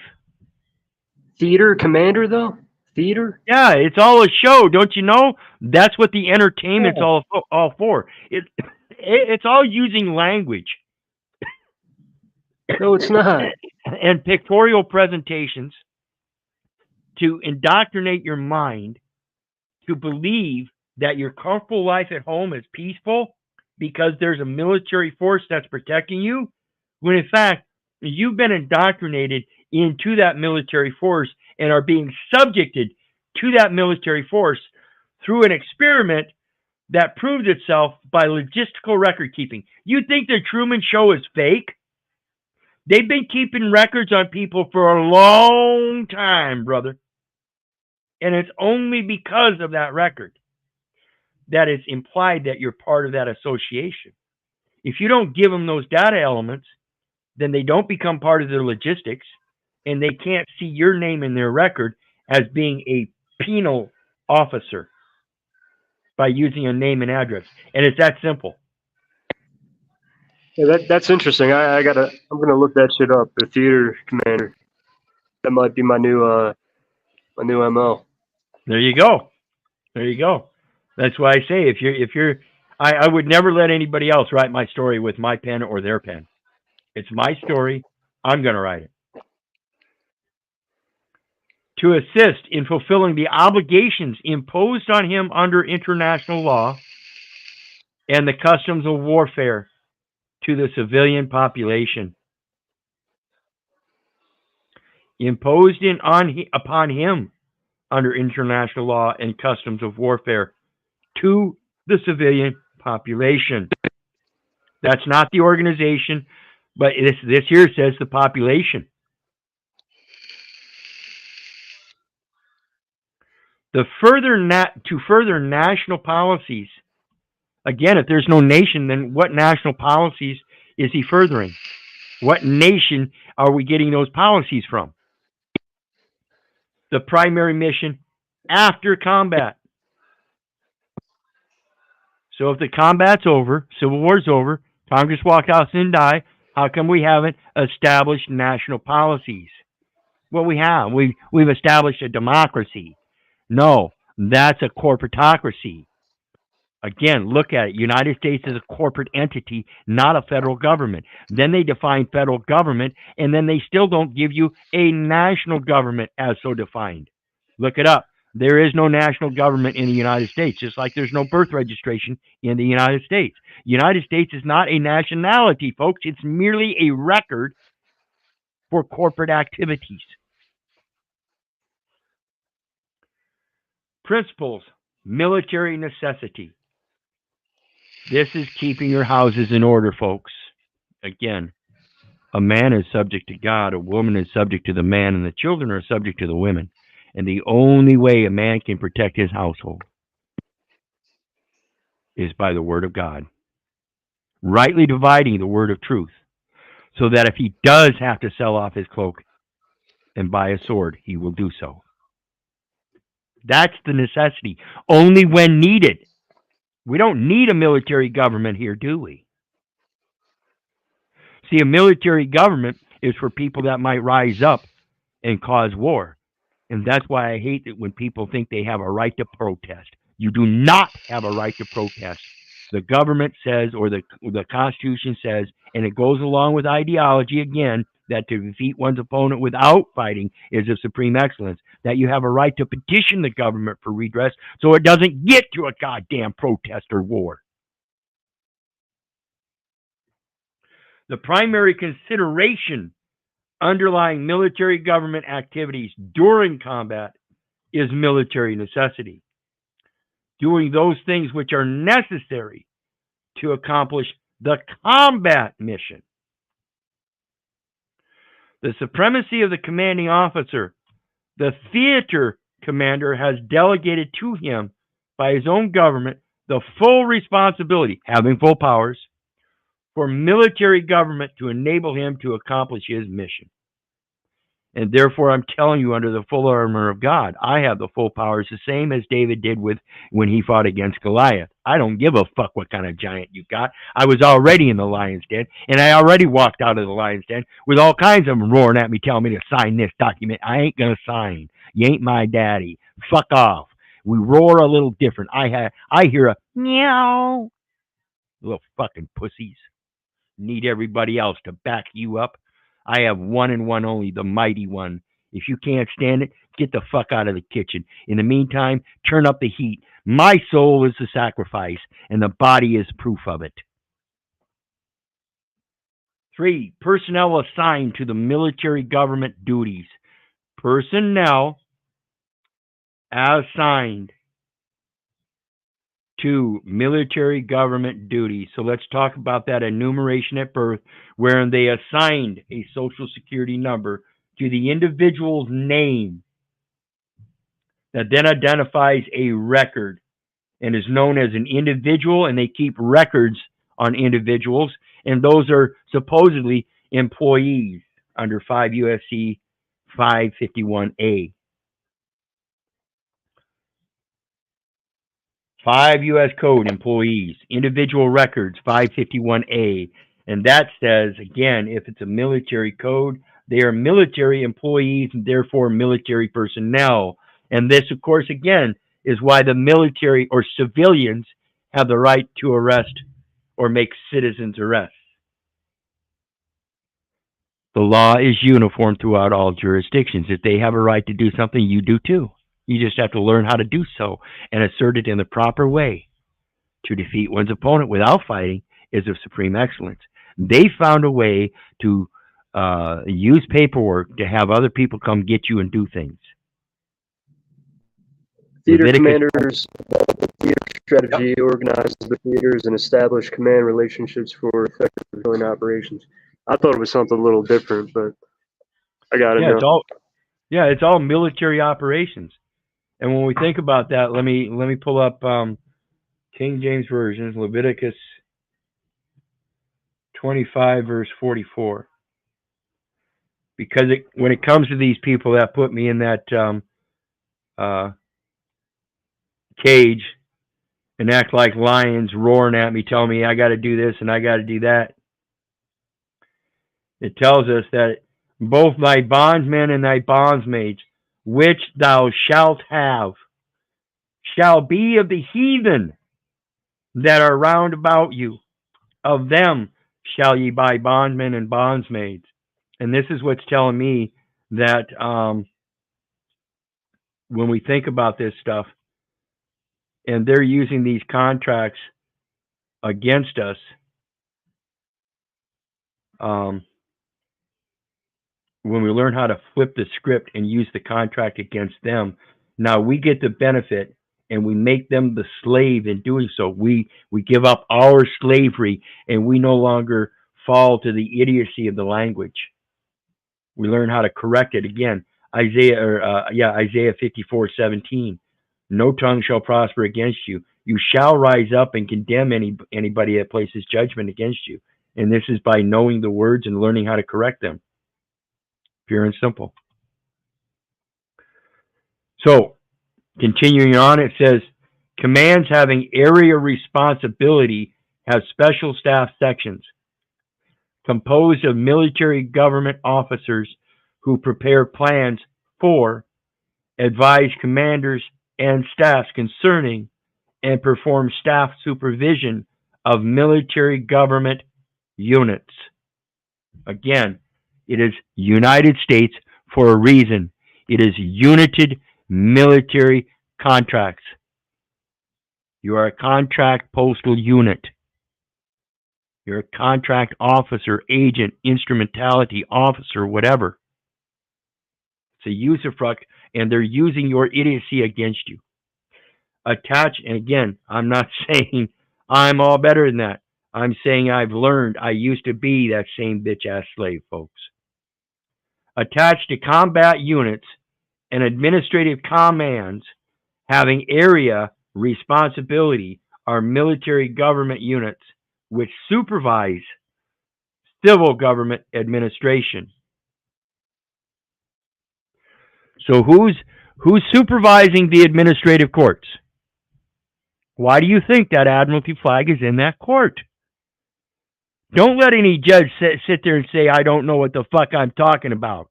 Theater commander, though? Theater? Yeah, it's all a show, don't you know? That's what the entertainment's all for. It's all using language. No, it's not. And pictorial presentations to indoctrinate your mind to believe that your comfortable life at home is peaceful because there's a military force that's protecting you, when in fact, you've been indoctrinated into that military force and are being subjected to that military force through an experiment that proved itself by logistical record keeping. You think the Truman Show is fake? They've been keeping records on people for a long time, brother. And it's only because of that record that it's implied that you're part of that association. If you don't give them those data elements, then they don't become part of their logistics, and they can't see your name in their record as being a penal officer by using a name and address. And it's that simple. Yeah, that's interesting. I'm gonna look that shit up. The theater commander. That might be my new MO. There you go. There you go. That's why I say I would never let anybody else write my story with my pen or their pen. It's my story. I'm going to write it. To assist in fulfilling the obligations imposed on him under international law and the customs of warfare to the civilian population. Imposed upon him under international law and customs of warfare to the civilian population. That's not the organization, but this here says the population. To further national policies. Again, if there's no nation, then what national policies is he furthering? What nation are we getting those policies from? The primary mission after combat. So if the combat's over, Civil War's over, Congress walked out and die, how come we haven't established national policies? Well, we have. We've established a democracy. No, that's a corporatocracy. Again, look at it. United States is a corporate entity, not a federal government. Then they define federal government, and then they still don't give you a national government as so defined. Look it up. There is no national government in the United States, just like there's no birth registration in the United States. United States is not a nationality, folks. It's merely a record for corporate activities. Principles, military necessity. This is keeping your houses in order, folks. Again, a man is subject to God, a woman is subject to the man, and the children are subject to the women. And the only way a man can protect his household is by the word of God, rightly dividing the word of truth, so that if he does have to sell off his cloak and buy a sword, he will do so. That's the necessity, only when needed. We don't need a military government here, do we? See, a military government is for people that might rise up and cause war. And that's why I hate it when people think they have a right to protest. You do not have a right to protest. The government says, or the Constitution says, and it goes along with ideology again, that to defeat one's opponent without fighting is of supreme excellence, that you have a right to petition the government for redress so it doesn't get to a goddamn protest or war. The primary consideration underlying military government activities during combat is military necessity. Doing those things which are necessary to accomplish the combat mission. The supremacy of the commanding officer, the theater commander has delegated to him by his own government the full responsibility, having full powers, for military government to enable him to accomplish his mission. And therefore, I'm telling you, under the full armor of God, I have the full powers, the same as David did when he fought against Goliath. I don't give a fuck what kind of giant you got. I was already in the lion's den, and I already walked out of the lion's den with all kinds of them roaring at me, telling me to sign this document. I ain't gonna sign. You ain't my daddy. Fuck off. We roar a little different. I hear a meow. Little fucking pussies. Need everybody else to back you up. I have one and one only, the mighty one. If you can't stand it, get the fuck out of the kitchen. In the meantime, turn up the heat. My soul is the sacrifice, and the body is proof of it. 3, personnel assigned to the military government duties. Personnel assigned to military government duties. So let's talk about that enumeration at birth, wherein they assigned a social security number to the individual's name that then identifies a record and is known as an individual, and they keep records on individuals, and those are supposedly employees under 5 U.S.C. 551A. 5 U.S. Code employees, individual records 551A. And that says, again, if it's a military code, they are military employees and therefore military personnel. And this, of course, again, is why the military or civilians have the right to arrest or make citizens arrests. The law is uniform throughout all jurisdictions. If they have a right to do something, you do too. You just have to learn how to do so and assert it in the proper way. To defeat one's opponent without fighting is of supreme excellence. They found a way to use paperwork to have other people come get you and do things. Theater Leviticus, commanders, theater strategy, organize the theaters, and establish command relationships for effective joint operations. I thought it was something a little different, but I got it now. It's all military operations. And when we think about that, let me pull up King James Version, Leviticus 25 verse 44. Because when it comes to these people that put me in that cage and act like lions, roaring at me, telling me I got to do this and I got to do that, it tells us that both thy bondsmen and thy bondsmaids, which thou shalt have, shall be of the heathen that are round about you. Of them shall ye buy bondmen and bondsmaids. And this is what's telling me that when we think about this stuff, and they're using these contracts against us, when we learn how to flip the script and use the contract against them, now we get the benefit and we make them the slave in doing so. We give up our slavery and we no longer fall to the idiocy of the language. We learn how to correct it again. Isaiah 54:17. No tongue shall prosper against you. You shall rise up and condemn anybody that places judgment against you. And this is by knowing the words and learning how to correct them. Pure and simple. So, continuing on, it says, commands having area responsibility have special staff sections composed of military government officers who prepare plans for, advise commanders and staffs concerning, and perform staff supervision of military government units. Again, it is United States for a reason. It is united military contracts. You are a contract postal unit. You're a contract officer, agent, instrumentality officer, whatever. It's a usufruct, and they're using your idiocy against you. Attach, and again, I'm not saying I'm all better than that. I'm saying I've learned. I used to be that same bitch-ass slave, folks. Attached to combat units and administrative commands having area responsibility are military government units which supervise civil government administration. So who's supervising the administrative courts? Why do you think that admiralty flag is in that court? Don't let any judge sit there and say, I don't know what the fuck I'm talking about.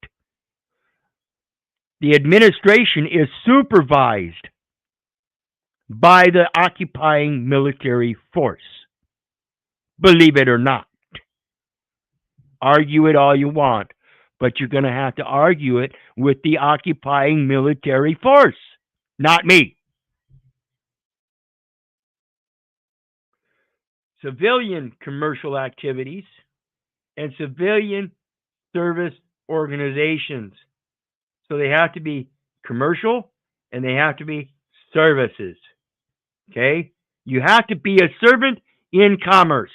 The administration is supervised by the occupying military force. Believe it or not. Argue it all you want, but you're going to have to argue it with the occupying military force, not me. Civilian commercial activities and civilian service organizations. So they have to be commercial and they have to be services. Okay? You have to be a servant in commerce.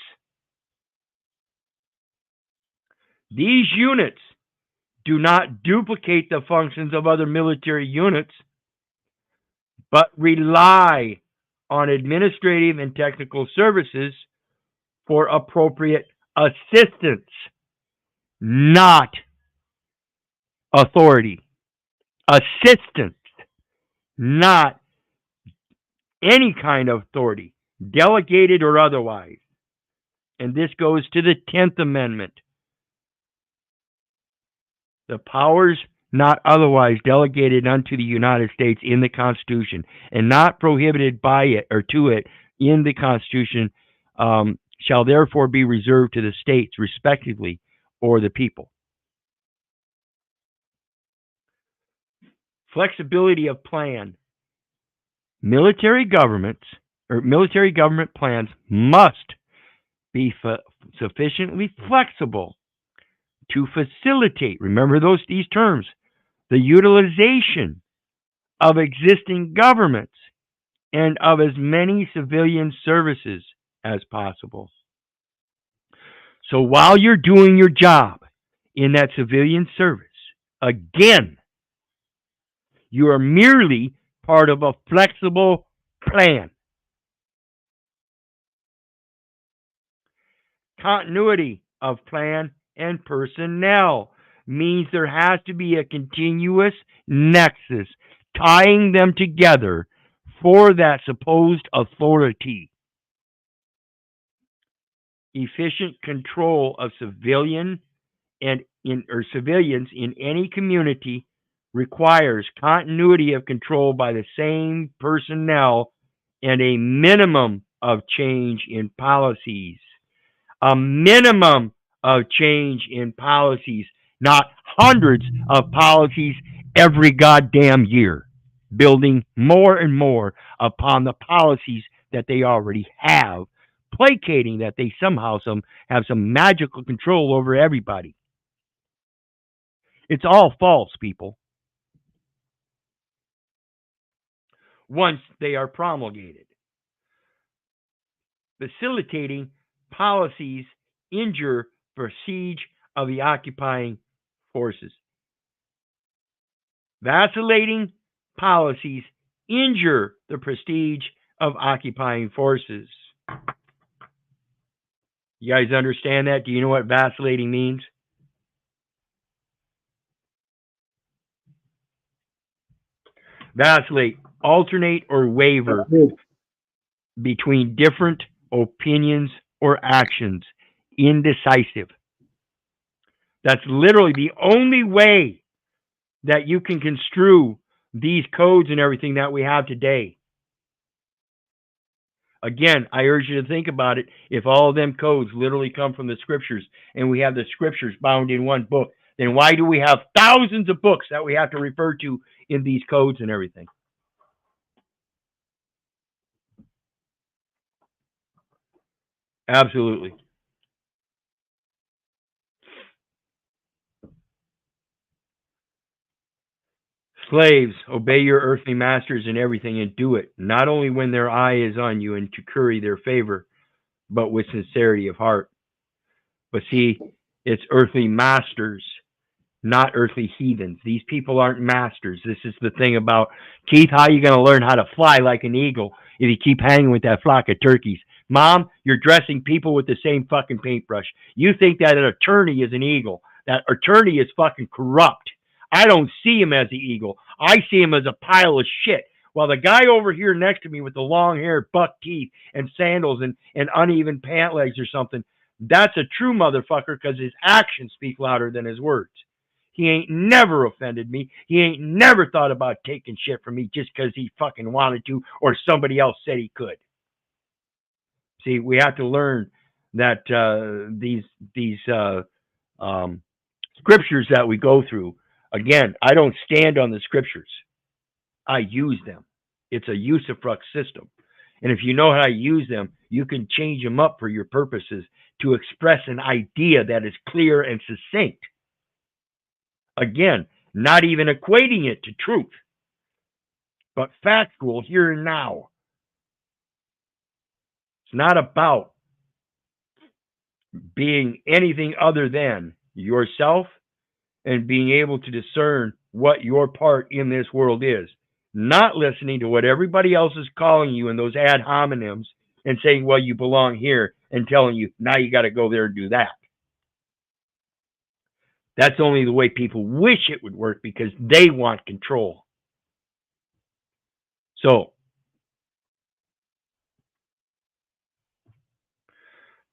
These units do not duplicate the functions of other military units, but rely on administrative and technical services for appropriate assistance, not authority. Assistance, not any kind of authority, delegated or otherwise. and this goes to the 10th Amendment, the powers not otherwise delegated unto the United States in the Constitution and not prohibited by it or to it in the Constitution shall therefore be reserved to the states respectively or the people. Flexibility of plan. Military government plans must be sufficiently flexible to facilitate, remember these terms, the utilization of existing governments and of as many civilian services as possible. So while you're doing your job in that civilian service, again, you are merely part of a flexible plan. Continuity of plan and personnel means there has to be a continuous nexus tying them together for that supposed authority. Efficient control of civilians in any community requires continuity of control by the same personnel and a minimum of change in policies. A minimum of change in policies, not hundreds of policies every goddamn year, building more and more upon the policies that they already have, placating that they somehow have some magical control over everybody. It's all false, people. Once they are promulgated. Facilitating policies injure prestige of the occupying forces. Vacillating policies injure the prestige of occupying forces. You guys understand that? Do you know what vacillating means? Vacillate, alternate or waver between different opinions or actions. Indecisive. That's literally the only way that you can construe these codes and everything that we have today. Again, I urge you to think about it. If all of them codes literally come from the scriptures and we have the scriptures bound in one book, then why do we have thousands of books that we have to refer to in these codes and everything? Absolutely. Slaves, obey your earthly masters in everything and do it, not only when their eye is on you and to curry their favor, but with sincerity of heart. But see, it's earthly masters, not earthly heathens. These people aren't masters. This is the thing about, Keith, how are you going to learn how to fly like an eagle if you keep hanging with that flock of turkeys? Mom, you're dressing people with the same fucking paintbrush. You think that an attorney is an eagle. That attorney is fucking corrupt. I don't see him as the eagle. I see him as a pile of shit. While the guy over here next to me with the long hair, buck teeth, and sandals and uneven pant legs or something, that's a true motherfucker because his actions speak louder than his words. He ain't never offended me. He ain't never thought about taking shit from me just because he fucking wanted to or somebody else said he could. See, we have to learn that these scriptures that we go through, again, I don't stand on the scriptures. I use them. It's a usufruct system. And if you know how to use them, you can change them up for your purposes to express an idea that is clear and succinct. Again, not even equating it to truth, but factual here and now. It's not about being anything other than yourself and being able to discern what your part in this world is. Not listening to what everybody else is calling you in those ad hominems and saying, well, you belong here, and telling you, now you got to go there and do that. That's only the way people wish it would work because they want control. So,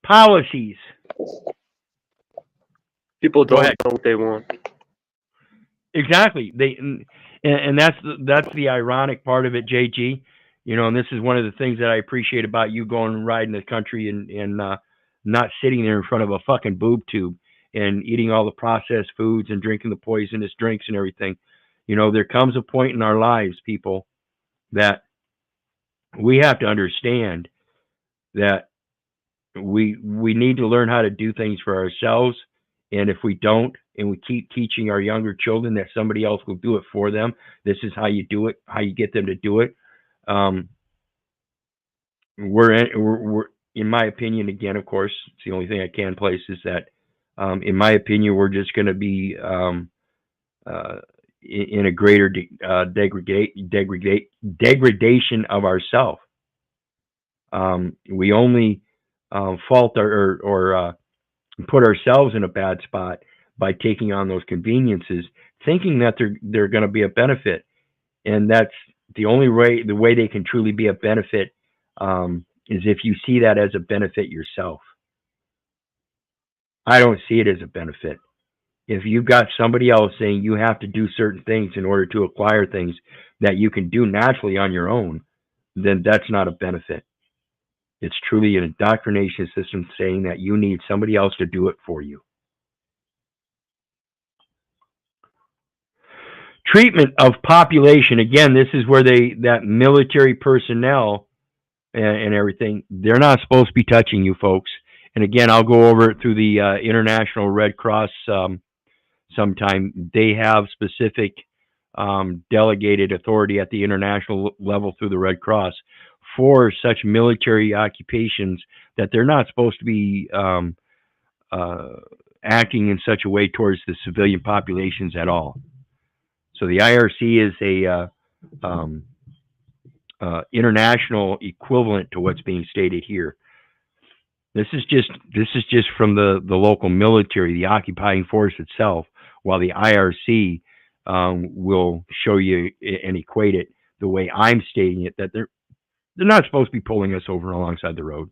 Policies. People Go don't ahead. know what they want. Exactly. And that's the ironic part of it, JG. You know, and this is one of the things that I appreciate about you going and riding the country and not sitting there in front of a fucking boob tube and eating all the processed foods and drinking the poisonous drinks and everything. You know, there comes a point in our lives, people, that we have to understand that we need to learn how to do things for ourselves. And if we don't, and we keep teaching our younger children that somebody else will do it for them, this is how you do it, how you get them to do it. We're in my opinion, again, of course, it's the only thing I can place is that, in my opinion, we're just going to be in a greater degradation of ourselves. We only fault or put ourselves in a bad spot by taking on those conveniences, thinking that they're going to be a benefit, and that's the only way. The way they can truly be a benefit is if you see that as a benefit yourself. I don't see it as a benefit. If you've got somebody else saying you have to do certain things in order to acquire things that you can do naturally on your own, then that's not a benefit. It's truly an indoctrination system saying that you need somebody else to do it for you. Treatment of population. Again, this is where that military personnel and everything, they're not supposed to be touching you folks. And again, I'll go over it through the International Red Cross sometime. They have specific delegated authority at the international level through the Red Cross for such military occupations that they're not supposed to be acting in such a way towards the civilian populations at all. So the IRC is a international equivalent to what's being stated here. This is just from the local military, the occupying force itself, while the IRC will show you and equate it the way I'm stating it, that they're not supposed to be pulling us over alongside the road.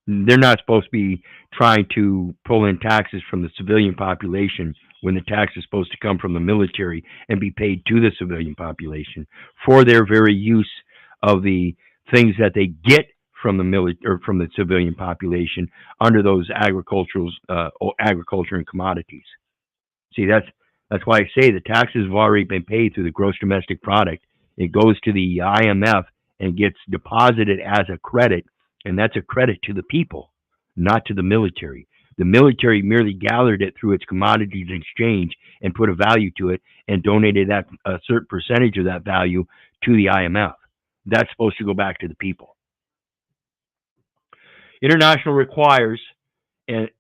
They're not supposed to be trying to pull in taxes from the civilian population when the tax is supposed to come from the military and be paid to the civilian population for their very use of the things that they get from the military or from the civilian population under those agriculture and commodities. See, that's why I say the taxes have already been paid through the gross domestic product. It goes to the IMF and gets deposited as a credit, and that's a credit to the people, not to the military. The military merely gathered it through its commodities exchange and put a value to it and donated that a certain percentage of that value to the IMF. That's supposed to go back to the people. International requires and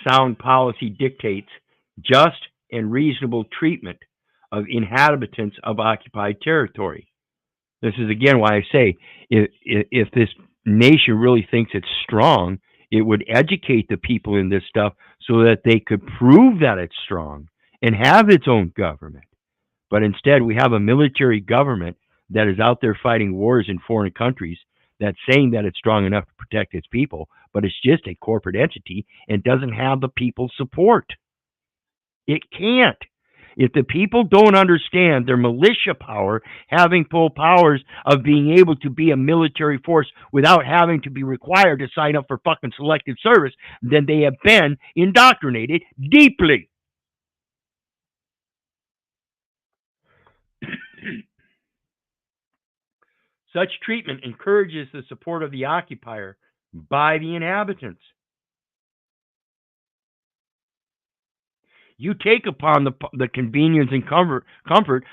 sound policy dictates just and reasonable treatment of inhabitants of occupied territory. This is again why I say if this nation really thinks it's strong, it would educate the people in this stuff so that they could prove that it's strong and have its own government. But instead, we have a military government that is out there fighting wars in foreign countries that's saying that it's strong enough to protect its people, but it's just a corporate entity and doesn't have the people's support. It can't. If the people don't understand their militia power, having full powers of being able to be a military force without having to be required to sign up for fucking selective service, then they have been indoctrinated deeply. Such treatment encourages the support of the occupier by the inhabitants. You take upon the convenience and comfort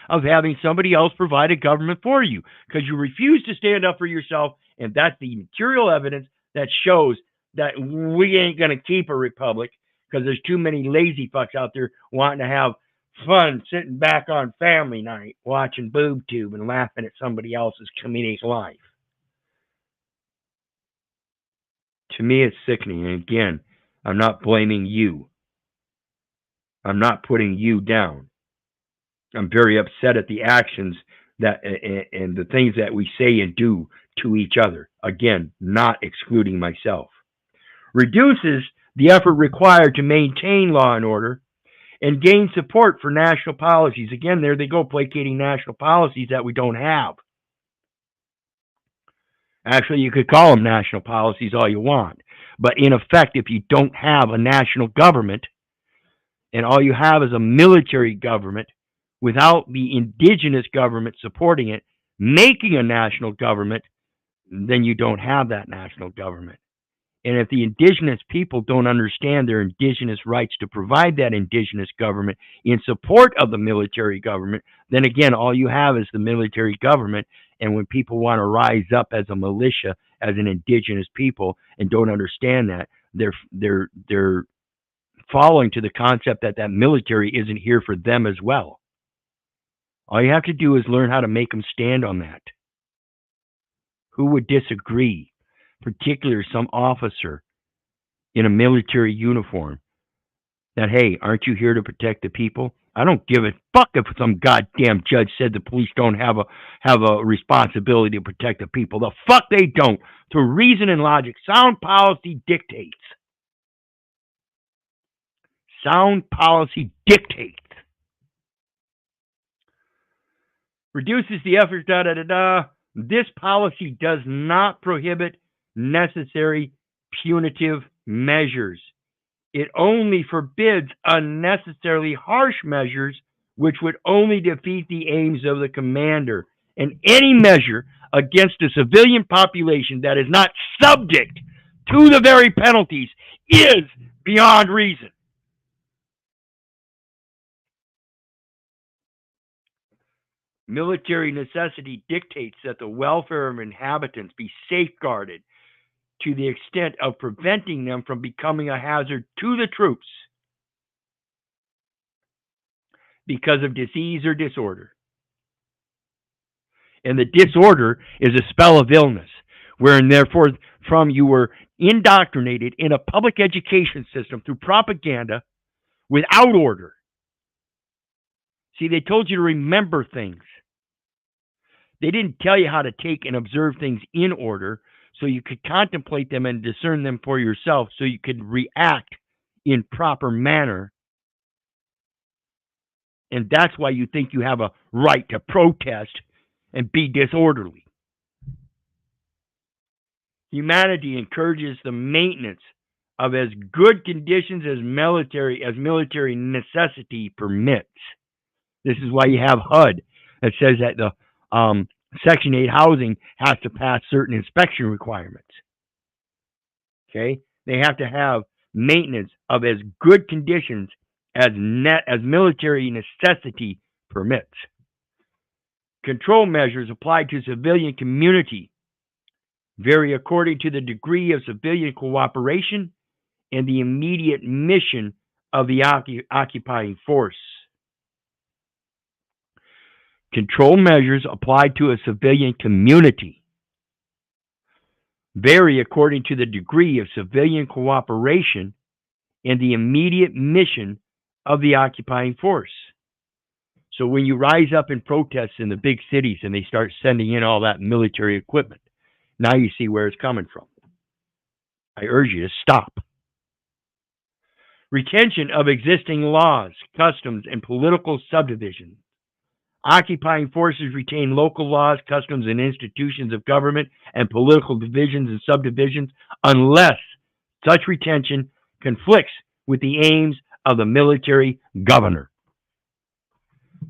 of having somebody else provide a government for you because you refuse to stand up for yourself, and that's the material evidence that shows that we ain't going to keep a republic because there's too many lazy fucks out there wanting to have fun sitting back on family night watching boob tube and laughing at somebody else's comedic life. To me, it's sickening. And again, I'm not blaming you. I'm not putting you down. I'm very upset at the actions that and the things that we say and do to each other. Again, not excluding myself. reduces the effort required to maintain law and order, and gain support for national policies. Again, there they go, placating national policies that we don't have. Actually, you could call them national policies all you want. But in effect, if you don't have a national government and all you have is a military government without the indigenous government supporting it, making a national government, then you don't have that national government. And if the indigenous people don't understand their indigenous rights to provide that indigenous government in support of the military government, then again, all you have is the military government. And when people want to rise up as a militia, as an indigenous people, and don't understand that, they're following to the concept that that military isn't here for them as well. All you have to do is learn how to make them stand on that. Who would disagree? Particularly some officer in a military uniform that, hey, aren't you here to protect the people? I don't give a fuck if some goddamn judge said the police don't have a responsibility to protect the people. The fuck they don't. Through reason and logic, sound policy dictates. Sound policy dictates. Reduces the effort, This policy does not prohibit necessary punitive measures. It only forbids unnecessarily harsh measures which would only defeat the aims of the commander. And any measure against a civilian population that is not subject to the very penalties is beyond reason. Military necessity dictates that the welfare of inhabitants be safeguarded to the extent of preventing them from becoming a hazard to the troops because of disease or disorder. And the disorder is a spell of illness, wherein therefore from you were indoctrinated in a public education system through propaganda without order. See, they told you to remember things. They didn't tell you how to take and observe things in order so you could contemplate them and discern them for yourself so you could react in proper manner. And that's why you think you have a right to protest and be disorderly. Humanity encourages the maintenance of as good conditions as military necessity permits. This is why you have HUD that says that the Section 8 housing has to pass certain inspection requirements. Okay? They have to have maintenance of as good conditions as military necessity permits. Control measures applied to civilian community vary according to the degree of civilian cooperation and the immediate mission of the occupying force. Control measures applied to a civilian community vary according to the degree of civilian cooperation and the immediate mission of the occupying force. So when you rise up in protests in the big cities and they start sending in all that military equipment, now you see where it's coming from. I urge you to stop. Retention of existing laws, customs, and political subdivisions. Occupying forces retain local laws, customs, and institutions of government and political divisions and subdivisions unless such retention conflicts with the aims of the military governor.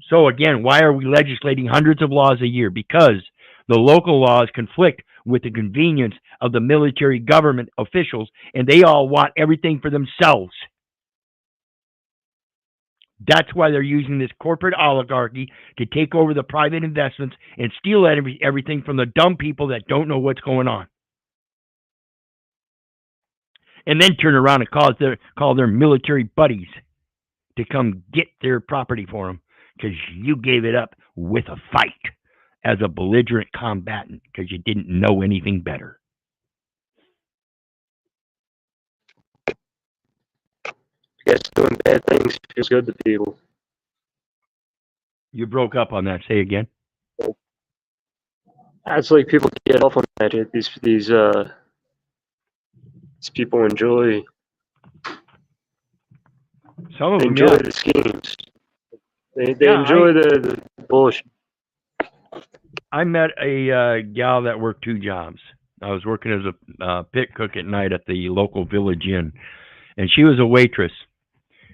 So again, why are we legislating hundreds of laws a year? Because the local laws conflict with the convenience of the military government officials, and they all want everything for themselves. That's why they're using this corporate oligarchy to take over the private investments and steal everything from the dumb people that don't know what's going on. And then turn around and call their military buddies to come get their property for them because you gave it up with a fight as a belligerent combatant because you didn't know anything better. Yes, doing bad things feels good to people. You broke up on that. Say again. That's like people get off on that. These These people enjoy Some of they them, enjoy yeah. the schemes. They Yeah, enjoy the bullshit. I met a gal that worked 2 jobs. I was working as a pit cook at night at the local village inn, and she was a waitress.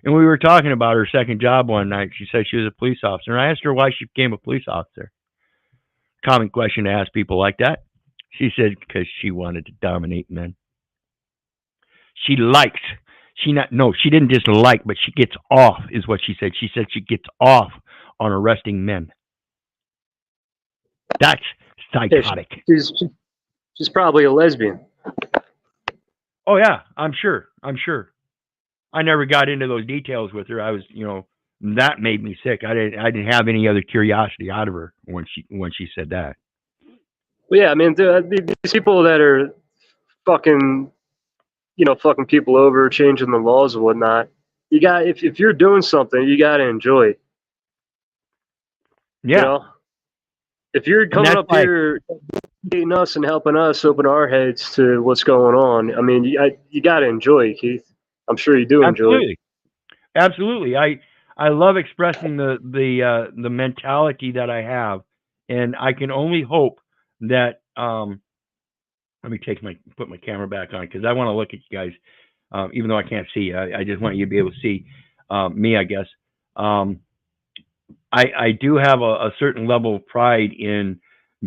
And we were talking about her second job one night. She said she was a police officer, and I asked her why she became a police officer. Common question to ask people like that. She said because she wanted to dominate men. She likes. She didn't just like, but she gets off, is what she said. She said she gets off on arresting men. That's Yeah, psychotic. she's probably a lesbian. Oh yeah, I'm sure. I never got into those details with her. I was, that made me sick. I didn't have any other curiosity out of her when she said that. Well, yeah, I mean, these people that are fucking, fucking people over, changing the laws and whatnot. You got if you're doing something, you got to enjoy it. Yeah. If you're coming up here, educating us and helping us open our heads to what's going on, I mean, you got to enjoy it, Keith. I'm sure you do enjoy it. Absolutely. I love expressing the mentality that I have, and I can only hope that let me put my camera back on because I want to look at you guys, even though I can't see you. I just want you to be able to see me, I guess. I do have a certain level of pride in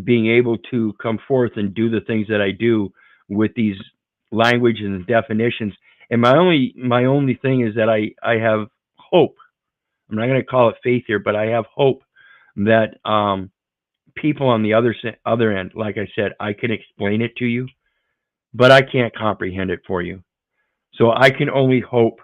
being able to come forth and do the things that I do with these languages and definitions. And my only thing is that I have hope. I'm not going to call it faith here, but I have hope that people on the other end, like I said, I can explain it to you, but I can't comprehend it for you. So I can only hope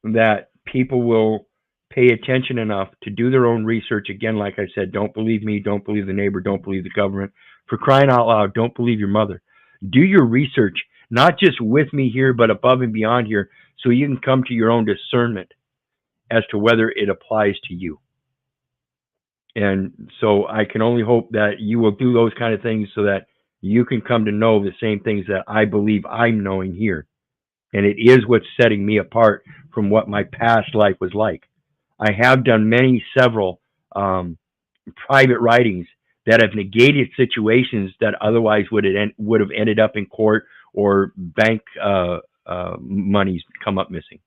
that people will pay attention enough to do their own research. Again, like I said, don't believe me, don't believe the neighbor, don't believe the government. For crying out loud, don't believe your mother. Do your research, not just with me here, but above and beyond here, so you can come to your own discernment as to whether it applies to you. And so I can only hope that you will do those kind of things so that you can come to know the same things that I believe I'm knowing here. And it is what's setting me apart from what my past life was like. I have done several private writings that have negated situations that otherwise would have ended up in court or bank monies come up missing.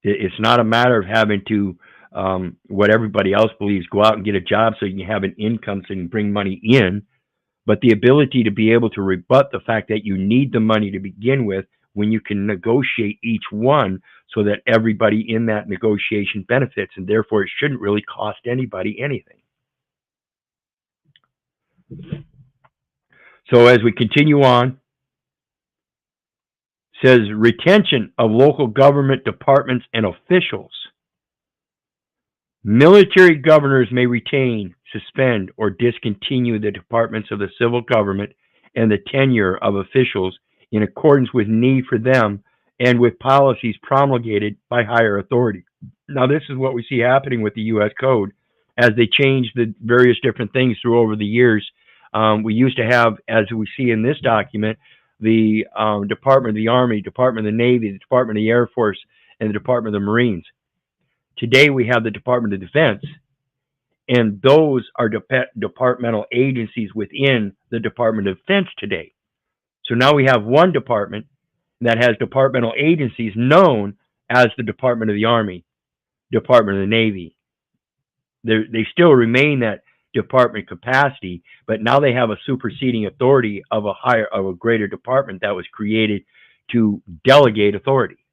It's not a matter of having to, what everybody else believes, go out and get a job so you can have an income so you can bring money in, but the ability to be able to rebut the fact that you need the money to begin with when you can negotiate each one so that everybody in that negotiation benefits, and therefore it shouldn't really cost anybody anything. So as we continue on, it says retention of local government departments and officials. Military governors may retain, suspend, or discontinue the departments of the civil government and the tenure of officials in accordance with need for them and with policies promulgated by higher authority. Now, this is what we see happening with the U.S. Code as they change the various different things through over the years. We used to have, as we see in this document, the Department of the Army, Department of the Navy, the Department of the Air Force, and the Department of the Marines. Today, we have the Department of Defense, and those are departmental agencies within the Department of Defense today. So now we have one department that has departmental agencies known as the Department of the Army, Department of the Navy. They still remain that department capacity, but now they have a superseding authority of a greater department that was created to delegate authority.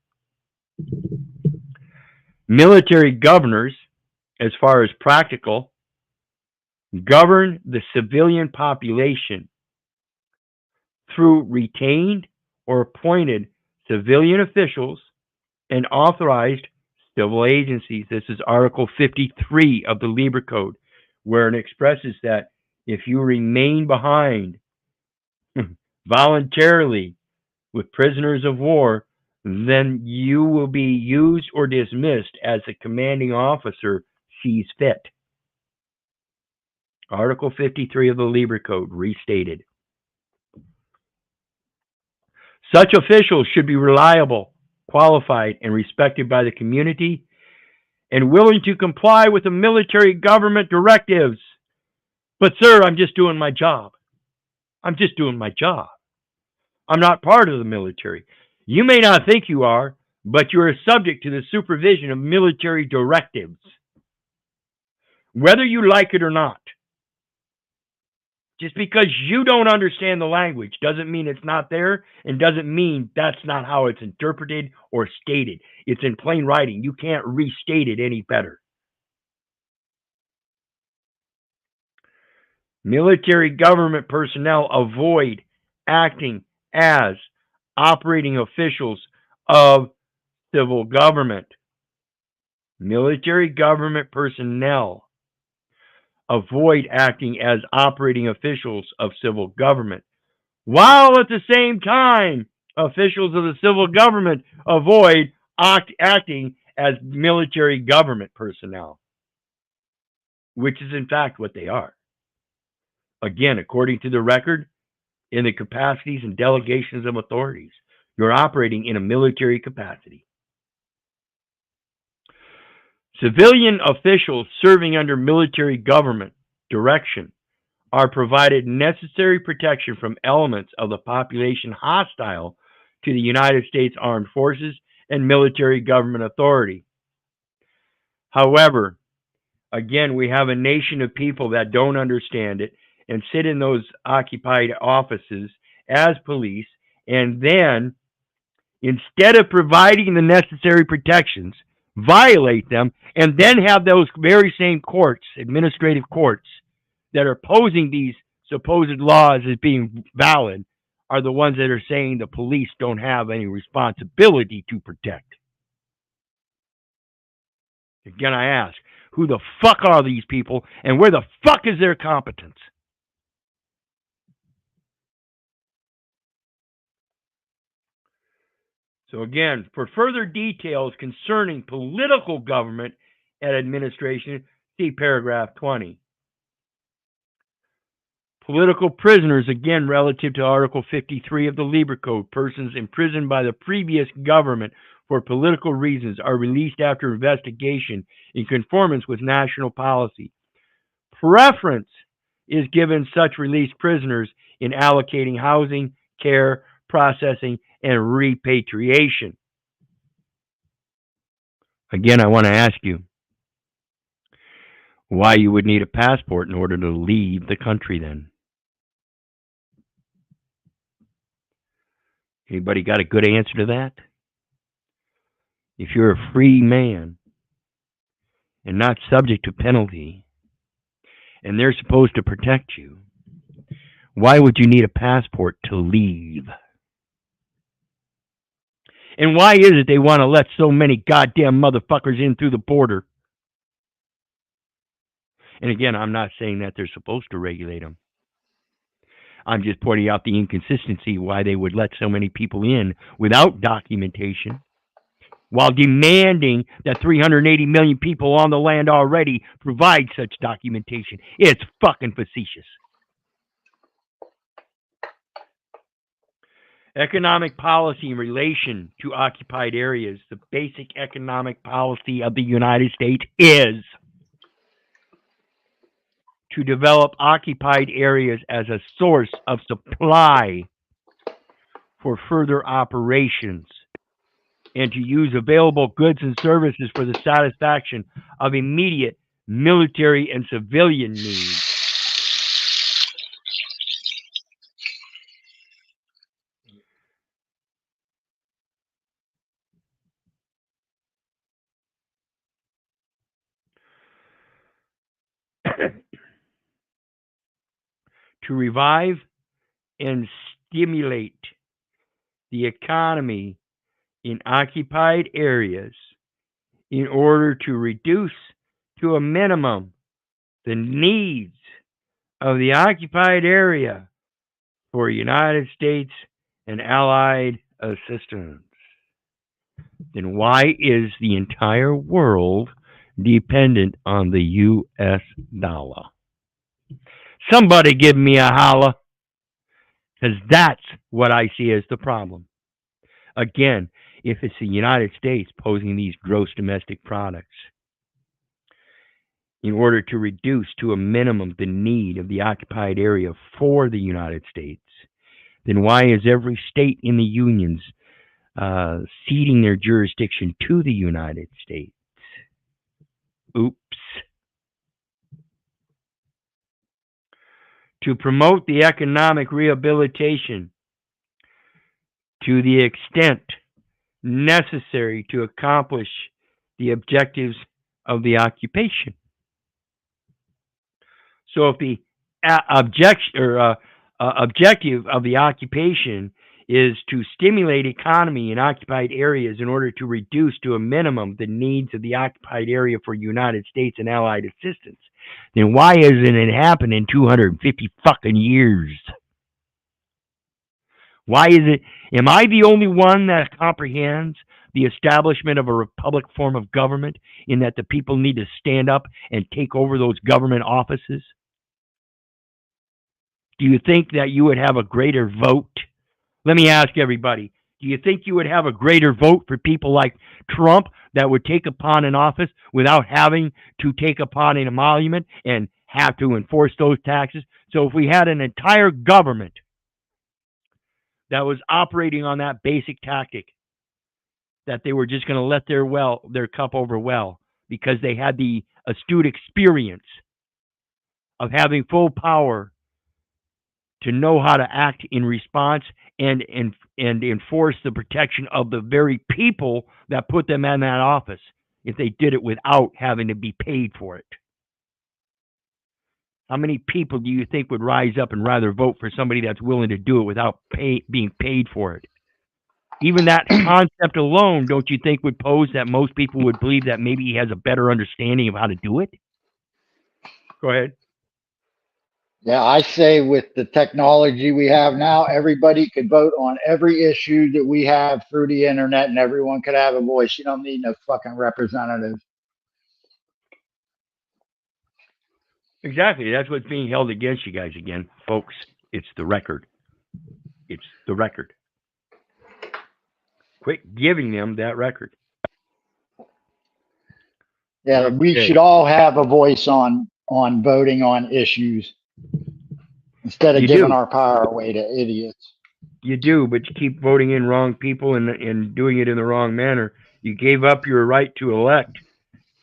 Military governors, as far as practical, govern the civilian population through retained or appointed civilian officials and authorized civil agencies. This is Article 53 of the Libre Code, where it expresses that if you remain behind voluntarily with prisoners of war, then you will be used or dismissed as the commanding officer sees fit. Article 53 of the Libre Code, restated. Such officials should be reliable, qualified, and respected by the community, and willing to comply with the military government directives. But, sir, I'm just doing my job. I'm just doing my job. I'm not part of the military. You may not think you are, but you are subject to the supervision of military directives, whether you like it or not. Just because you don't understand the language doesn't mean it's not there, and doesn't mean that's not how it's interpreted or stated. It's in plain writing. You can't restate it any better. Military government personnel avoid acting as operating officials of civil government. Military government personnel avoid acting as operating officials of civil government, while at the same time, officials of the civil government avoid acting as military government personnel, which is in fact what they are. Again, according to the record, in the capacities and delegations of authorities, you're operating in a military capacity. Civilian officials serving under military government direction are provided necessary protection from elements of the population hostile to the United States Armed Forces and military government authority. However, again, we have a nation of people that don't understand it and sit in those occupied offices as police, and then, instead of providing the necessary protections, violate them, and then have those very same courts, administrative courts, that are posing these supposed laws as being valid, are the ones that are saying the police don't have any responsibility to protect. Again, I ask, who the fuck are these people, and where the fuck is their competence? So again, for further details concerning political government and administration, see paragraph 20. Political prisoners, again, relative to Article 53 of the Labor Code, persons imprisoned by the previous government for political reasons are released after investigation in conformance with national policy. Preference is given such released prisoners in allocating housing, care, processing, and repatriation. Again, I want to ask you why you would need a passport in order to leave the country then. Anybody got a good answer to that? If you're a free man and not subject to penalty, and they're supposed to protect you, why would you need a passport to leave? And why is it they want to let so many goddamn motherfuckers in through the border? And again, I'm not saying that they're supposed to regulate them. I'm just pointing out the inconsistency why they would let so many people in without documentation, while demanding that 380 million people on the land already provide such documentation. It's fucking facetious. Economic policy in relation to occupied areas. The basic economic policy of the United States is to develop occupied areas as a source of supply for further operations, and to use available goods and services for the satisfaction of immediate military and civilian needs. To revive and stimulate the economy in occupied areas in order to reduce to a minimum the needs of the occupied area for United States and Allied assistance. Then why is the entire world dependent on the U.S. dollar? Somebody give me a holler, because that's what I see as the problem. Again, if it's the United States posing these gross domestic products in order to reduce to a minimum the need of the occupied area for the United States, then why is every state in the unions ceding their jurisdiction to the United States? Oops. To promote the economic rehabilitation to the extent necessary to accomplish the objectives of the occupation. So if the objective of the occupation is to stimulate economy in occupied areas in order to reduce to a minimum the needs of the occupied area for United States and Allied assistance, then why hasn't it happened in 250 fucking years? Why is it? Am I the only one that comprehends the establishment of a republic form of government in that the people need to stand up and take over those government offices? Do you think that you would have a greater vote? Let me ask everybody. Do you think you would have a greater vote for people like Trump that would take upon an office without having to take upon an emolument and have to enforce those taxes? So if we had an entire government that was operating on that basic tactic, that they were just going to let their cup over well because they had the astute experience of having full power to know how to act in response and enforce the protection of the very people that put them in that office if they did it without having to be paid for it. How many people do you think would rise up and rather vote for somebody that's willing to do it without being paid for it? Even that concept alone, don't you think would pose that most people would believe that maybe he has a better understanding of how to do it? Go ahead. Yeah, I say with the technology we have now, everybody could vote on every issue that we have through the internet and everyone could have a voice. You don't need no fucking representative. Exactly. That's what's being held against you guys again, folks. It's the record. It's the record. Quit giving them that record. Yeah, we should all have a voice on voting on issues instead of giving our power away to idiots. You do, but you keep voting in wrong people and doing it in the wrong manner. You gave up your right to elect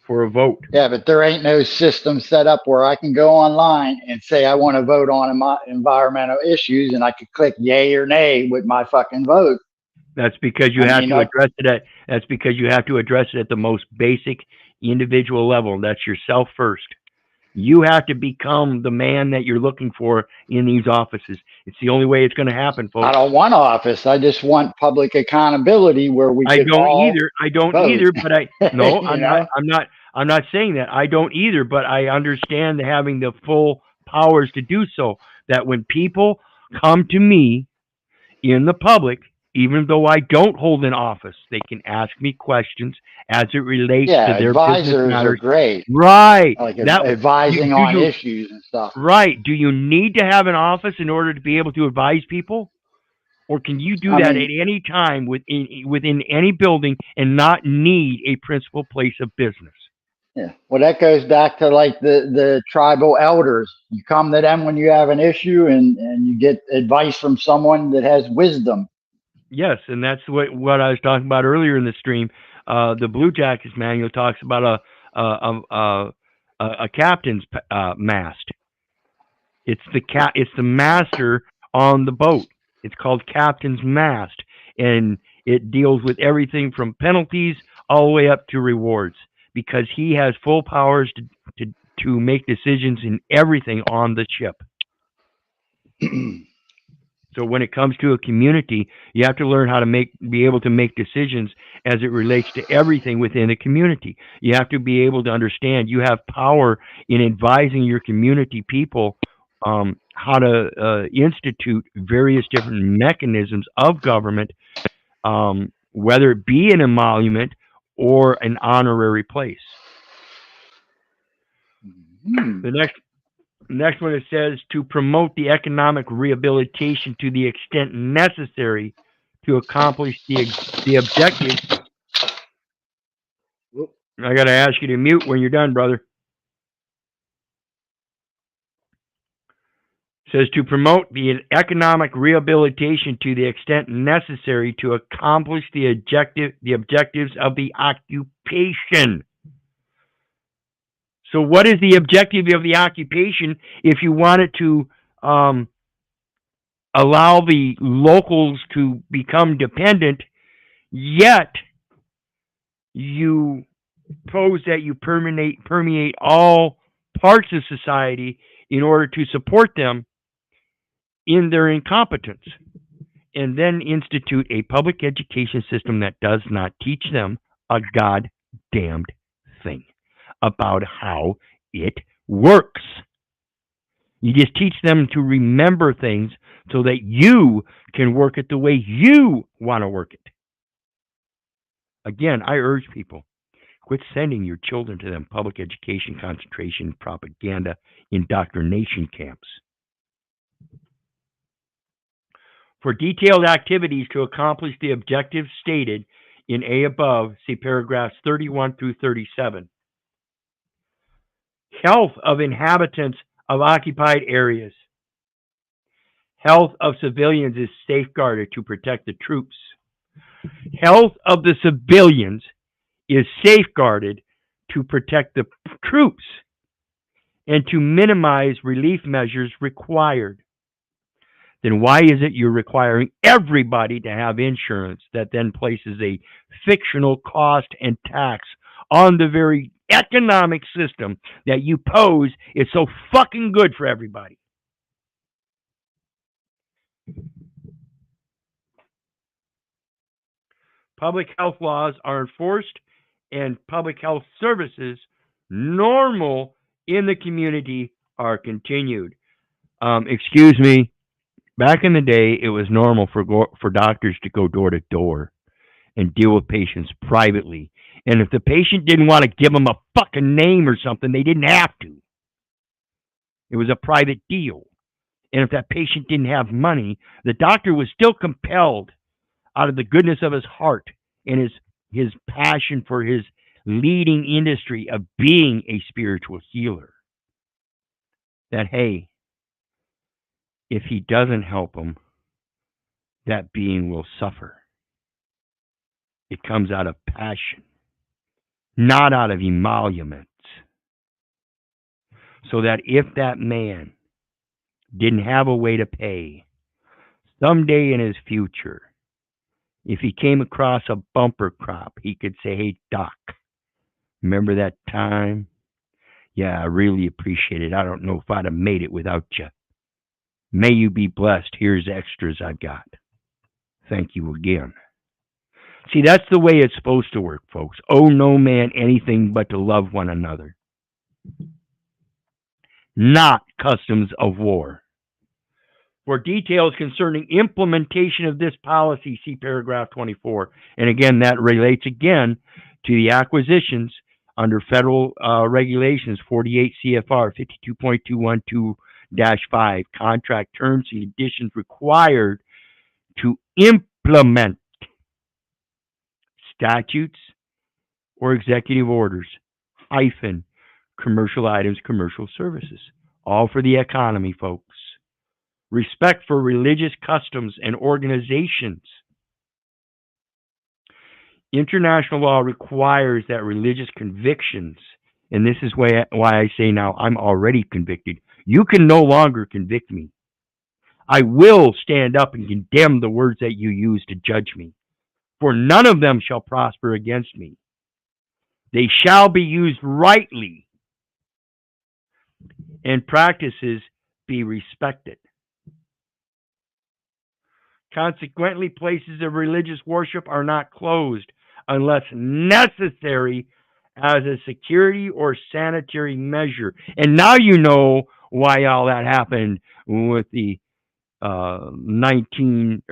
for a vote. Yeah, but there ain't no system set up where I can go online and say I want to vote on environmental issues and I could click yay or nay with my fucking vote. That's because you have to address it that's because you have to address it at the most basic individual level. That's yourself first. You have to become the man that you're looking for in these offices. It's the only way it's going to happen, folks. I don't want office. I just want public accountability where we I don't either, but no, I'm not saying that. I don't either, but I understand having the full powers to do so. That when people come to me in the public, even though I don't hold an office, they can ask me questions as it relates to their business matters. Are great. Right. Like advising on issues and stuff. Right. Do you need to have an office in order to be able to advise people? Or can you do that at any time within any building and not need a principal place of business? Yeah. Well, that goes back to like the tribal elders. You come to them when you have an issue and you get advice from someone that has wisdom. Yes, and that's what I was talking about earlier in the stream. The Blue Jackets manual talks about a captain's mast. It's the master on the boat. It's called captain's mast, and it deals with everything from penalties all the way up to rewards because he has full powers to make decisions in everything on the ship. So when it comes to a community, you have to learn how to be able to make decisions as it relates to everything within a community. You have to be able to understand you have power in advising your community people how to institute various different mechanisms of government, whether it be an emolument or an honorary place. The next one, it says to promote the economic rehabilitation to the extent necessary to accomplish the objectives. I got to ask you to mute when you're done, brother. It says to promote the economic rehabilitation to the extent necessary to accomplish the objectives of the occupation. So what is the objective of the occupation if you wanted to allow the locals to become dependent, yet you pose that you permeate all parts of society in order to support them in their incompetence, and then institute a public education system that does not teach them a goddamned thing about how it works. You just teach them to remember things so that you can work it the way you want to work it. Again, I urge people, quit sending your children to them public education, concentration, propaganda, indoctrination camps. For detailed activities to accomplish the objectives stated in A above, see paragraphs 31 through 37. Health of inhabitants of occupied areas. Health of civilians is safeguarded to protect the troops. Health of the civilians is safeguarded to protect the troops and to minimize relief measures required. Then why is it you're requiring everybody to have insurance that then places a fictional cost and tax on the very economic system that you pose is so fucking good for everybody? Public health laws are enforced and public health services normal in the community are continued. Excuse me. Back in the day, it was normal for doctors to go door to door and deal with patients privately. And if the patient didn't want to give them a fucking name or something, they didn't have to. It was a private deal. And if that patient didn't have money, the doctor was still compelled out of the goodness of his heart and his passion for his leading industry of being a spiritual healer, that, hey, if he doesn't help him, that being will suffer. It comes out of passion, not out of emoluments. So that if that man didn't have a way to pay, someday in his future, if he came across a bumper crop, he could say, hey, Doc, remember that time? Yeah, I really appreciate it. I don't know if I'd have made it without you. May you be blessed. Here's extras I've got. Thank you again. See, that's the way it's supposed to work, folks. Owe no man anything but to love one another. Not customs of war. For details concerning implementation of this policy, see paragraph 24. And again, that relates again to the acquisitions under federal regulations 48 CFR 52.212-5, contract terms and conditions required to implement statutes or executive orders, hyphen, commercial items, commercial services. All for the economy, folks. Respect for religious customs and organizations. International law requires that religious convictions, and this is why I say now I'm already convicted. You can no longer convict me. I will stand up and condemn the words that you use to judge me, for none of them shall prosper against me. They shall be used rightly, and practices be respected. Consequently, places of religious worship are not closed unless necessary as a security or sanitary measure. And now you know why all that happened with the 2019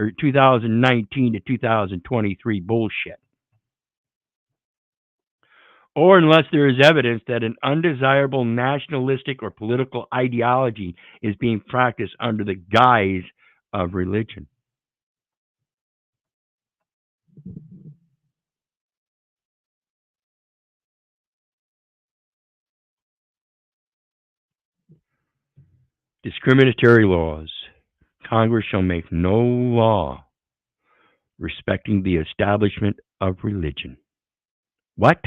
to 2023 bullshit. Or unless there is evidence that an undesirable nationalistic or political ideology is being practiced under the guise of religion. Discriminatory laws. Congress shall make no law respecting the establishment of religion. What?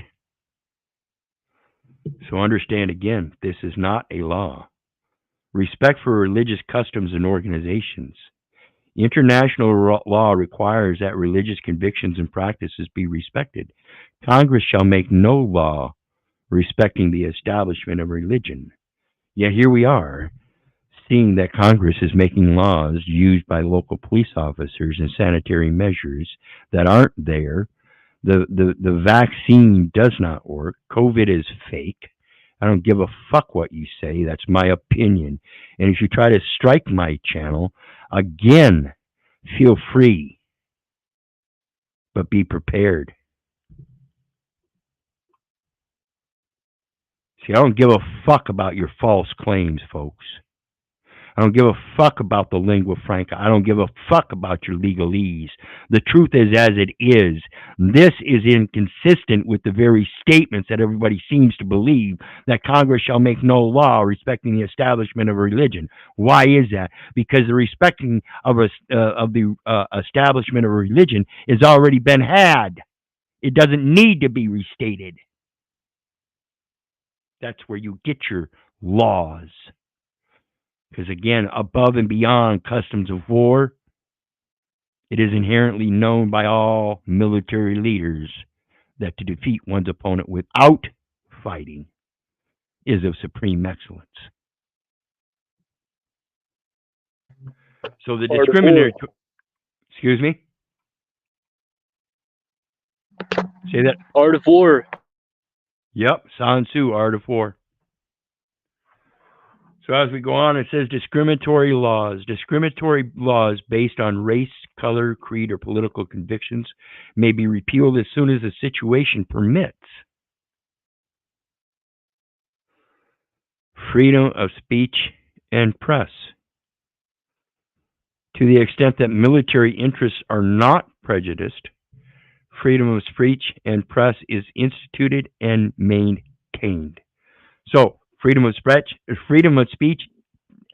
So understand again, this is not a law. Respect for religious customs and organizations. International law requires that religious convictions and practices be respected. Congress shall make no law respecting the establishment of religion. Yet here we are, seeing that Congress is making laws used by local police officers and sanitary measures that aren't there. The vaccine does not work. COVID is fake. I don't give a fuck what you say. That's my opinion. And if you try to strike my channel, again, feel free. But be prepared. See, I don't give a fuck about your false claims, folks. I don't give a fuck about the lingua franca. I don't give a fuck about your legalese. The truth is as it is. This is inconsistent with the very statements that everybody seems to believe, that Congress shall make no law respecting the establishment of religion. Why is that? Because the respecting of the establishment of religion has already been had. It doesn't need to be restated. That's where you get your laws. Because again, above and beyond customs of war, it is inherently known by all military leaders that to defeat one's opponent without fighting is of supreme excellence. So the discriminatory... Excuse me? Say that. Art of War. Yep, Sun Tzu, Art of War. So as we go on, it says discriminatory laws. Discriminatory laws based on race, color, creed, or political convictions may be repealed as soon as the situation permits. Freedom of speech and press. To the extent that military interests are not prejudiced, freedom of speech and press is instituted and maintained. So, freedom of speech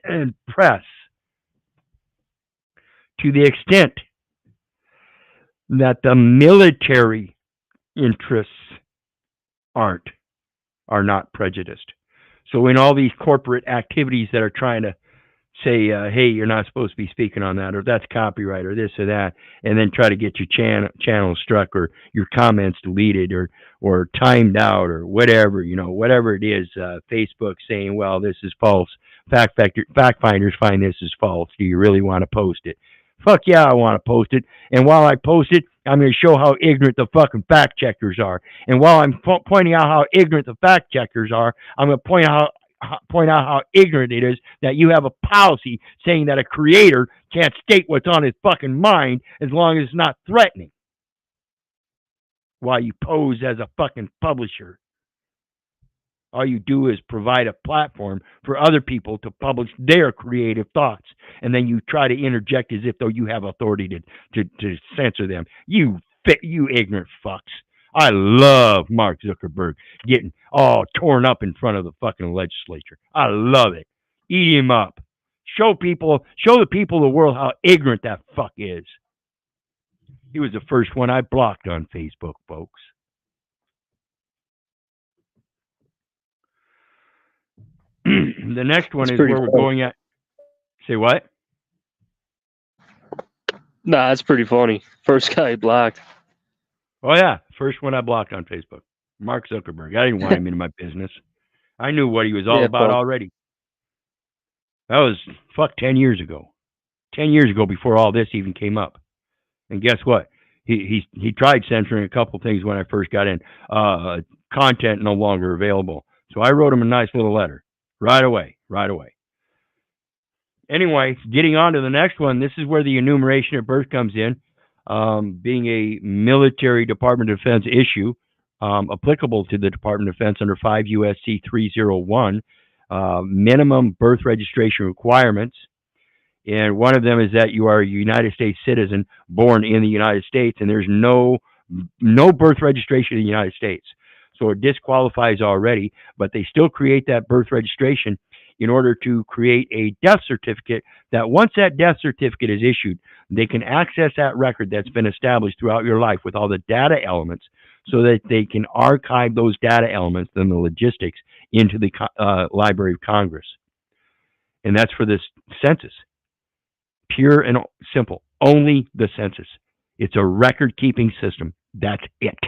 and press. To the extent that the military interests are not prejudiced. So in all these corporate activities that are trying to say, hey, you're not supposed to be speaking on that, or that's copyright, or this or that, and then try to get your channel struck, or your comments deleted, or timed out, or whatever, whatever it is, Facebook saying, well, this is false. Fact finders find this is false. Do you really want to post it? Fuck yeah, I want to post it. And while I post it, I'm going to show how ignorant the fucking fact checkers are. And while I'm pointing out how ignorant the fact checkers are, I'm going to point out how ignorant it is that you have a policy saying that a creator can't state what's on his fucking mind as long as it's not threatening, while you pose as a fucking publisher. All you do is provide a platform for other people to publish their creative thoughts, and then you try to interject as if though you have authority to censor them. You ignorant fucks. I love Mark Zuckerberg getting all torn up in front of the fucking legislature. I love it. Eat him up. Show the people of the world how ignorant that fuck is. He was the first one I blocked on Facebook, folks. The next one is where we're going at. Say what? Nah, that's pretty funny. First guy blocked. Oh, yeah. First one I blocked on Facebook. Mark Zuckerberg. I didn't want him in my business. I knew what he was all about already. That was 10 years ago. 10 years ago before all this even came up. And guess what? He tried censoring a couple things when I first got in. Content no longer available. So I wrote him a nice little letter. Right away. Anyway, getting on to the next one. This is where the enumeration at birth comes in. Being a military Department of Defense issue, applicable to the Department of Defense under 5 U.S.C. 301, minimum birth registration requirements. And one of them is that you are a United States citizen born in the United States, and there's no birth registration in the United States. So it disqualifies already, but they still create that birth registration in order to create a death certificate that once that death certificate is issued, they can access that record that's been established throughout your life with all the data elements so that they can archive those data elements and the logistics into the Library of Congress. And that's for this census. Pure and simple. Only the census. It's a record-keeping system. That's it.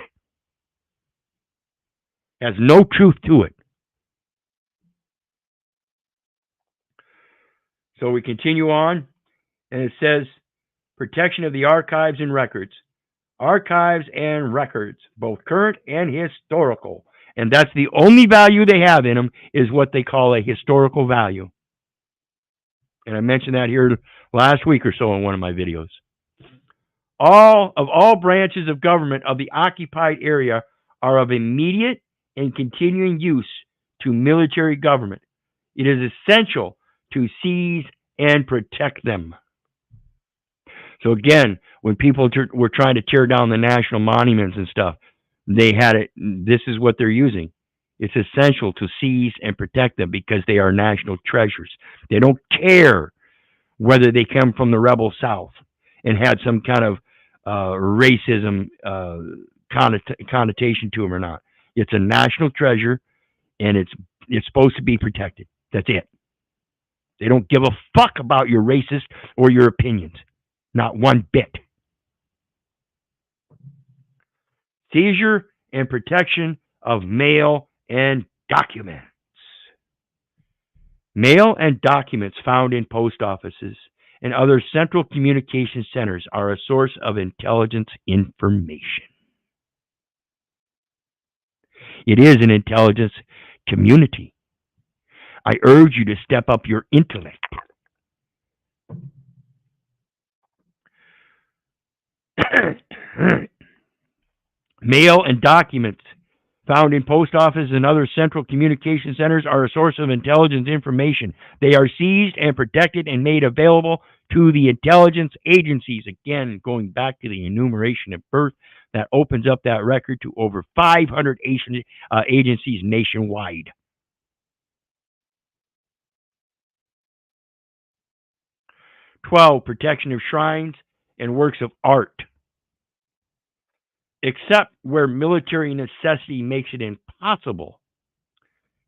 Has no truth to it. So we continue on, and it says, protection of the archives and records. Archives and records, both current and historical. And that's the only value they have in them, is what they call a historical value. And I mentioned that here last week or so in one of my videos. All branches of government of the occupied area are of immediate and continuing use to military government. It is essential to seize and protect them. So again, when people were trying to tear down the national monuments and stuff, they had it. This is what they're using. It's essential to seize and protect them because they are national treasures. They don't care whether they come from the rebel South and had some kind of racism connotation to them or not. It's a national treasure, and it's supposed to be protected. That's it. They don't give a fuck about your racist or your opinions. Not one bit. Seizure and protection of mail and documents. Mail and documents found in post offices and other central communication centers are a source of intelligence information. It is an intelligence community. I urge you to step up your intellect. Mail and documents found in post offices and other central communication centers are a source of intelligence information. They are seized and protected and made available to the intelligence agencies. Again, going back to the enumeration at birth, that opens up that record to over 500 agencies nationwide. Protection of shrines and works of art. Except where military necessity makes it impossible.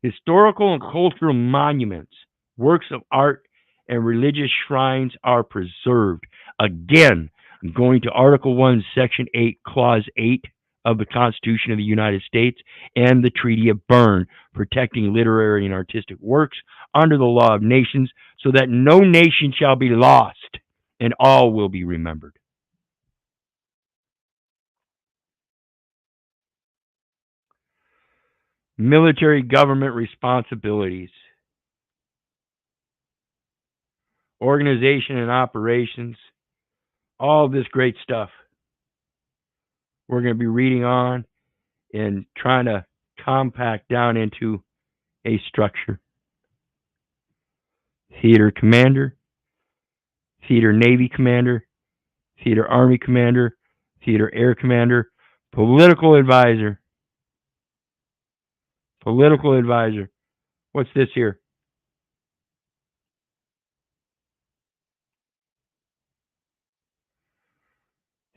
Historical and cultural monuments, works of art, and religious shrines are preserved. Again, going to Article 1, Section 8, Clause 8 of the Constitution of the United States and the Treaty of Berne, protecting literary and artistic works under the law of nations, so that no nation shall be lost and all will be remembered. Military government responsibilities. Organization and operations. All this great stuff. We're going to be reading on and trying to compact down into a structure. Theater commander, theater Navy commander, theater Army commander, theater air commander, political advisor. Political advisor. What's this here?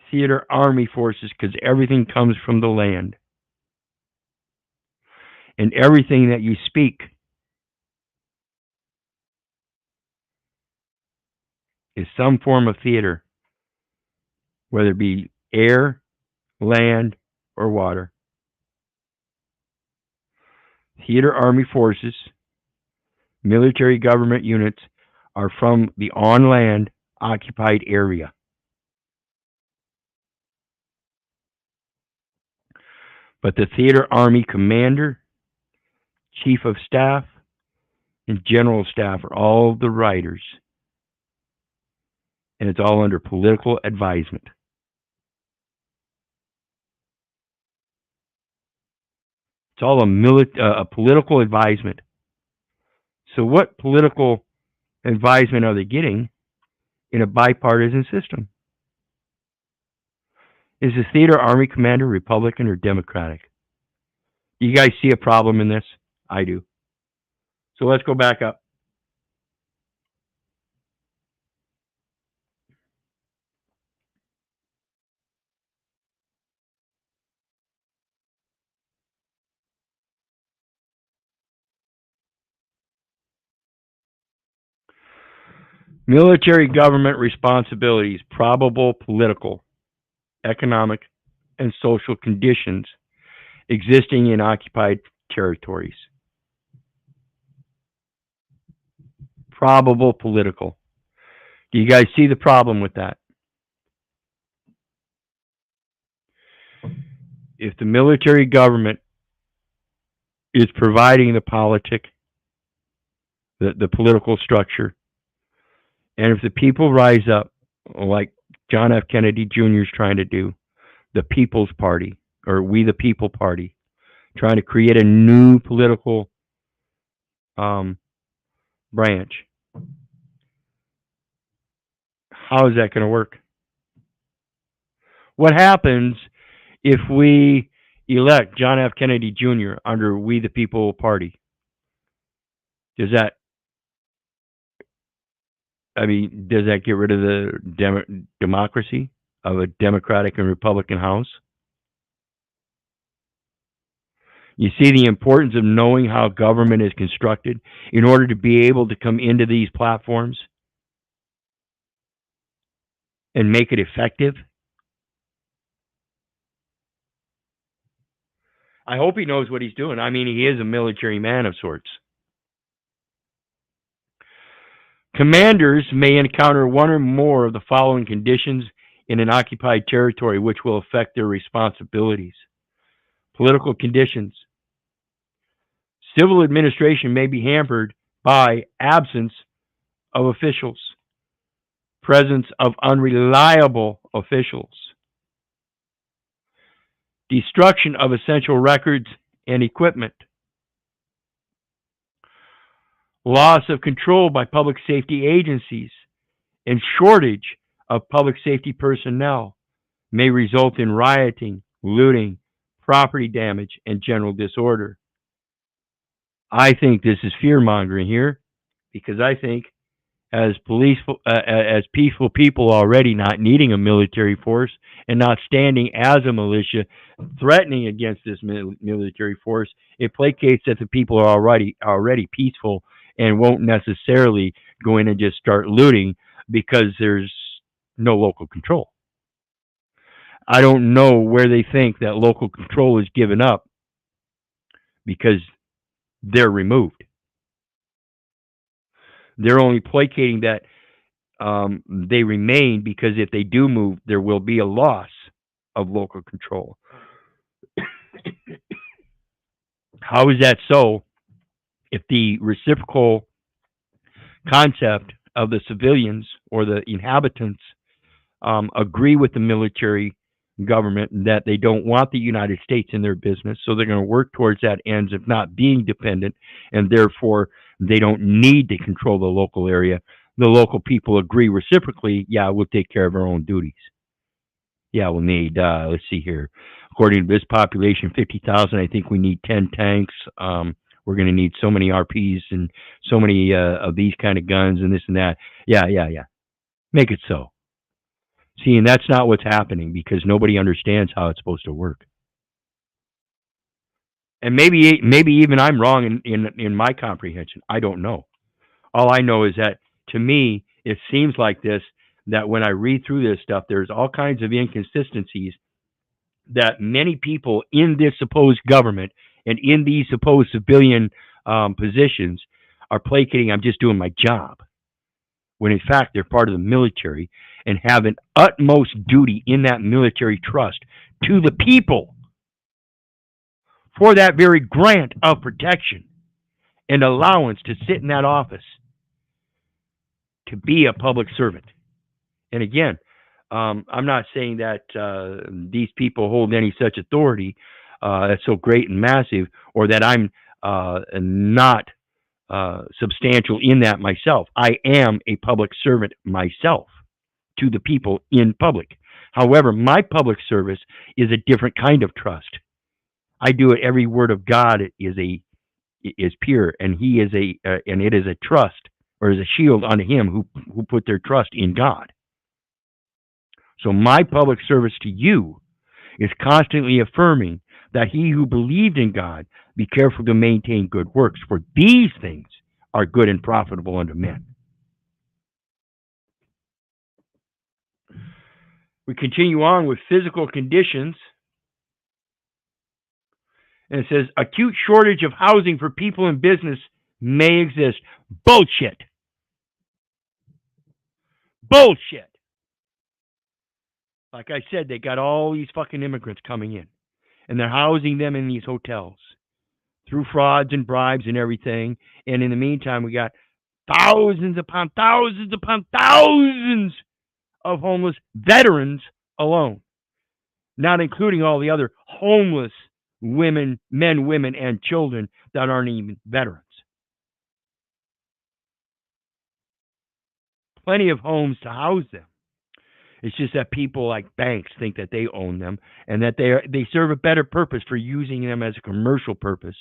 Theater Army forces, because everything comes from the land. And everything that you speak is some form of theater, whether it be air, land, or water. Theater Army forces, military government units are from the on-land occupied area. But the Theater Army commander, chief of staff, and general staff are all the writers. And it's all under political advisement. It's all a political advisement. So what political advisement are they getting in a bipartisan system? Is the Theater Army commander Republican or Democratic? Do you guys see a problem in this? I do. So let's go back up. Military government responsibilities, probable political, economic, and social conditions existing in occupied territories. Probable political. Do you guys see the problem with that? If the military government is providing the politic, the political structure, and if the people rise up, like John F. Kennedy Jr. is trying to do, the People's Party, or We the People Party, trying to create a new political branch, how is that going to work? What happens if we elect John F. Kennedy Jr. under We the People Party? Does that get rid of the democracy of a Democratic and Republican House? You see the importance of knowing how government is constructed in order to be able to come into these platforms and make it effective? I hope he knows what he's doing. I mean, he is a military man of sorts. Commanders may encounter one or more of the following conditions in an occupied territory which will affect their responsibilities. Political conditions. Civil administration may be hampered by absence of officials, presence of unreliable officials, destruction of essential records and equipment, loss of control by public safety agencies, and shortage of public safety personnel may result in rioting, looting, property damage, and general disorder. I think this is fear-mongering here, because I think as peaceful people already not needing a military force and not standing as a militia threatening against this military force, it placates that the people are already peaceful and won't necessarily go in and just start looting because there's no local control. I don't know where they think that local control is given up because they're removed. They're only placating that they remain because if they do move, there will be a loss of local control. How is that so if the reciprocal concept of the civilians or the inhabitants agree with the military government that they don't want the United States in their business, so they're going to work towards that ends of not being dependent, and therefore they don't need to control the local area. The local people agree reciprocally, yeah, we'll take care of our own duties. Yeah, we'll need, let's see here, according to this population, 50,000, I think we need 10 tanks. We're going to need so many RPs and so many of these kind of guns and this and that. Yeah. Make it so. See, and that's not what's happening because nobody understands how it's supposed to work. And maybe even I'm wrong in my comprehension. I don't know. All I know is that to me, it seems like this, that when I read through this stuff, there's all kinds of inconsistencies that many people in this supposed government and in these supposed civilian positions are placating, I'm just doing my job. When in fact, they're part of the military and have an utmost duty in that military trust to the people for that very grant of protection and allowance to sit in that office, to be a public servant. And again, I'm not saying that these people hold any such authority that's so great and massive, or that I'm not substantial in that myself. I am a public servant myself to the people in public. However, my public service is a different kind of trust. I do it. Every word of God is pure, and he is and it is a trust, or is a shield unto him who put their trust in God. So my public service to you is constantly affirming that he who believed in God be careful to maintain good works, for these things are good and profitable unto men. We continue on with physical conditions. And it says acute shortage of housing for people in business may exist. Bullshit. Bullshit. Like I said, they got all these fucking immigrants coming in, and they're housing them in these hotels through frauds and bribes and everything. And in the meantime, we got thousands upon thousands upon thousands of homeless veterans alone, not including all the other homeless women, men, women, and children that aren't even veterans. Plenty of homes to house them. It's just that people like banks think that they own them and that they serve a better purpose for using them as a commercial purpose,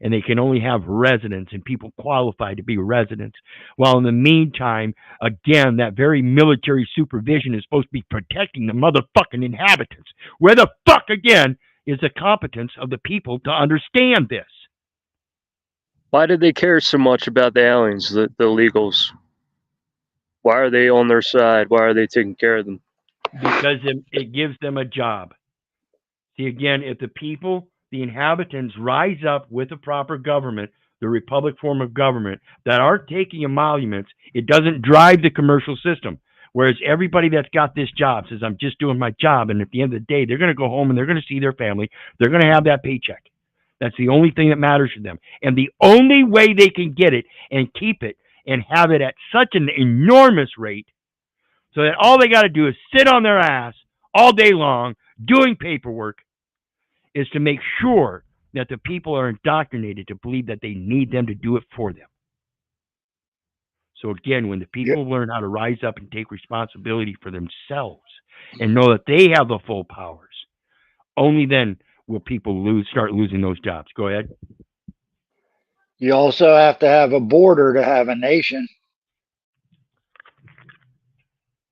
and they can only have residents and people qualified to be residents. While in the meantime, again, that very military supervision is supposed to be protecting the motherfucking inhabitants. Where the fuck, again, is the competence of the people to understand this? Why did they care so much about the aliens, the illegals? Why are they on their side? Why are they taking care of them? Because it gives them a job. See, again, if the people, the inhabitants, rise up with the proper government, the republic form of government, that aren't taking emoluments, it doesn't drive the commercial system. Whereas everybody that's got this job says, I'm just doing my job. And at the end of the day, they're going to go home and they're going to see their family. They're going to have that paycheck. That's the only thing that matters to them. And the only way they can get it and keep it and have it at such an enormous rate so that all they got to do is sit on their ass all day long doing paperwork is to make sure that the people are indoctrinated to believe that they need them to do it for them. So again, when the people learn how to rise up and take responsibility for themselves and know that they have the full powers, only then will people start losing those jobs. Go ahead. You also have to have a border to have a nation.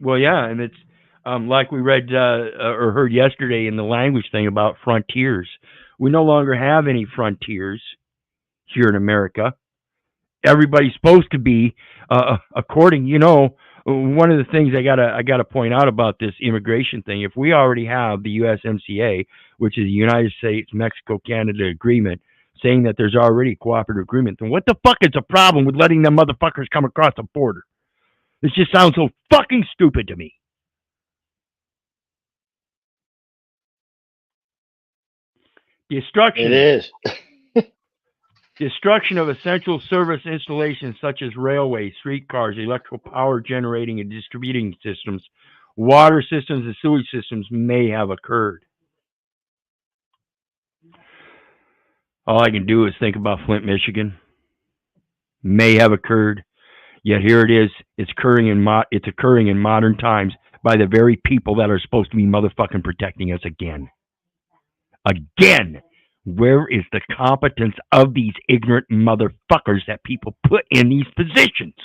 Well, yeah, and it's like we read or heard yesterday in the language thing about frontiers. We no longer have any frontiers here in America. Everybody's supposed to be according. One of the things I gotta point out about this immigration thing. If we already have the USMCA, which is the United States Mexico Canada Agreement, saying that there's already a cooperative agreement, then what the fuck is the problem with letting them motherfuckers come across the border? This just sounds so fucking stupid to me. Destruction. It is. Destruction of essential service installations such as railways, streetcars, electrical power generating and distributing systems, water systems, and sewage systems may have occurred. All I can do is think about Flint, Michigan. May have occurred. Yet here it is. It's occurring in modern times by the very people that are supposed to be motherfucking protecting us again. Again, where is the competence of these ignorant motherfuckers that people put in these positions?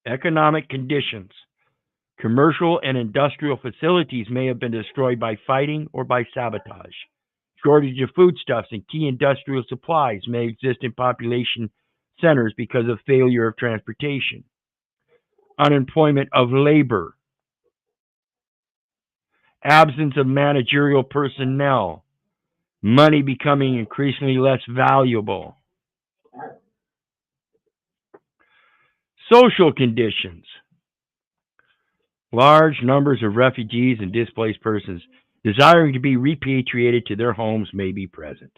Economic conditions. Commercial and industrial facilities may have been destroyed by fighting or by sabotage. Shortage of foodstuffs and key industrial supplies may exist in population centers because of failure of transportation. Unemployment of labor. Absence of managerial personnel. Money becoming increasingly less valuable. Social conditions. Large numbers of refugees and displaced persons desiring to be repatriated to their homes may be present.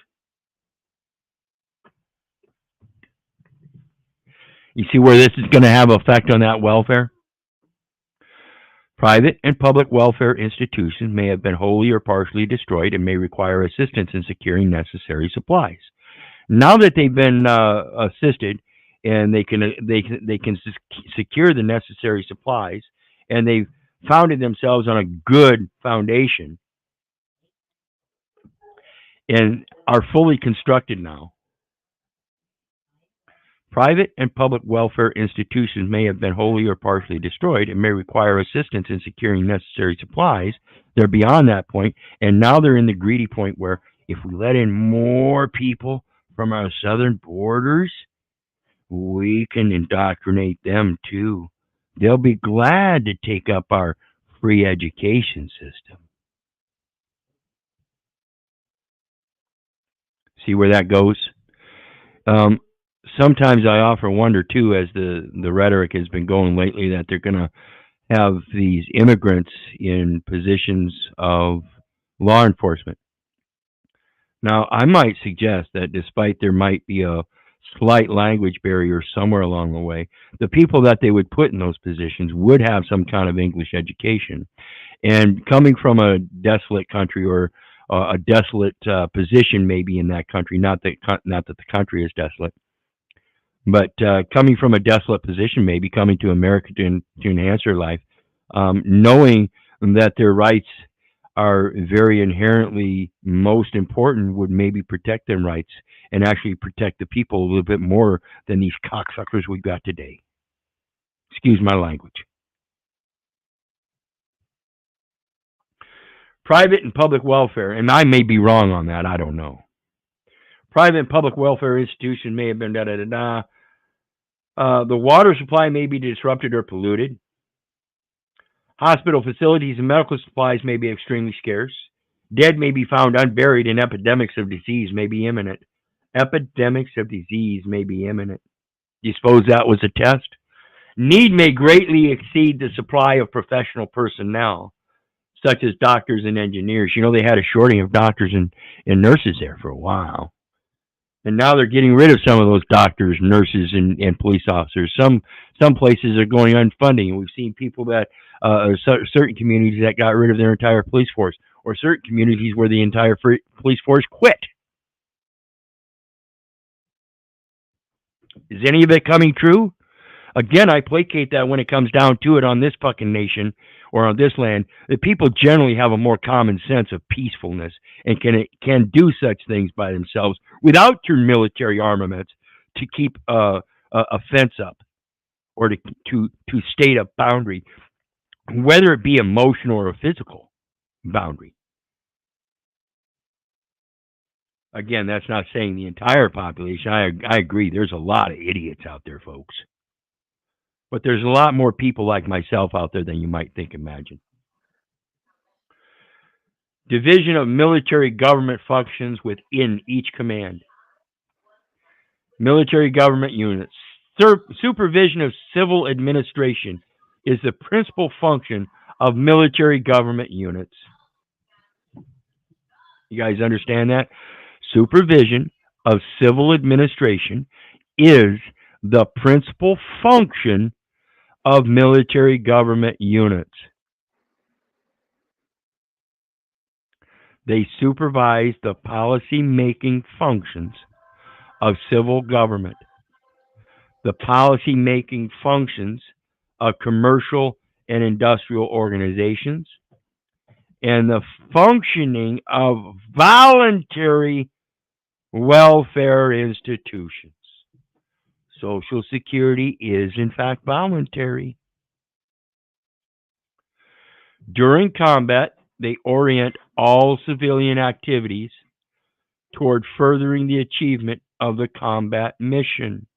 You see where this is going to have an effect on that welfare? Private and public welfare institutions may have been wholly or partially destroyed and may require assistance in securing necessary supplies. Now that they've been assisted and they can secure the necessary supplies, and they've founded themselves on a good foundation and are fully constructed now. Private and public welfare institutions may have been wholly or partially destroyed and may require assistance in securing necessary supplies. They're beyond that point, and now they're in the greedy point where if we let in more people from our southern borders, we can indoctrinate them too. They'll be glad to take up our free education system. See where that goes? Sometimes I often wonder too, as the rhetoric has been going lately, that they're going to have these immigrants in positions of law enforcement. Now, I might suggest that despite there might be a slight language barrier somewhere along the way, the people that they would put in those positions would have some kind of English education. And coming from a desolate country, or a desolate position maybe in that country, not that the country is desolate, but coming from a desolate position, maybe coming to America to enhance their life, knowing that their rights are very inherently most important, would maybe protect them rights and actually protect the people a little bit more than these cocksuckers we got today. Excuse my language. Private and public welfare, and I may be wrong on that, I don't know. Private and public welfare institution may have been da-da-da-da. The water supply may be disrupted or polluted. Hospital facilities and medical supplies may be extremely scarce. Dead may be found unburied, and epidemics of disease may be imminent. Epidemics of disease may be imminent. Do you suppose that was a test? Need may greatly exceed the supply of professional personnel, such as doctors and engineers. You know, they had a shortage of doctors and nurses there for a while. And now they're getting rid of some of those doctors, nurses, and police officers. Some places are going unfunding. We've seen people that certain communities that got rid of their entire police force, or certain communities where the entire police force quit. Is any of it coming true? Again, I placate that when it comes down to it on this fucking nation or on this land, the people generally have a more common sense of peacefulness and can do such things by themselves without your military armaments to keep a fence up, or to state a boundary, whether it be emotional or a physical boundary. Again, that's not saying the entire population. I agree. There's a lot of idiots out there, folks. But there's a lot more people like myself out there than you might imagine. Division of military government functions within each command. Military government units. Supervision of civil administration is the principal function of military government units. You guys understand that? Supervision of civil administration is the principal function of military government units. They supervise the policy-making functions of civil government, the policy-making functions of commercial and industrial organizations, and the functioning of voluntary welfare institutions. Social Security is, in fact, voluntary. During combat, they orient all civilian activities toward furthering the achievement of the combat mission.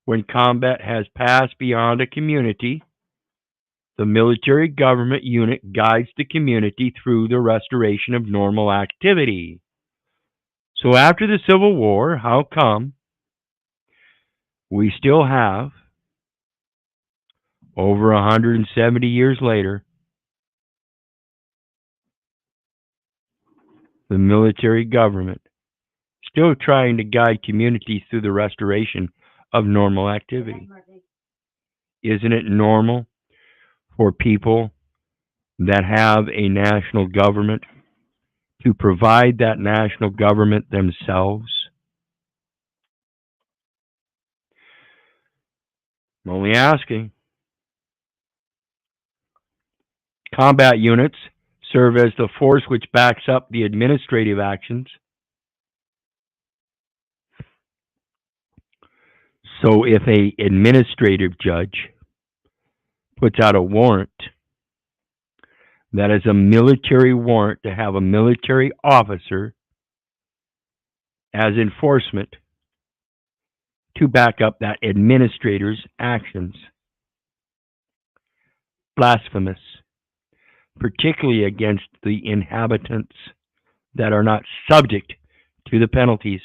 When combat has passed beyond a community, the military government unit guides the community through the restoration of normal activity. So after the Civil War, how come we still have, over 170 years later, the military government still trying to guide communities through the restoration of normal activity? Isn't it normal for people that have a national government to provide that national government themselves? I'm only asking. Combat units serve as the force which backs up the administrative actions. So if an administrative judge puts out a warrant that is a military warrant to have a military officer as enforcement to back up that administrator's actions, blasphemous, particularly against the inhabitants that are not subject to the penalties.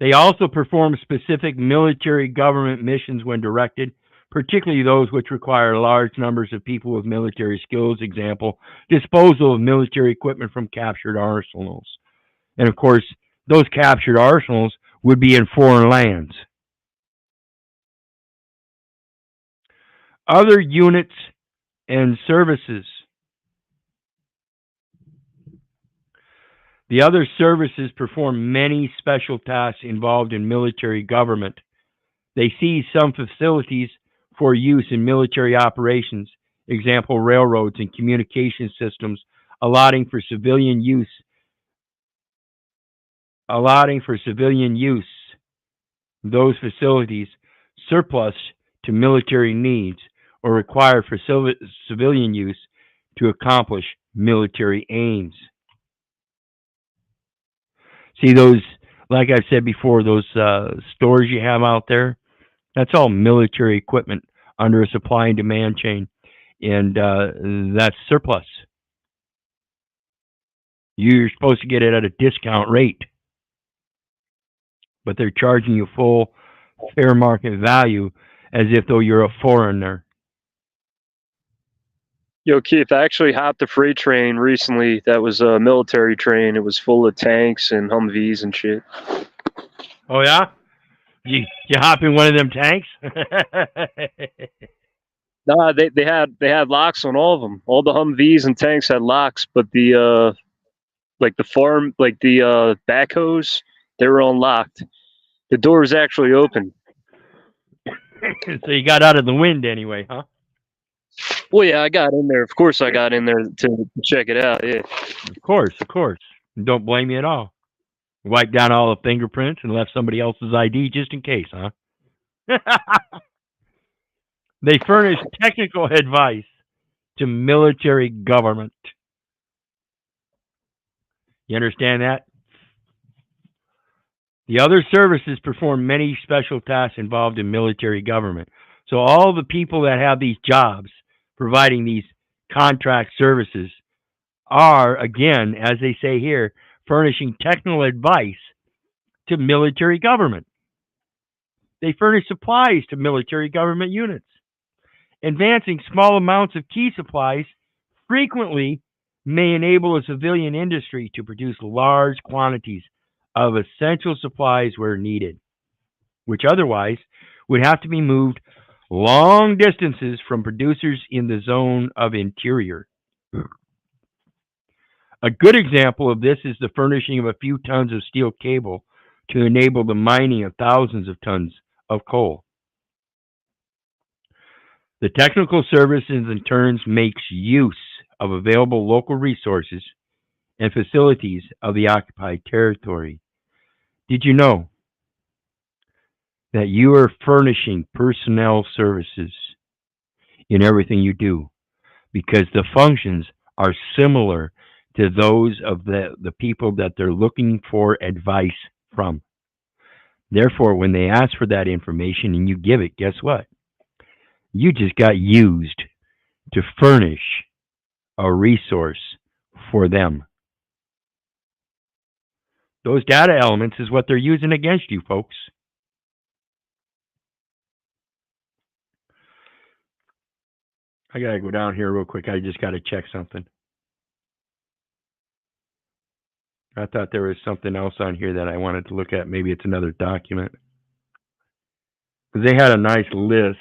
They also perform specific military government missions when directed, particularly those which require large numbers of people with military skills, example, disposal of military equipment from captured arsenals. And of course, those captured arsenals would be in foreign lands. Other units and services. The other services perform many special tasks involved in military government. They seize some facilities for use in military operations, example, railroads and communication systems, allotting for civilian use those facilities surplus to military needs or required for civilian use to accomplish military aims. See those, like I've said before, those stores you have out there, that's all military equipment under a supply and demand chain, and that's surplus. You're supposed to get it at a discount rate, but they're charging you full fair market value as if though you're a foreigner. Yo, Keith, I actually hopped a freight train recently that was a military train. It was full of tanks and Humvees and shit. Oh, yeah? You hop in one of them tanks? Nah, they had locks on all of them. All the Humvees and tanks had locks, but the backhoes, they were unlocked. The door was actually open. So you got out of the wind anyway, huh? Well, yeah, I got in there. Of course, I got in there to check it out. Yeah. Of course. Don't blame me at all. Wiped down all the fingerprints and left somebody else's ID just in case, huh? They furnish technical advice to military government. You understand that? The other services perform many special tasks involved in military government. So all the people that have these jobs providing these contract services are, again, as they say here, furnishing technical advice to military government. They furnish supplies to military government units. Advancing small amounts of key supplies frequently may enable a civilian industry to produce large quantities of essential supplies where needed, which otherwise would have to be moved long distances from producers in the zone of interior. A good example of this is the furnishing of a few tons of steel cable to enable the mining of thousands of tons of coal. The technical services in turn makes use of available local resources and facilities of the occupied territory. Did you know that you are furnishing personnel services in everything you do? Because the functions are similar to those of the people that they're looking for advice from. Therefore, when they ask for that information and you give it, guess what? You just got used to furnish a resource for them. Those data elements is what they're using against you, folks. I gotta go down here real quick. I just gotta check something. I thought there was something else on here that I wanted to look at. Maybe it's another document. They had a nice list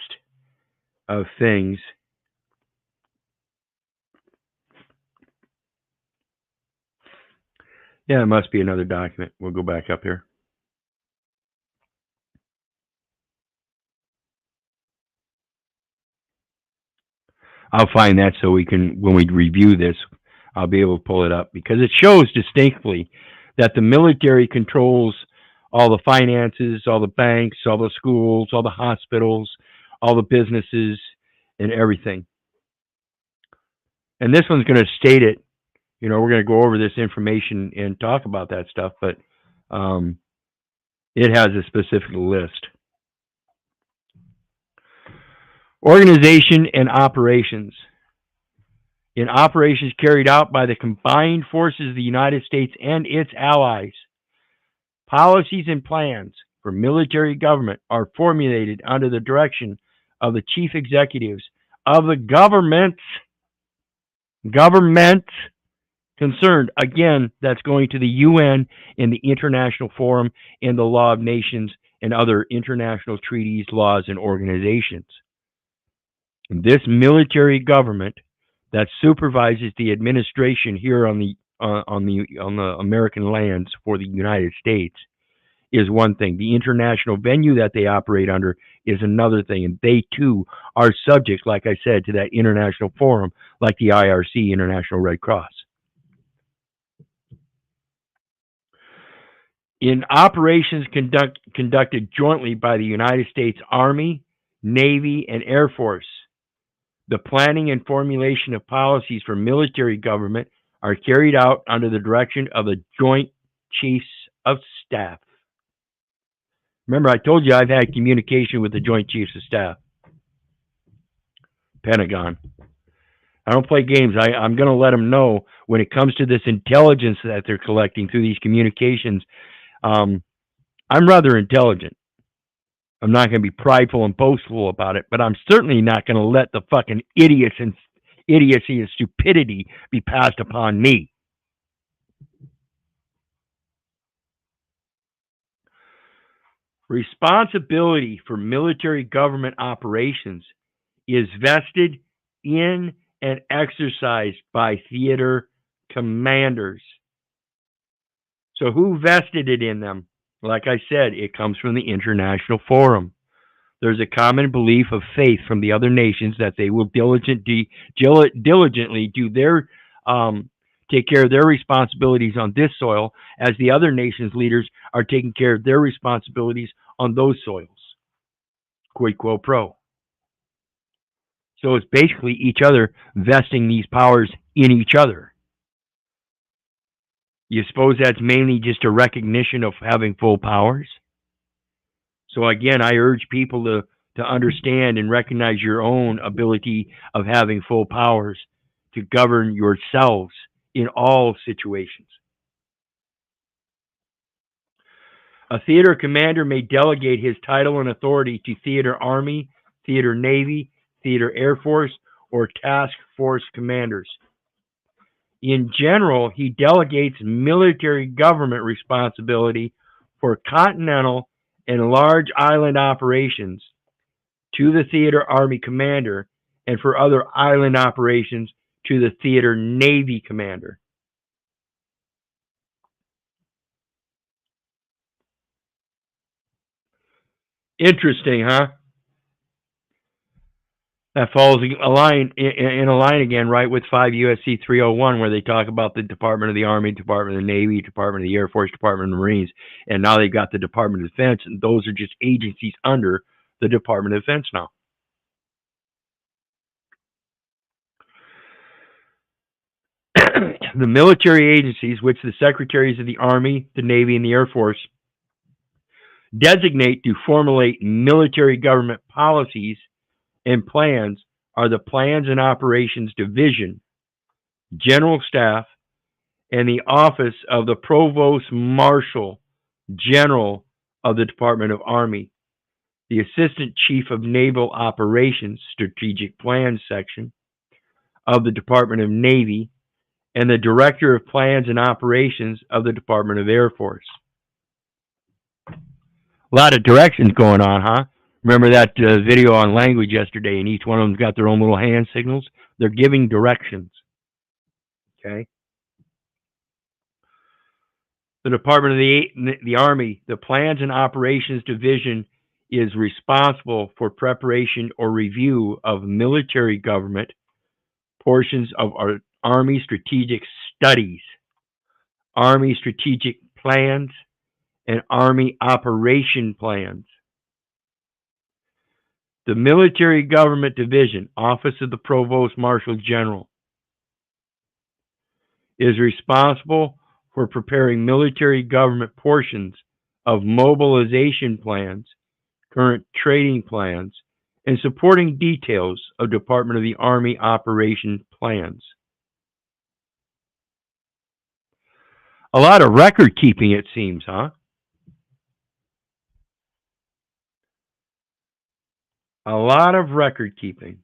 of things. Yeah, it must be another document. We'll go back up here. I'll find that so we can, when we review this, I'll be able to pull it up because it shows distinctly that the military controls all the finances, all the banks, all the schools, all the hospitals, all the businesses, and everything. And this one's going to state it. You know, we're going to go over this information and talk about that stuff, but it has a specific list. Organization and operations. In operations carried out by the combined forces of the United States and its allies, policies and plans for military government are formulated under the direction of the chief executives of the governments concerned. Again, that's going to the UN and the International Forum and the Law of Nations and other international treaties, laws, and organizations. This military government that supervises the administration here on the American lands for the United States is one thing. The international venue that they operate under is another thing, and they too are subject, like I said, to that international forum, like the IRC, International Red Cross. In operations conducted jointly by the United States Army, Navy, and Air Force, the planning and formulation of policies for military government are carried out under the direction of the Joint Chiefs of Staff. Remember, I told you I've had communication with the Joint Chiefs of Staff. Pentagon. I don't play games. I'm going to let them know when it comes to this intelligence that they're collecting through these communications. I'm rather intelligent. I'm not going to be prideful and boastful about it, but I'm certainly not going to let the fucking idiocy and stupidity be passed upon me. Responsibility for military government operations is vested in and exercised by theater commanders. So who vested it in them? Like I said, it comes from the international forum. There's a common belief of faith from the other nations that they will diligently do their take care of their responsibilities on this soil, as the other nations' leaders are taking care of their responsibilities on those soils. Quid quo pro. So it's basically each other vesting these powers in each other. You suppose that's mainly just a recognition of having full powers? So again, I urge people to understand and recognize your own ability of having full powers to govern yourselves in all situations. A theater commander may delegate his title and authority to theater army, theater navy, theater air force, or task force commanders. In general, he delegates military government responsibility for continental and large island operations to the theater army commander, and for other island operations to the theater navy commander. Interesting, huh? That falls in a line again, right, with 5 U.S.C. 301, where they talk about the Department of the Army, Department of the Navy, Department of the Air Force, Department of the Marines, and now they've got the Department of Defense, and those are just agencies under the Department of Defense now. The military agencies, which the secretaries of the Army, the Navy, and the Air Force designate to formulate military government policies and plans, are the Plans and Operations Division, General Staff, and the Office of the Provost Marshal General of the Department of Army, the Assistant Chief of Naval Operations Strategic Plans Section of the Department of Navy, and the Director of Plans and Operations of the Department of Air Force. A lot of directions going on, huh? Remember that video on language yesterday, and each one of them's got their own little hand signals? They're giving directions. Okay? The Department of the Army, the Plans and Operations Division, is responsible for preparation or review of military government portions of our Army strategic studies, Army strategic plans, and Army operation plans. The Military Government Division, Office of the Provost Marshal General, is responsible for preparing military government portions of mobilization plans, current training plans, and supporting details of Department of the Army operation plans. A lot of record keeping, it seems, huh? A lot of record keeping.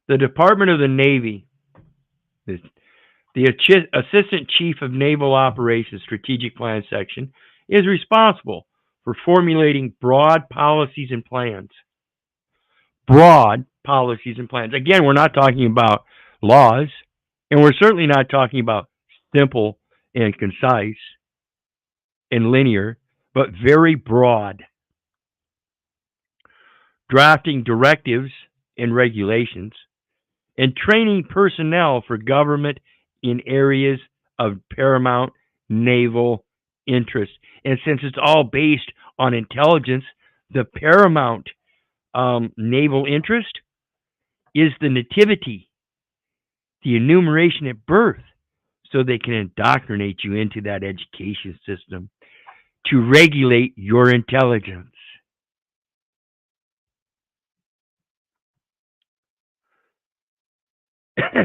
The Department of the Navy, the Assistant Chief of Naval Operations Strategic Plan Section, is responsible for formulating broad policies and plans. Broad policies and plans. Again, we're not talking about laws, and we're certainly not talking about simple and concise and linear, but very broad. Drafting directives and regulations, and training personnel for government in areas of paramount naval interest. And since it's all based on intelligence, the paramount naval interest is the nativity, the enumeration at birth, so they can indoctrinate you into that education system to regulate your intelligence.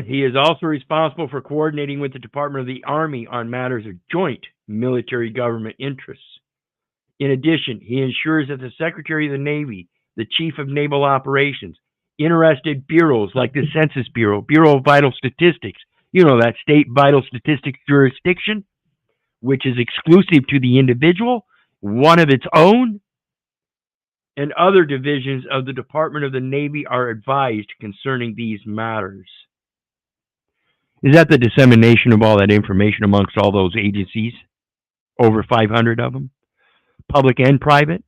He is also responsible for coordinating with the Department of the Army on matters of joint military government interests. In addition, he ensures that the Secretary of the Navy, the Chief of Naval Operations, interested bureaus like the Census Bureau, Bureau of Vital Statistics, you know, that state vital statistics jurisdiction, which is exclusive to the individual, one of its own, and other divisions of the Department of the Navy are advised concerning these matters. Is that the dissemination of all that information amongst all those agencies? Over 500 of them? Public and private?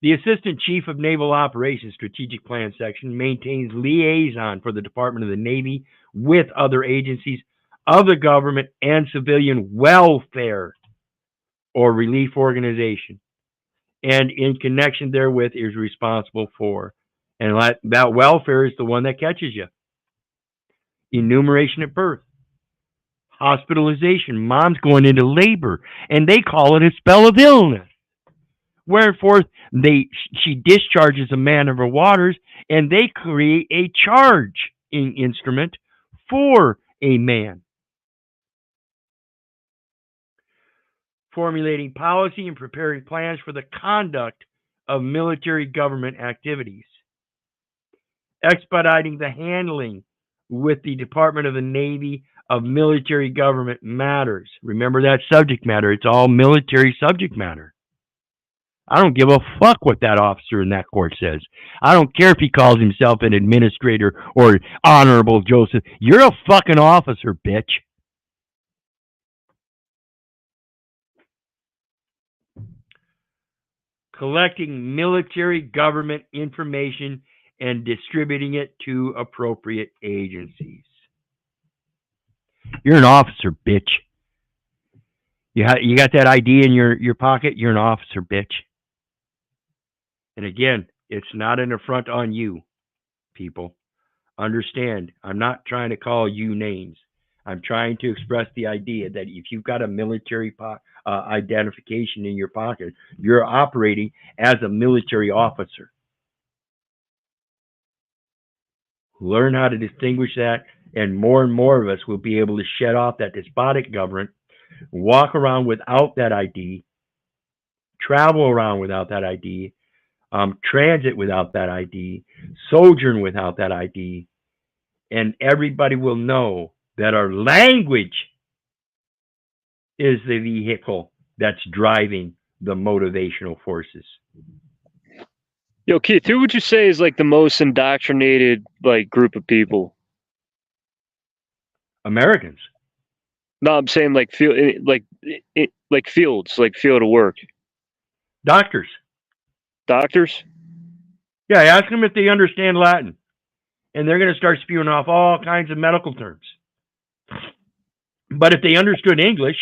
The Assistant Chief of Naval Operations Strategic Plan Section maintains liaison for the Department of the Navy with other agencies of the government and civilian welfare or relief organization, and in connection therewith is responsible for. And that welfare is the one that catches you. Enumeration at birth, hospitalization, mom's going into labor, and they call it a spell of illness. Wherefore, she discharges a man of her waters, and they create a charging instrument for a man. Formulating policy and preparing plans for the conduct of military government activities. Expediting the handling with the Department of the Navy of military government matters. Remember that subject matter. It's all military subject matter. I don't give a fuck what that officer in that court says. I don't care if he calls himself an administrator or Honorable Joseph. You're a fucking officer, bitch. Collecting military government information and distributing it to appropriate agencies. You're an officer, bitch. You got that ID in your pocket? You're an officer, bitch. And again, it's not an affront on you, people. Understand, I'm not trying to call you names. I'm trying to express the idea that if you've got a military identification in your pocket, you're operating as a military officer. Learn how to distinguish that, and more of us will be able to shed off that despotic government, walk around without that ID, travel around without that ID, transit without that ID, sojourn without that ID, and everybody will know that our language is the vehicle that's driving the motivational forces. Yo, Keith, who would you say is like the most indoctrinated like group of people? Americans. No, I'm saying like field, like fields, like field of work. Doctors. Doctors? Yeah, ask them if they understand Latin, and they're going to start spewing off all kinds of medical terms. But if they understood English,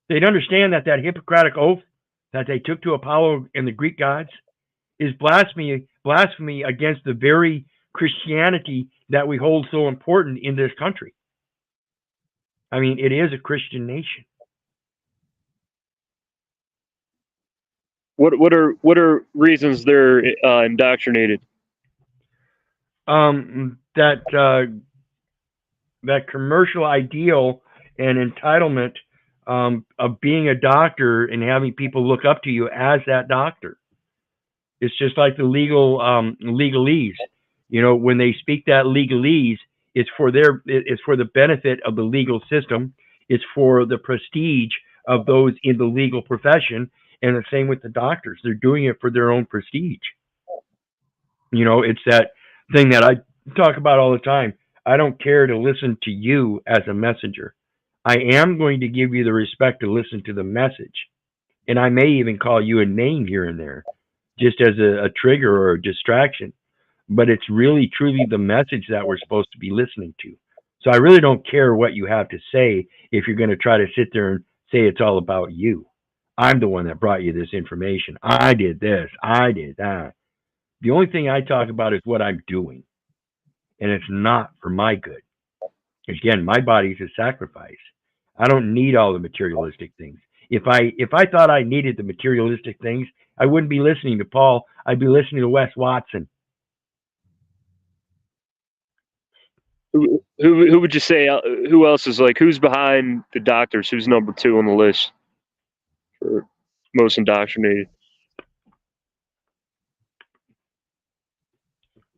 they'd understand that Hippocratic oath that they took to Apollo and the Greek gods is blasphemy against the very Christianity that we hold so important in this country. I mean, it is a Christian nation. What are reasons they're indoctrinated? That commercial ideal and entitlement of being a doctor and having people look up to you as that doctor. It's just like the legalese. You know, when they speak that legalese, it's for the benefit of the legal system. It's for the prestige of those in the legal profession, and the same with the doctors. They're doing it for their own prestige. You know, it's that thing that I talk about all the time. I don't care to listen to you as a messenger. I am going to give you the respect to listen to the message. And I may even call you a name here and there, just as a trigger or a distraction. But it's really, truly the message that we're supposed to be listening to. So I really don't care what you have to say if you're going to try to sit there and say it's all about you. I'm the one that brought you this information. I did this. I did that. The only thing I talk about is what I'm doing, and it's not for my good. Again, my body's a sacrifice. I don't need all the materialistic things. If I thought I needed the materialistic things, I wouldn't be listening to Paul. I'd be listening to Wes Watson. Who would you say? Who else is like? Who's behind the doctors? Who's number 2 on the list for most indoctrinated?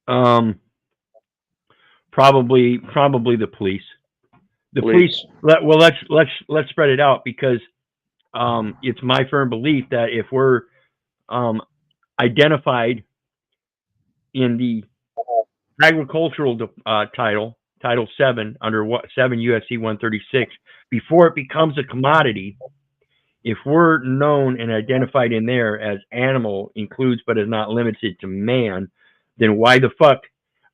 Probably the police. The police. Let's spread it out, because it's my firm belief that if we're identified in the agricultural Title 7 under 7 U.S.C. 136, before it becomes a commodity, if we're known and identified in there as animal includes but is not limited to man, then why the fuck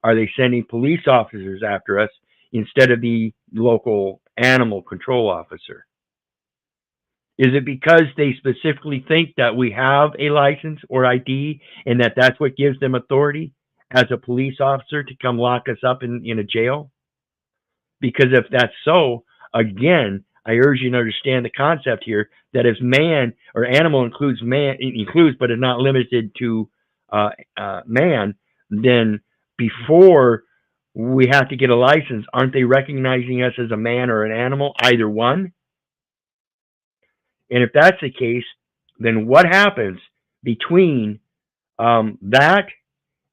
are they sending police officers after us instead of the local animal control officer? Is it because they specifically think that we have a license or ID and that that's what gives them authority as a police officer to come lock us up in a jail? Because if that's so, again, I urge you to understand the concept here that if man or animal includes but is not limited to man, then before we have to get a license, aren't they recognizing us as a man or an animal, either one? And if that's the case, then what happens between that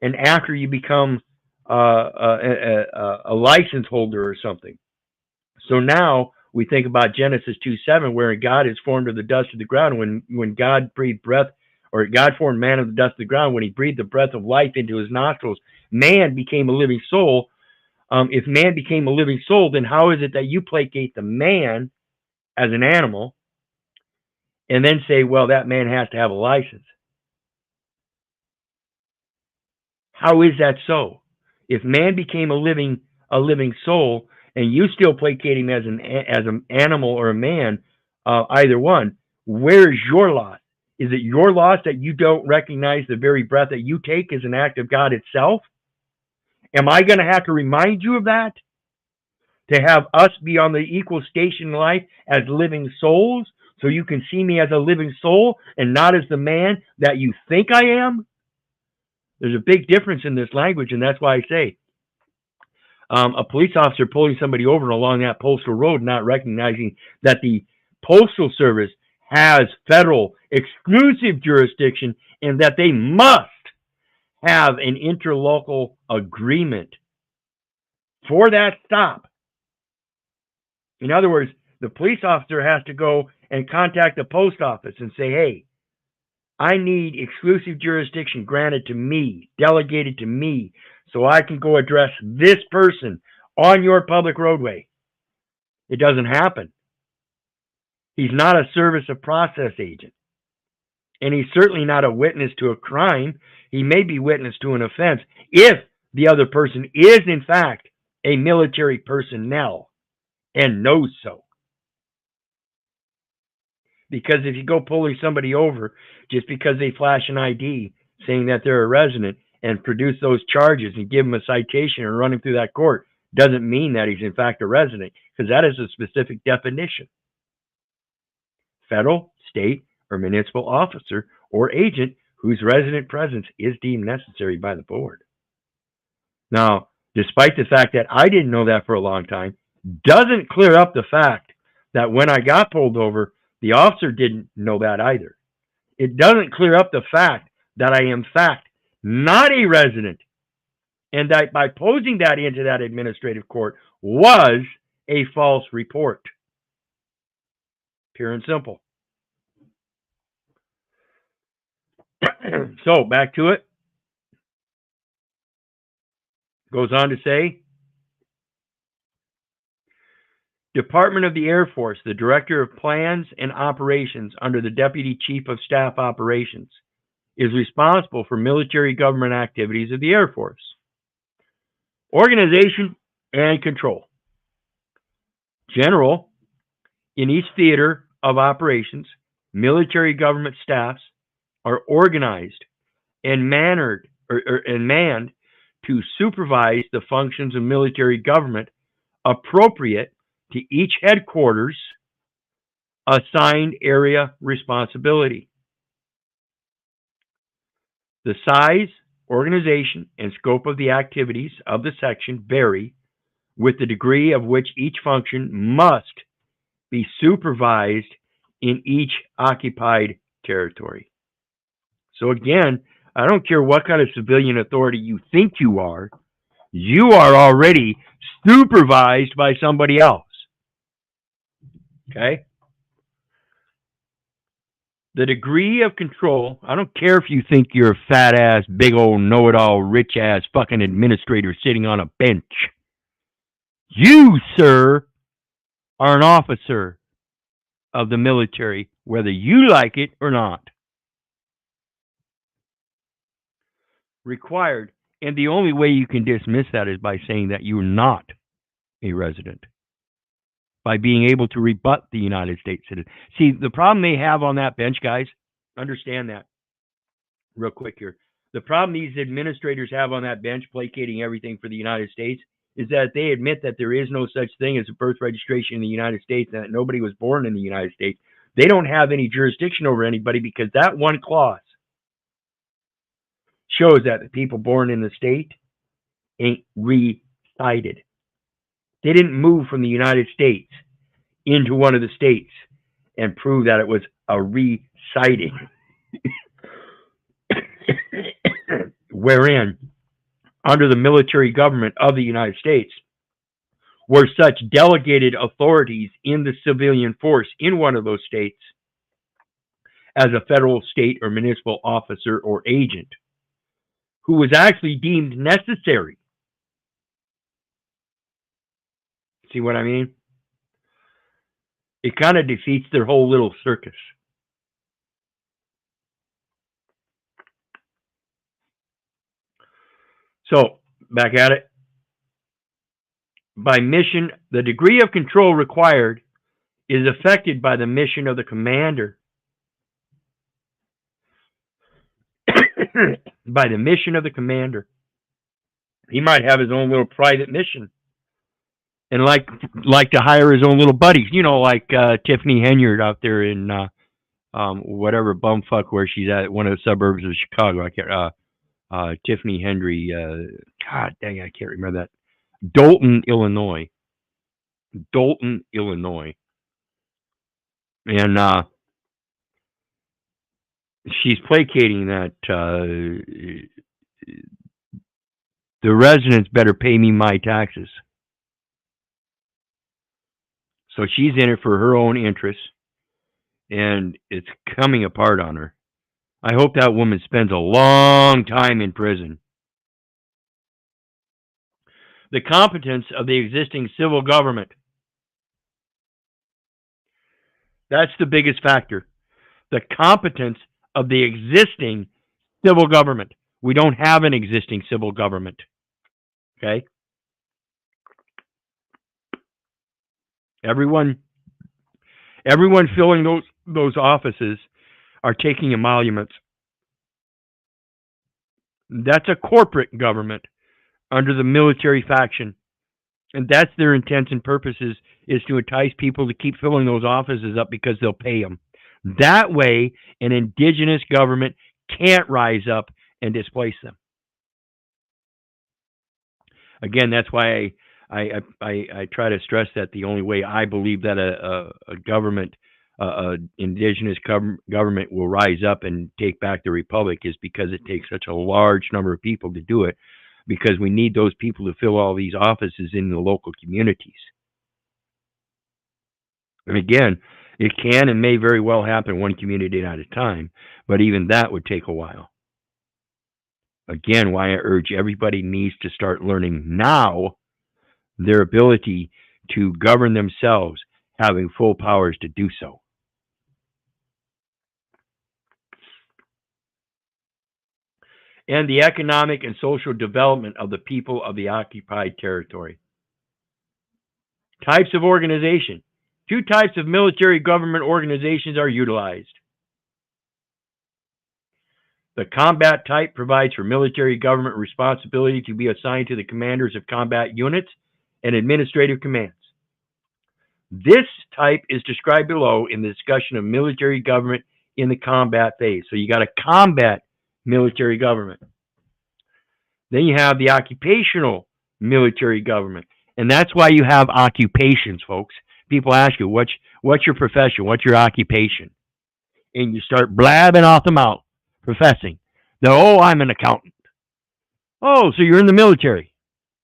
and after you become a license holder or something? So now we think about Genesis 2:7, where God is formed of the dust of the ground. When God breathed breath, or God formed man of the dust of the ground, when he breathed the breath of life into his nostrils, man became a living soul. If man became a living soul, then how is it that you placate the man as an animal and then say, well, that man has to have a license? How is that so? If man became a living soul, and you still placate him as an animal or a man, either one, where is your loss? Is it your loss that you don't recognize the very breath that you take as an act of God itself? Am I going to have to remind you of that? To have us be on the equal station in life as living souls, so you can see me as a living soul and not as the man that you think I am? There's a big difference in this language, and that's why I say a police officer pulling somebody over along that postal road, not recognizing that the Postal Service has federal exclusive jurisdiction and that they must have an interlocal agreement for that stop. In other words, the police officer has to go and contact the post office and say, hey, I need exclusive jurisdiction granted to me, delegated to me, so I can go address this person on your public roadway. It doesn't happen. He's not a service of process agent. And he's certainly not a witness to a crime. He may be witness to an offense if the other person is, in fact, a military personnel and knows so. Because if you go pulling somebody over just because they flash an ID saying that they're a resident and produce those charges and give them a citation and run him through that court, doesn't mean that he's in fact a resident, because that is a specific definition. Federal, state, or municipal officer or agent whose resident presence is deemed necessary by the board. Now, despite the fact that I didn't know that for a long time, doesn't clear up the fact that when I got pulled over, the officer didn't know that either. It doesn't clear up the fact that I am, in fact, not a resident, and that by posing that into that administrative court was a false report. Pure and simple. So, back to it. Goes on to say, Department of the Air Force, the Director of Plans and Operations under the Deputy Chief of Staff Operations, is responsible for military government activities of the Air Force. Organization and control. General, in each theater of operations, military government staffs are organized and manned to supervise the functions of military government appropriate to each headquarters' assigned area responsibility. The size, organization, and scope of the activities of the section vary with the degree of which each function must be supervised in each occupied territory. So again, I don't care what kind of civilian authority you think you are already supervised by somebody else. Okay? The degree of control, I don't care if you think you're a fat ass, big old know-it-all, rich ass fucking administrator sitting on a bench. You, sir, are an officer of the military, whether you like it or not. Required, and the only way you can dismiss that is by saying that you're not a resident, by being able to rebut the United States citizen. See, the problem they have on that bench, guys, understand that real quick here. The problem these administrators have on that bench placating everything for the United States is that they admit that there is no such thing as a birth registration in the United States and that nobody was born in the United States. They don't have any jurisdiction over anybody because that one clause shows that the people born in the state ain't resided. They didn't move from the United States into one of the states and prove that it was a resiting. Wherein, under the military government of the United States, were such delegated authorities in the civilian force in one of those states as a federal, state, or municipal officer or agent who was actually deemed necessary. See what I mean? It kind of defeats their whole little circus. So, back at it. By mission, the degree of control required is affected by the mission of the commander. By the mission of the commander. He might have his own little private mission and like to hire his own little buddies, you know, like Tiffany Henyard out there in whatever bumfuck where she's at, one of the suburbs of Chicago. I can't. Tiffany Henry. God dang, I can't remember that. Dolton, Illinois. Dolton, Illinois. And she's placating that the residents better pay me my taxes. So she's in it for her own interests, and it's coming apart on her. I hope that woman spends a long time in prison. The competence of the existing civil government. That's the biggest factor. The competence of the existing civil government. We don't have an existing civil government. Okay? Everyone filling those offices are taking emoluments. That's a corporate government under the military faction. And that's their intents and purposes, is to entice people to keep filling those offices up because they'll pay them. That way, an indigenous government can't rise up and displace them. Again, that's why I try to stress that the only way I believe that a government, indigenous government will rise up and take back the republic is because it takes such a large number of people to do it, because we need those people to fill all these offices in the local communities. And again, it can and may very well happen one community at a time, but even that would take a while. Again, why I urge everybody needs to start learning now their ability to govern themselves, having full powers to do so. And the economic and social development of the people of the occupied territory. Types of organization. 2 types of military government organizations are utilized. The combat type provides for military government responsibility to be assigned to the commanders of combat units and administrative commands. This type is described below in the discussion of military government in the combat phase. So you got a combat military government. Then you have the occupational military government. And that's why you have occupations, folks. People ask you, what's your profession? What's your occupation? And you start blabbing off the mouth, professing that, oh, I'm an accountant. Oh, so you're in the military.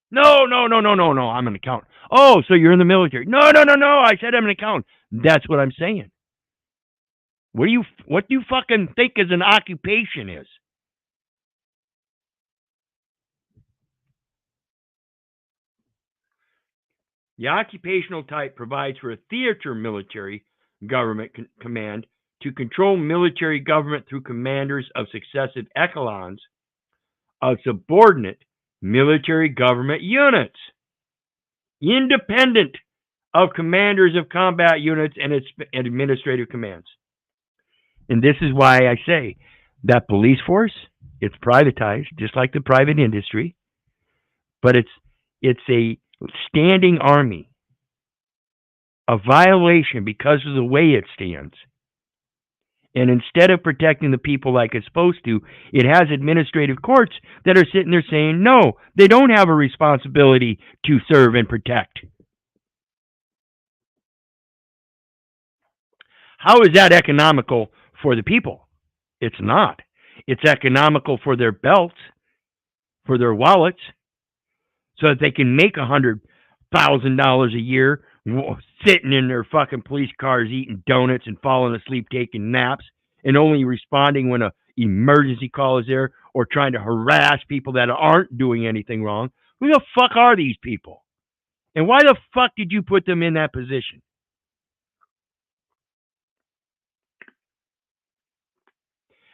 No, I'm an accountant. Oh, so you're in the military. No, I said I'm an accountant. That's what I'm saying. What do you fucking think as an occupation is? The occupational type provides for a theater military government command to control military government through commanders of successive echelons of subordinate military government units, independent of commanders of combat units and its administrative commands. And this is why I say that police force, it's privatized, just like the private industry, but it's a standing army, a violation because of the way it stands. And instead of protecting the people like it's supposed to, it has administrative courts that are sitting there saying, no, they don't have a responsibility to serve and protect. How is that economical for the people? It's not. It's economical for their belts, for their wallets, so that they can make $100,000 a year sitting in their fucking police cars eating donuts and falling asleep taking naps and only responding when an emergency call is there or trying to harass people that aren't doing anything wrong. Who the fuck are these people? And why the fuck did you put them in that position?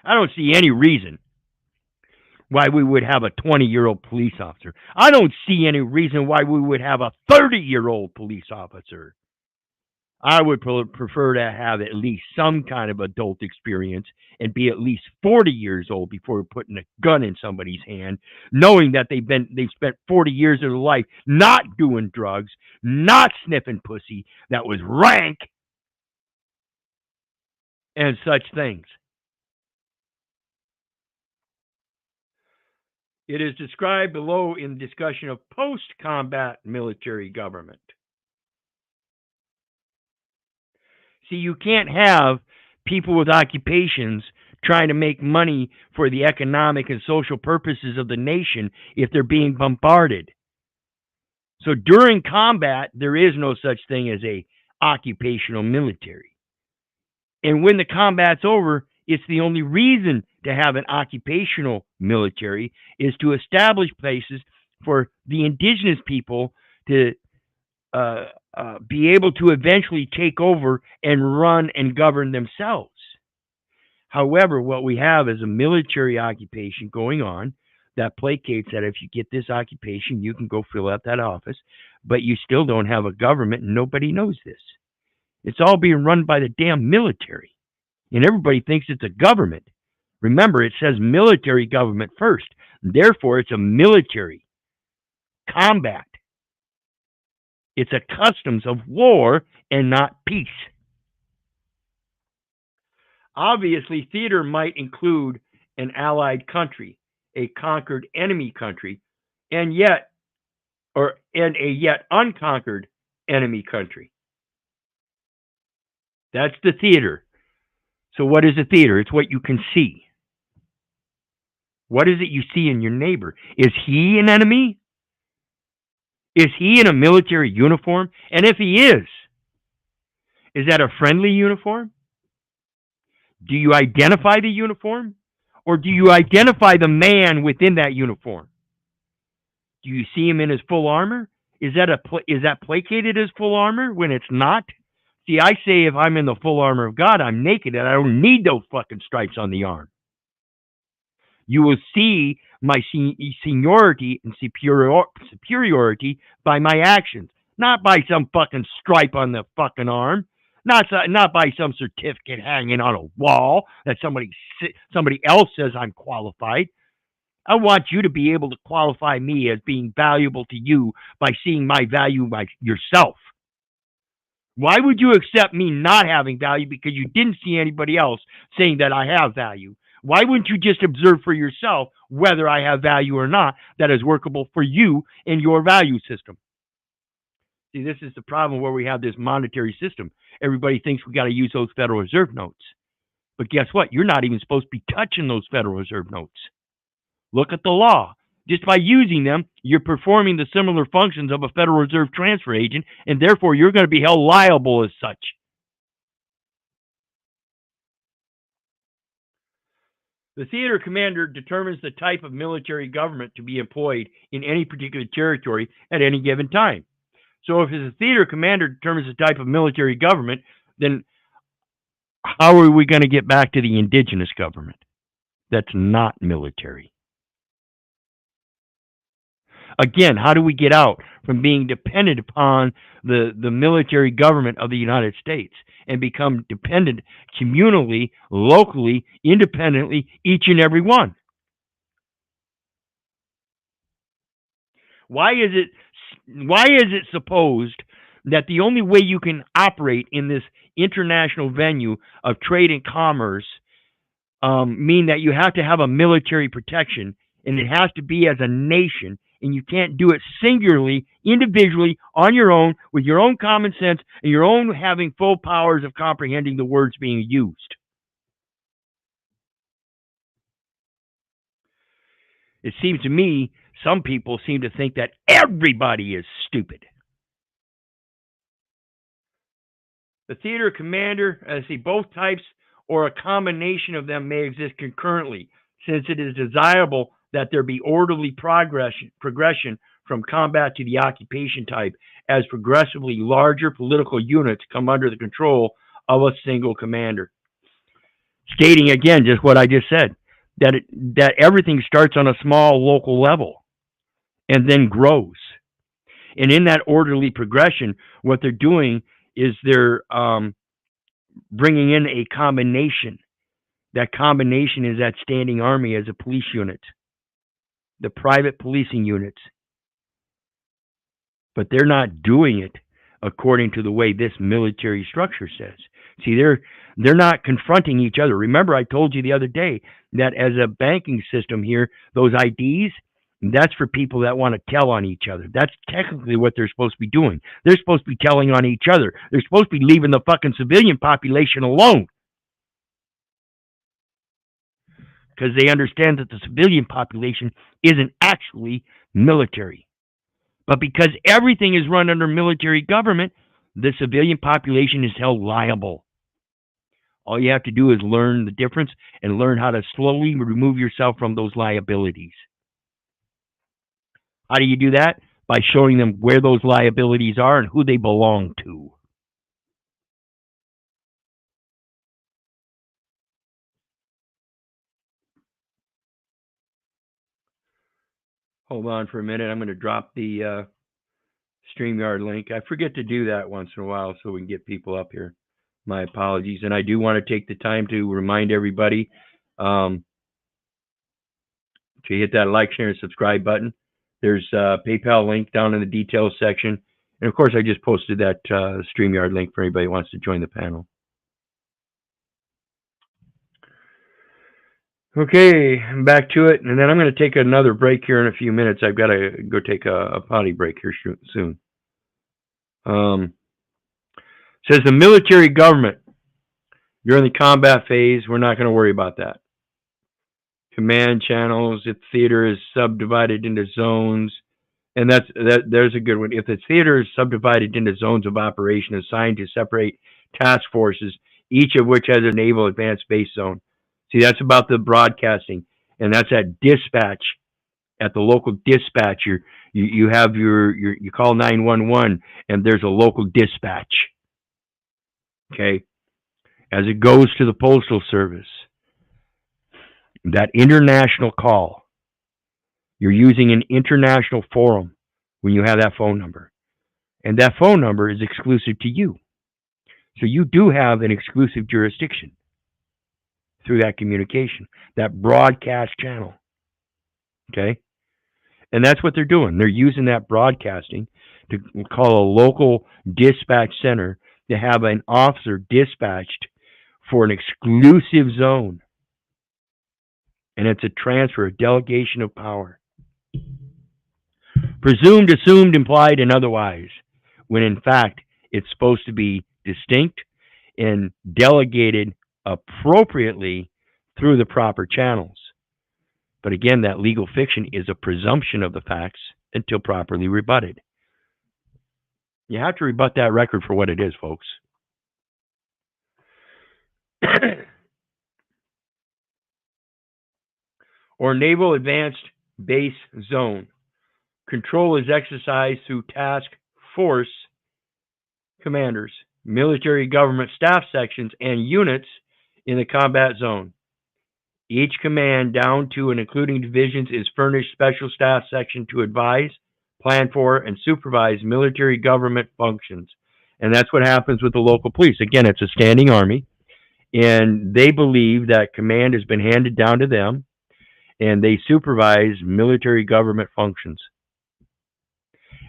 I don't see any reason why we would have a 20-year-old police officer. I don't see any reason why we would have a 30-year-old police officer. I would prefer to have at least some kind of adult experience and be at least 40 years old before putting a gun in somebody's hand, knowing that they've spent 40 years of their life not doing drugs, not sniffing pussy that was rank, and such things. It is described below in the discussion of post-combat military government. See, you can't have people with occupations trying to make money for the economic and social purposes of the nation if they're being bombarded. So during combat, there is no such thing as a occupational military. And when the combat's over, it's the only reason to have an occupational military is to establish places for the indigenous people to be able to eventually take over and run and govern themselves. However, what we have is a military occupation going on that placates that if you get this occupation, you can go fill out that office, but you still don't have a government and nobody knows this. It's all being run by the damn military. And everybody thinks it's a government. Remember, it says military government first. Therefore, it's a military combat. It's a customs of war and not peace. Obviously, theater might include an allied country, a conquered enemy country, and a yet unconquered enemy country. That's the theater. So what is a theater? It's what you can see. What is it you see in your neighbor? Is he an enemy? Is he in a military uniform? And if he is that a friendly uniform? Do you identify the uniform? Or do you identify the man within that uniform? Do you see him in his full armor? Is that placated as full armor when it's not? See, I say if I'm in the full armor of God, I'm naked and I don't need those fucking stripes on the arm. You will see my seniority and superiority by my actions, not by some fucking stripe on the fucking arm, not by some certificate hanging on a wall that somebody else says I'm qualified. I want you to be able to qualify me as being valuable to you by seeing my value by yourself. Why would you accept me not having value because you didn't see anybody else saying that I have value? Why wouldn't you just observe for yourself whether I have value or not that is workable for you in your value system? See, this is the problem where we have this monetary system. Everybody thinks we got to use those Federal Reserve notes. But guess what? You're not even supposed to be touching those Federal Reserve notes. Look at the law. Just by using them, you're performing the similar functions of a Federal Reserve transfer agent, and therefore you're going to be held liable as such. The theater commander determines the type of military government to be employed in any particular territory at any given time. So if the theater commander determines the type of military government, then how are we going to get back to the indigenous government? That's not military. Again, how do we get out from being dependent upon the military government of the United States and become dependent communally, locally, independently, each and every one? Why is it supposed that the only way you can operate in this international venue of trade and commerce mean that you have to have a military protection, and it has to be as a nation, and you can't do it singularly, individually, on your own, with your own common sense, and your own having full powers of comprehending the words being used? It seems to me some people seem to think that everybody is stupid. The theater commander, I see both types or a combination of them may exist concurrently, since it is desirable that there be orderly progression from combat to the occupation type as progressively larger political units come under the control of a single commander. Stating again just what I just said, that everything starts on a small local level and then grows. And in that orderly progression, what they're doing is they're bringing in a combination. That combination is that standing army as a police unit, the private policing units. But they're not doing it according to the way this military structure says. See, they're not confronting each other. Remember, I told you the other day that as a banking system here, those IDs, that's for people that want to tell on each other. That's technically what they're supposed to be doing. They're supposed to be telling on each other. They're supposed to be leaving the fucking civilian population alone, because they understand that the civilian population isn't actually military. But because everything is run under military government, the civilian population is held liable. All you have to do is learn the difference and learn how to slowly remove yourself from those liabilities. How do you do that? By showing them where those liabilities are and who they belong to. Hold on for a minute. I'm going to drop the StreamYard link. I forget to do that once in a while so we can get people up here. My apologies. And I do want to take the time to remind everybody to hit that like, share, and subscribe button. There's a PayPal link down in the details section. And of course, I just posted that StreamYard link for anybody who wants to join the panel. Okay, I'm back to it, and then I'm going to take another break here in a few minutes. I've got to go take a potty break here soon. Says the military government during the combat phase, we're not going to worry about that. Command channels, if theater is subdivided into zones, and there's a good one. If the theater is subdivided into zones of operation assigned to separate task forces, each of which has a naval advanced base zone. See, that's about the broadcasting, and that's at dispatch, at the local dispatch. You have you call 911, and there's a local dispatch. Okay, as it goes to the postal service, that international call, you're using an international forum when you have that phone number, and that phone number is exclusive to you. So you do have an exclusive jurisdiction through that communication, that broadcast channel. Okay? And that's what they're doing. They're using that broadcasting to call a local dispatch center to have an officer dispatched for an exclusive zone. And it's a transfer, a delegation of power. Presumed, assumed, implied, and otherwise, when in fact it's supposed to be distinct and delegated appropriately through the proper channels. But again, that legal fiction is a presumption of the facts until properly rebutted. You have to rebut that record for what it is, folks. Or naval advanced base zone. Control is exercised through task force commanders, military government staff sections, and units in the combat zone. Each command, down to and including divisions, is furnished special staff section to advise, plan for, and supervise military government functions. And that's what happens with the local police. Again, it's a standing army, and they believe that command has been handed down to them, and they supervise military government functions.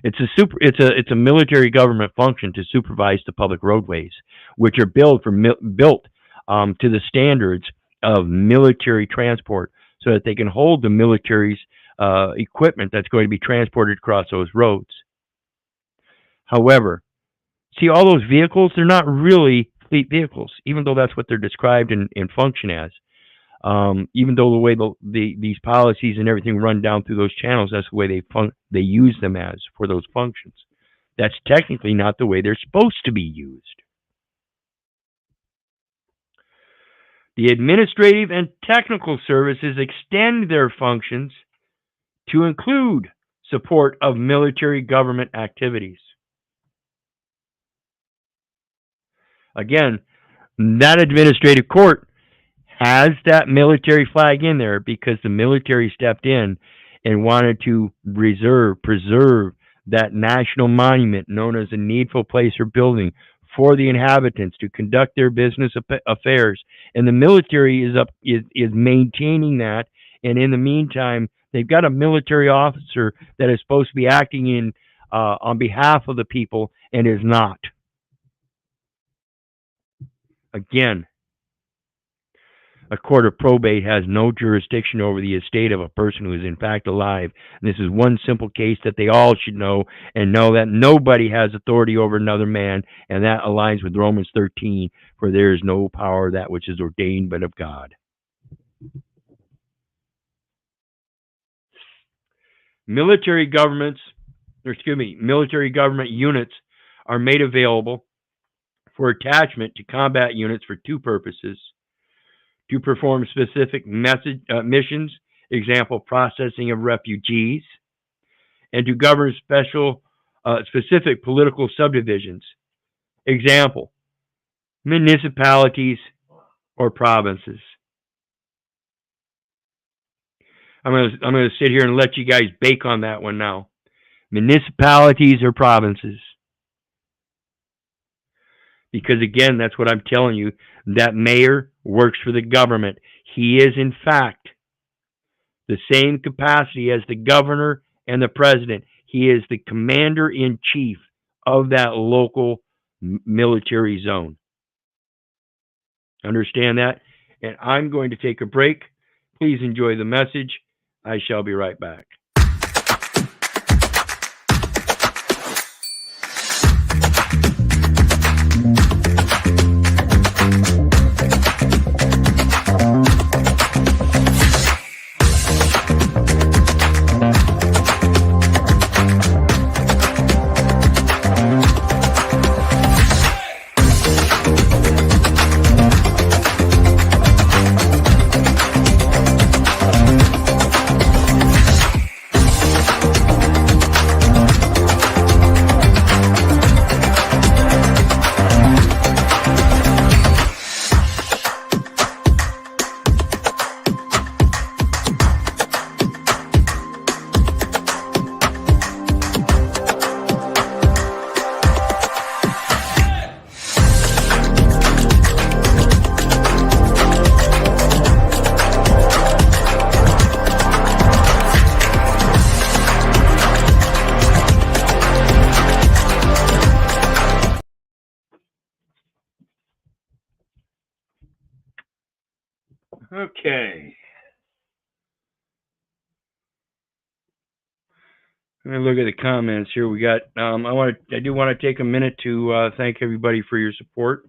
It's a military government function to supervise the public roadways, which are built to the standards of military transport, so that they can hold the military's equipment that's going to be transported across those roads. However, see, all those vehicles, they're not really fleet vehicles, even though that's what they're described and function as. Even though the way these policies and everything run down through those channels, that's the way they use them as for those functions. That's technically not the way they're supposed to be used. The administrative and technical services extend their functions to include support of military government activities. Again, that administrative court has that military flag in there because the military stepped in and wanted to preserve that national monument known as a needful place or building for the inhabitants to conduct their business affairs. And the military is maintaining that. And in the meantime, they've got a military officer that is supposed to be acting on behalf of the people and is not. Again, a court of probate has no jurisdiction over the estate of a person who is in fact alive. And this is one simple case that they all should know, and know that nobody has authority over another man, and that aligns with Romans 13, for there is no power that which is ordained but of God. Military government units are made available for attachment to combat units for two purposes: to perform specific missions, example, processing of refugees, and to govern specific political subdivisions, example, municipalities or provinces. I'm going to sit here and let you guys bake on that one now. Municipalities or provinces. Because again, that's what I'm telling you. That mayor works for the government. He is, in fact, the same capacity as the governor and the president. He is the commander-in-chief of that local military zone. Understand that? And I'm going to take a break. Please enjoy the message. I shall be right back. Okay. Let me look at the comments here. We got. I do want to take a minute to thank everybody for your support.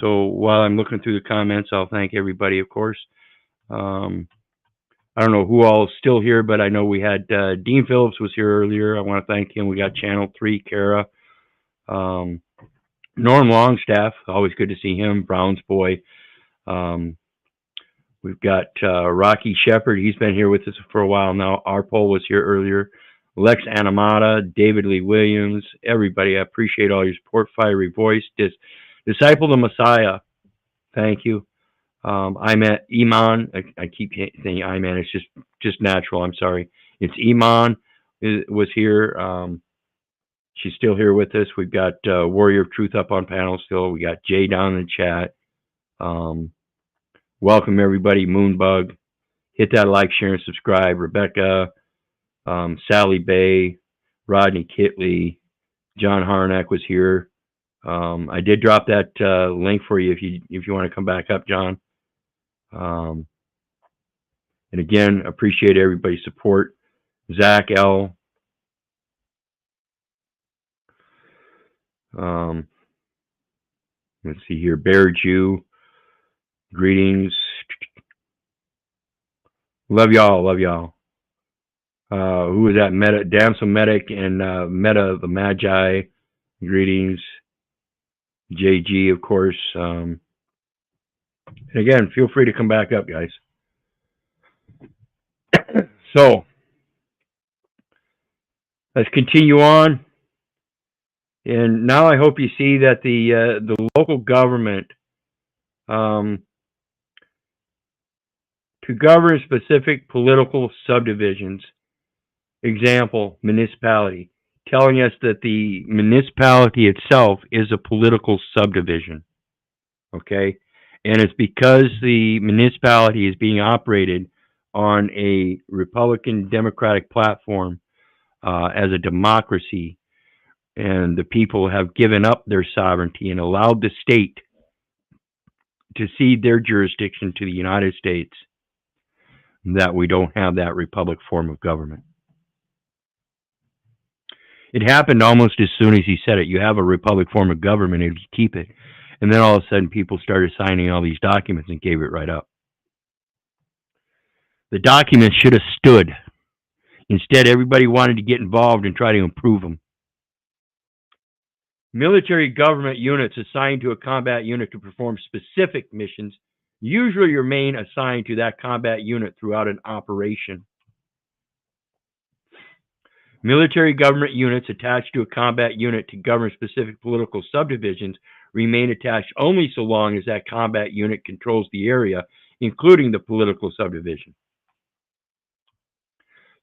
So while I'm looking through the comments, I'll thank everybody, of course. I don't know who all is still here, but I know we had Dean Phillips was here earlier. I want to thank him. We got Channel 3, Kara, Norm Longstaff. Always good to see him. Brown's boy. We've got Rocky Shepard. He's been here with us for a while now. Arpol was here earlier. Lex Animata, David Lee Williams, everybody. I appreciate all your support. Fiery Voice, Disciple the Messiah. Thank you. I'm at Iman. I keep saying Iman. It's just natural. I'm sorry. It's Iman was here. She's still here with us. We've got Warrior of Truth up on panel still. We got Jay down in the chat. Welcome everybody. Moonbug. Hit that like, share, and subscribe. Rebecca, Sally Bay, Rodney Kitley, John Harnack was here. I did drop that link for you if you want to come back up, John. And again, appreciate everybody's support. Zach L. Let's see here. Bear Jew. Greetings. Love y'all. Love y'all. Who was that? Meta, Damsel Medic and Meta the Magi. Greetings. JG, of course. And again, feel free to come back up, guys. So, let's continue on. And now I hope you see that the local government to govern specific political subdivisions, example, municipality, telling us that the municipality itself is a political subdivision, okay? And it's because the municipality is being operated on a Republican Democratic platform as a democracy, and the people have given up their sovereignty and allowed the state to cede their jurisdiction to the United States, that we don't have that republic form of government. It happened almost as soon as he said it. You have a republic form of government if you keep it. And then all of a sudden people started signing all these documents and gave it right up. The documents should have stood. Instead, everybody wanted to get involved and try to improve them. Military government units assigned to a combat unit to perform specific missions usually remain assigned to that combat unit throughout an operation. Military government units attached to a combat unit to govern specific political subdivisions remain attached only so long as that combat unit controls the area, including the political subdivision.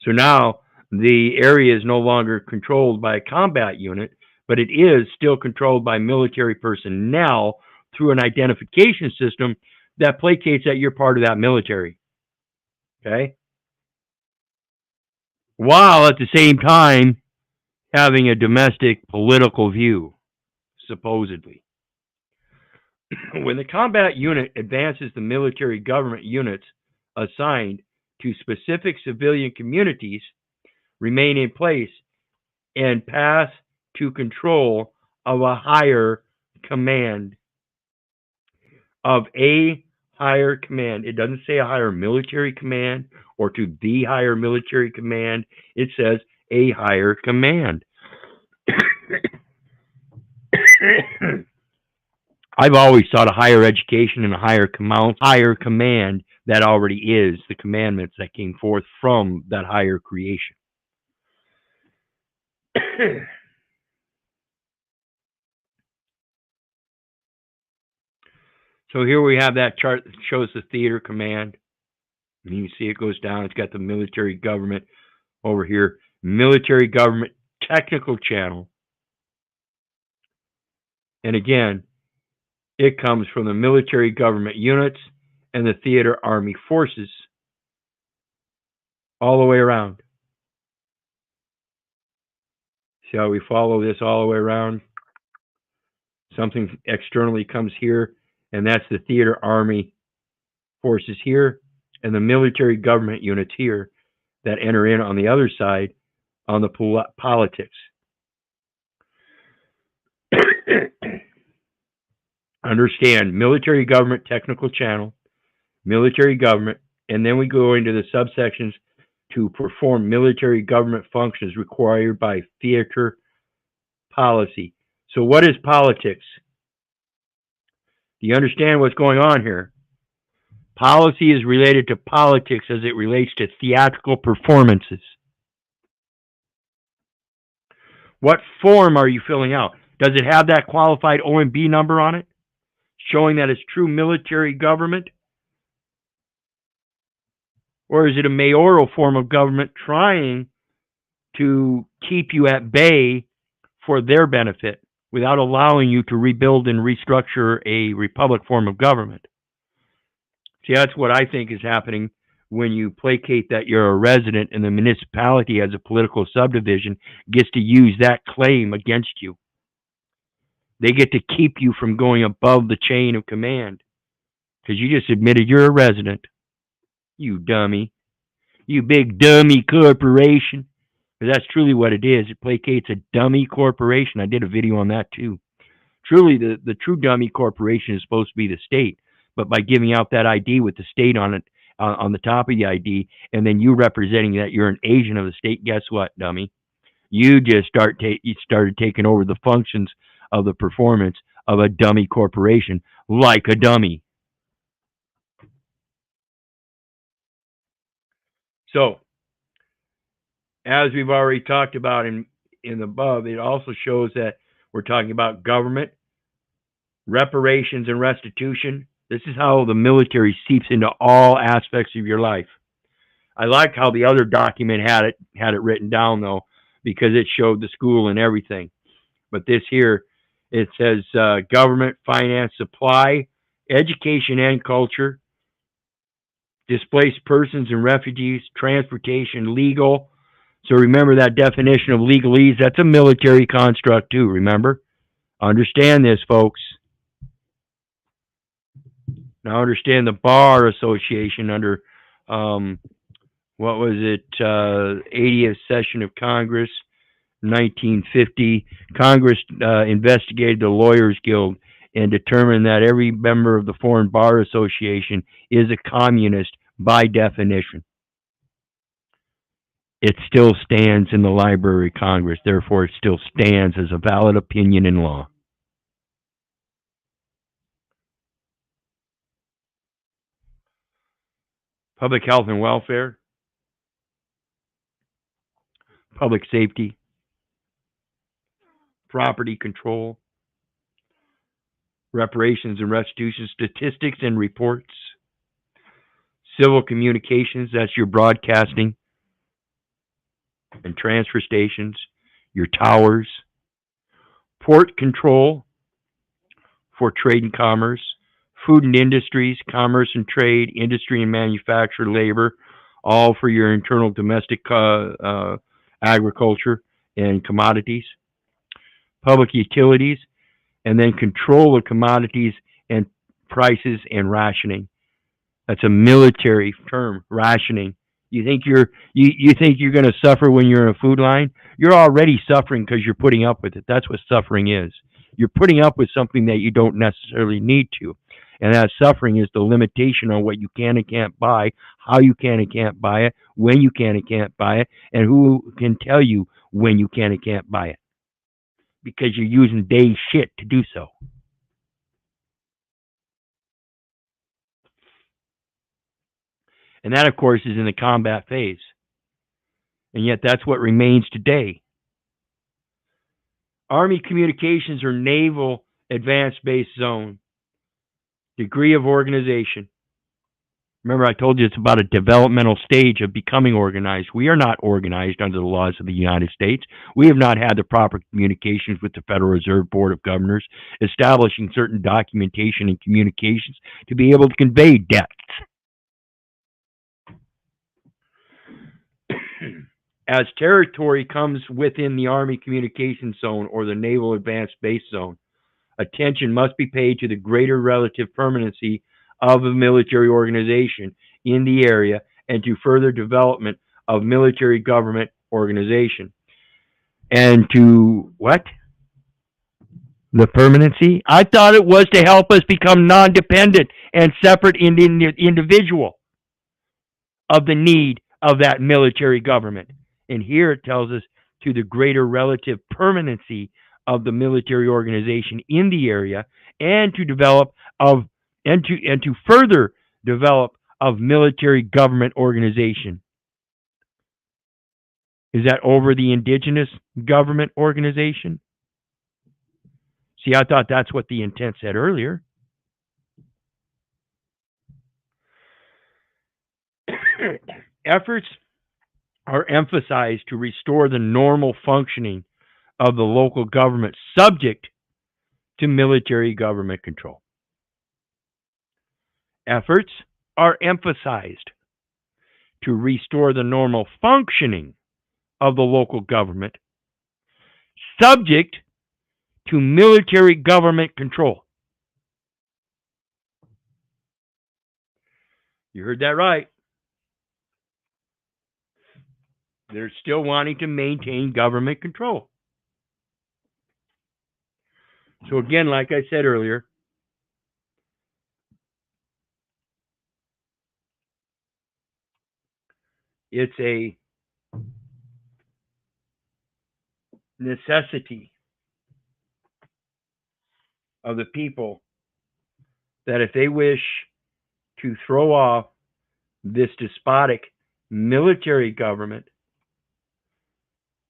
So now the area is no longer controlled by a combat unit, but it is still controlled by military personnel through an identification system that placates that you're part of that military. Okay? While at the same time having a domestic political view, supposedly. When the combat unit advances the military government units assigned to specific civilian communities remain in place and pass to control of a higher command. Of a higher command. It doesn't say a higher military command or to the higher military command. It says a higher command. I've always thought a higher education and a higher command that already is the commandments that came forth from that higher creation. So here we have that chart that shows the theater command. And you can see it goes down. It's got the military government over here. Military government technical channel. And again, it comes from the military government units and the theater army forces all the way around. See how we follow this all the way around? Something externally comes here, and that's the theater army forces here and the military government units here that enter in on the other side on the politics. Understand military government technical channel, military government, and then we go into the subsections to perform military government functions required by theater policy. So what is politics? Do you understand what's going on here? Policy is related to politics as it relates to theatrical performances. What form are you filling out? Does it have that qualified OMB number on it, showing that it's true military government? Or is it a mayoral form of government trying to keep you at bay for their benefit without allowing you to rebuild and restructure a republic form of government? See, that's what I think is happening when you placate that you're a resident and the municipality as a political subdivision gets to use that claim against you. They get to keep you from going above the chain of command because you just admitted you're a resident. You dummy. You big dummy corporation. Because that's truly what it is. It placates a dummy corporation. I did a video on that too. Truly, the true dummy corporation is supposed to be the state. But by giving out that ID with the state on it, on the top of the ID, and then you representing that you're an agent of the state, guess what, dummy? You just started taking over the functions of the performance of a dummy corporation, like a dummy. So, as we've already talked about in the above, it also shows that we're talking about government, reparations, and restitution. This is how the military seeps into all aspects of your life. I like how the other document had it written down, though, because it showed the school and everything. But this here, it says government, finance, supply, education and culture, displaced persons and refugees, transportation, legal. So remember that definition of legalese, that's a military construct too, remember? Understand this, folks. Now understand the Bar Association under, what was it, 80th session of Congress, 1950. Congress investigated the Lawyers Guild and determined that every member of the Foreign Bar Association is a communist by definition. It still stands in the Library of Congress, therefore it still stands as a valid opinion in law. Public health and welfare, public safety, property control, reparations and restitution, statistics and reports, civil communications, that's your broadcasting and transfer stations, your towers, port control for trade and commerce, food and industries, commerce and trade, industry and manufacture, labor, all for your internal domestic agriculture and commodities, public utilities, and then control of commodities and prices and rationing. That's a military term, rationing. You think you think you're going to suffer when you're in a food line? You're already suffering because you're putting up with it. That's what suffering is. You're putting up with something that you don't necessarily need to. And that suffering is the limitation on what you can and can't buy, how you can and can't buy it, when you can and can't buy it, and who can tell you when you can and can't buy it. Because you're using day shit to do so. And that, of course, is in the combat phase. And yet that's what remains today. Army communications or naval advanced base zone. Degree of organization. Remember, I told you it's about a developmental stage of becoming organized. We are not organized under the laws of the United States. We have not had the proper communications with the Federal Reserve Board of Governors, establishing certain documentation and communications to be able to convey debts. As territory comes within the Army Communications Zone or the Naval Advanced Base Zone, attention must be paid to the greater relative permanency of a military organization in the area and to further development of military government organization. And to what? The permanency? I thought it was to help us become non-dependent and separate individual of the need of that military government. And here it tells us to the greater relative permanency of the military organization in the area and to develop of and to further develop of military government organization. Is that over the indigenous government organization? See, I thought that's what the intent said earlier. Efforts are emphasized to restore the normal functioning of the local government subject to military government control. Efforts are emphasized to restore the normal functioning of the local government subject to military government control. You heard that right. They're still wanting to maintain government control. So again, like I said earlier, it's a necessity of the people that if they wish to throw off this despotic military government,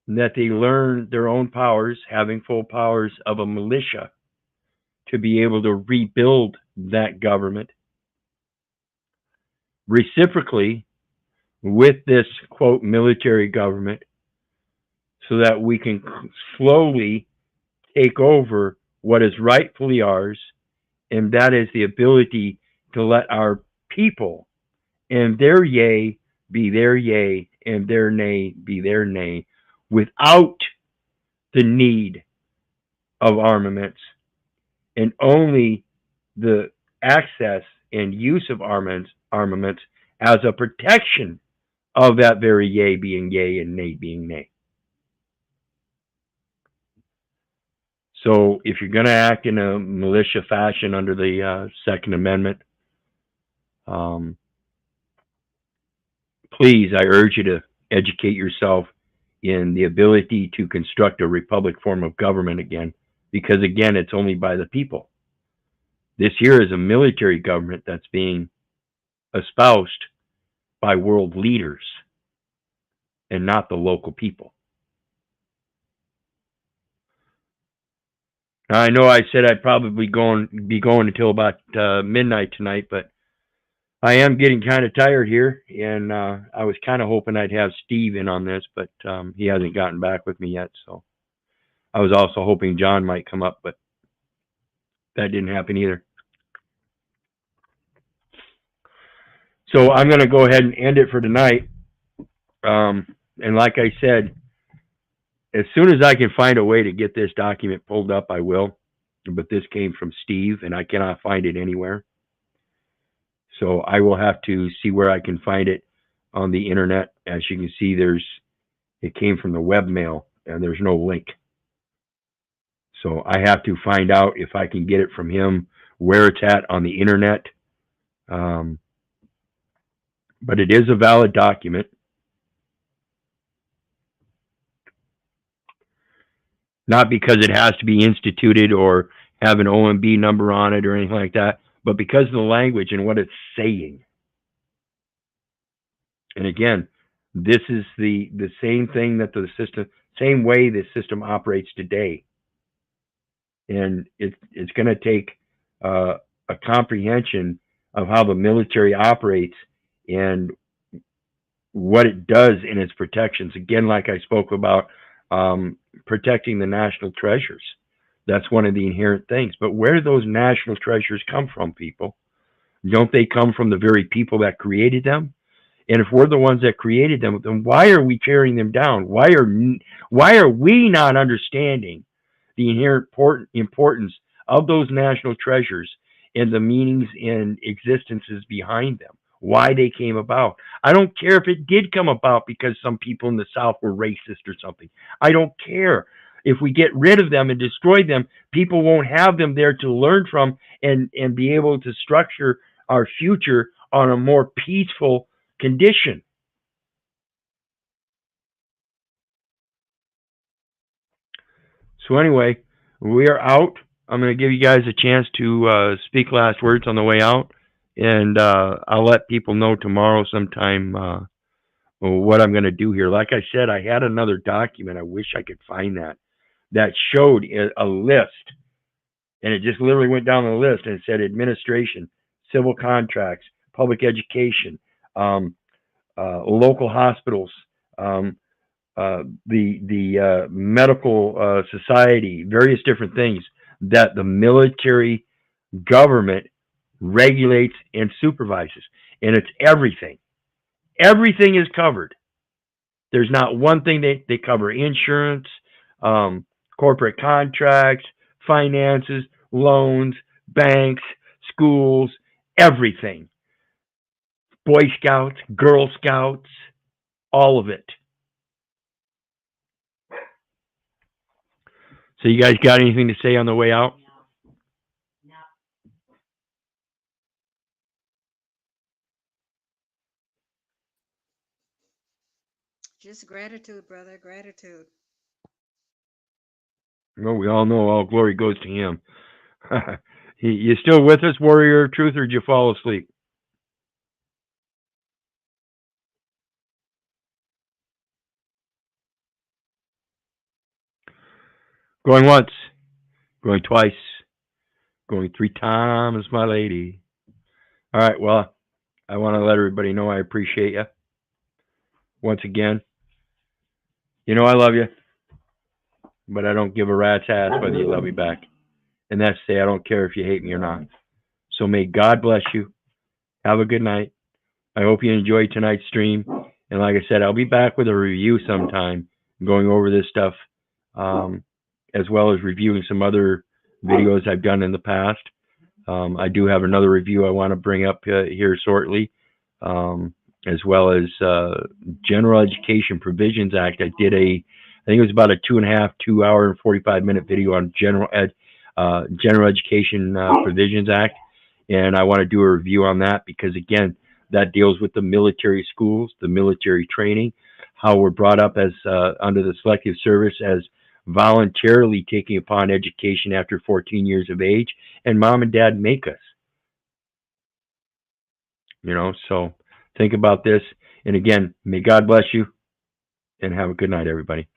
that they learn their own powers, having full powers of a militia, to be able to rebuild that government. Reciprocally, with this, quote, military government, so that we can slowly take over what is rightfully ours, and that is the ability to let our people and their yea be their yea and their nay be their nay, without the need of armaments, and only the access and use of armaments as a protection of that very yea being yea and nay being nay. So if you're going to act in a militia fashion under the Second Amendment, please, I urge you to educate yourself in the ability to construct a republic form of government again, because again, it's only by the people. This here is a military government that's being espoused by world leaders and not the local people. Now, I know I said I'd probably be going until about midnight tonight, but I am getting kind of tired here, and I was kind of hoping I'd have Steve in on this, but he hasn't gotten back with me yet. So I was also hoping John might come up, but that didn't happen either. So I'm going to go ahead and end it for tonight. And like I said, as soon as I can find a way to get this document pulled up, I will. But this came from Steve, and I cannot find it anywhere. So I will have to see where I can find it on the internet. As you can see, it came from the webmail, and there's no link. So I have to find out if I can get it from him, where it's at on the internet. But it is a valid document. Not because it has to be instituted or have an OMB number on it or anything like that, but because of the language and what it's saying. And again, this is the same thing that the system, same way the system operates today. And it's going to take a comprehension of how the military operates and what it does in its protections. Again, like I spoke about, protecting the national treasures. That's one of the inherent things. But where do those national treasures come from, people? Don't they come from the very people that created them? And if we're the ones that created them, then why are we tearing them down? Why are we not understanding the inherent importance of those national treasures and the meanings and existences behind them? Why they came about? I don't care if it did come about because some people in the South were racist or something. I don't care. If we get rid of them and destroy them, people won't have them there to learn from and be able to structure our future on a more peaceful condition. So anyway, we are out. I'm going to give you guys a chance to speak last words on the way out, and I'll let people know tomorrow sometime what I'm going to do here. Like I said, I had another document. I wish I could find that showed a list, and it just literally went down the list and it said administration, civil contracts, public education, local hospitals, the medical society, various different things that the military government regulates and supervises. And it's everything. Everything is covered. There's not one thing they cover: insurance, corporate contracts, finances, loans, banks, schools, everything. Boy Scouts, Girl Scouts, all of it. So you guys got anything to say on the way out? Just gratitude, brother. Gratitude. Well, we all know all glory goes to him. You still with us, Warrior of Truth, or did you fall asleep? Going once, going twice, going 3 times, my lady. All right, well, I want to let everybody know I appreciate you. Once again, you know I love you, but I don't give a rat's ass whether you love me back. And that's to say, I don't care if you hate me or not. So may God bless you. Have a good night. I hope you enjoyed tonight's stream. And like I said, I'll be back with a review sometime, going over this stuff, as well as reviewing some other videos I've done in the past. I do have another review I want to bring up here shortly, as well as General Education Provisions Act. I think it was about a 2 hour and 45-minute video on General Education Provisions Act. And I want to do a review on that because, again, that deals with the military schools, the military training, how we're brought up as under the selective service as voluntarily taking upon education after 14 years of age, and mom and dad make us. So think about this. And again, may God bless you, and have a good night, everybody.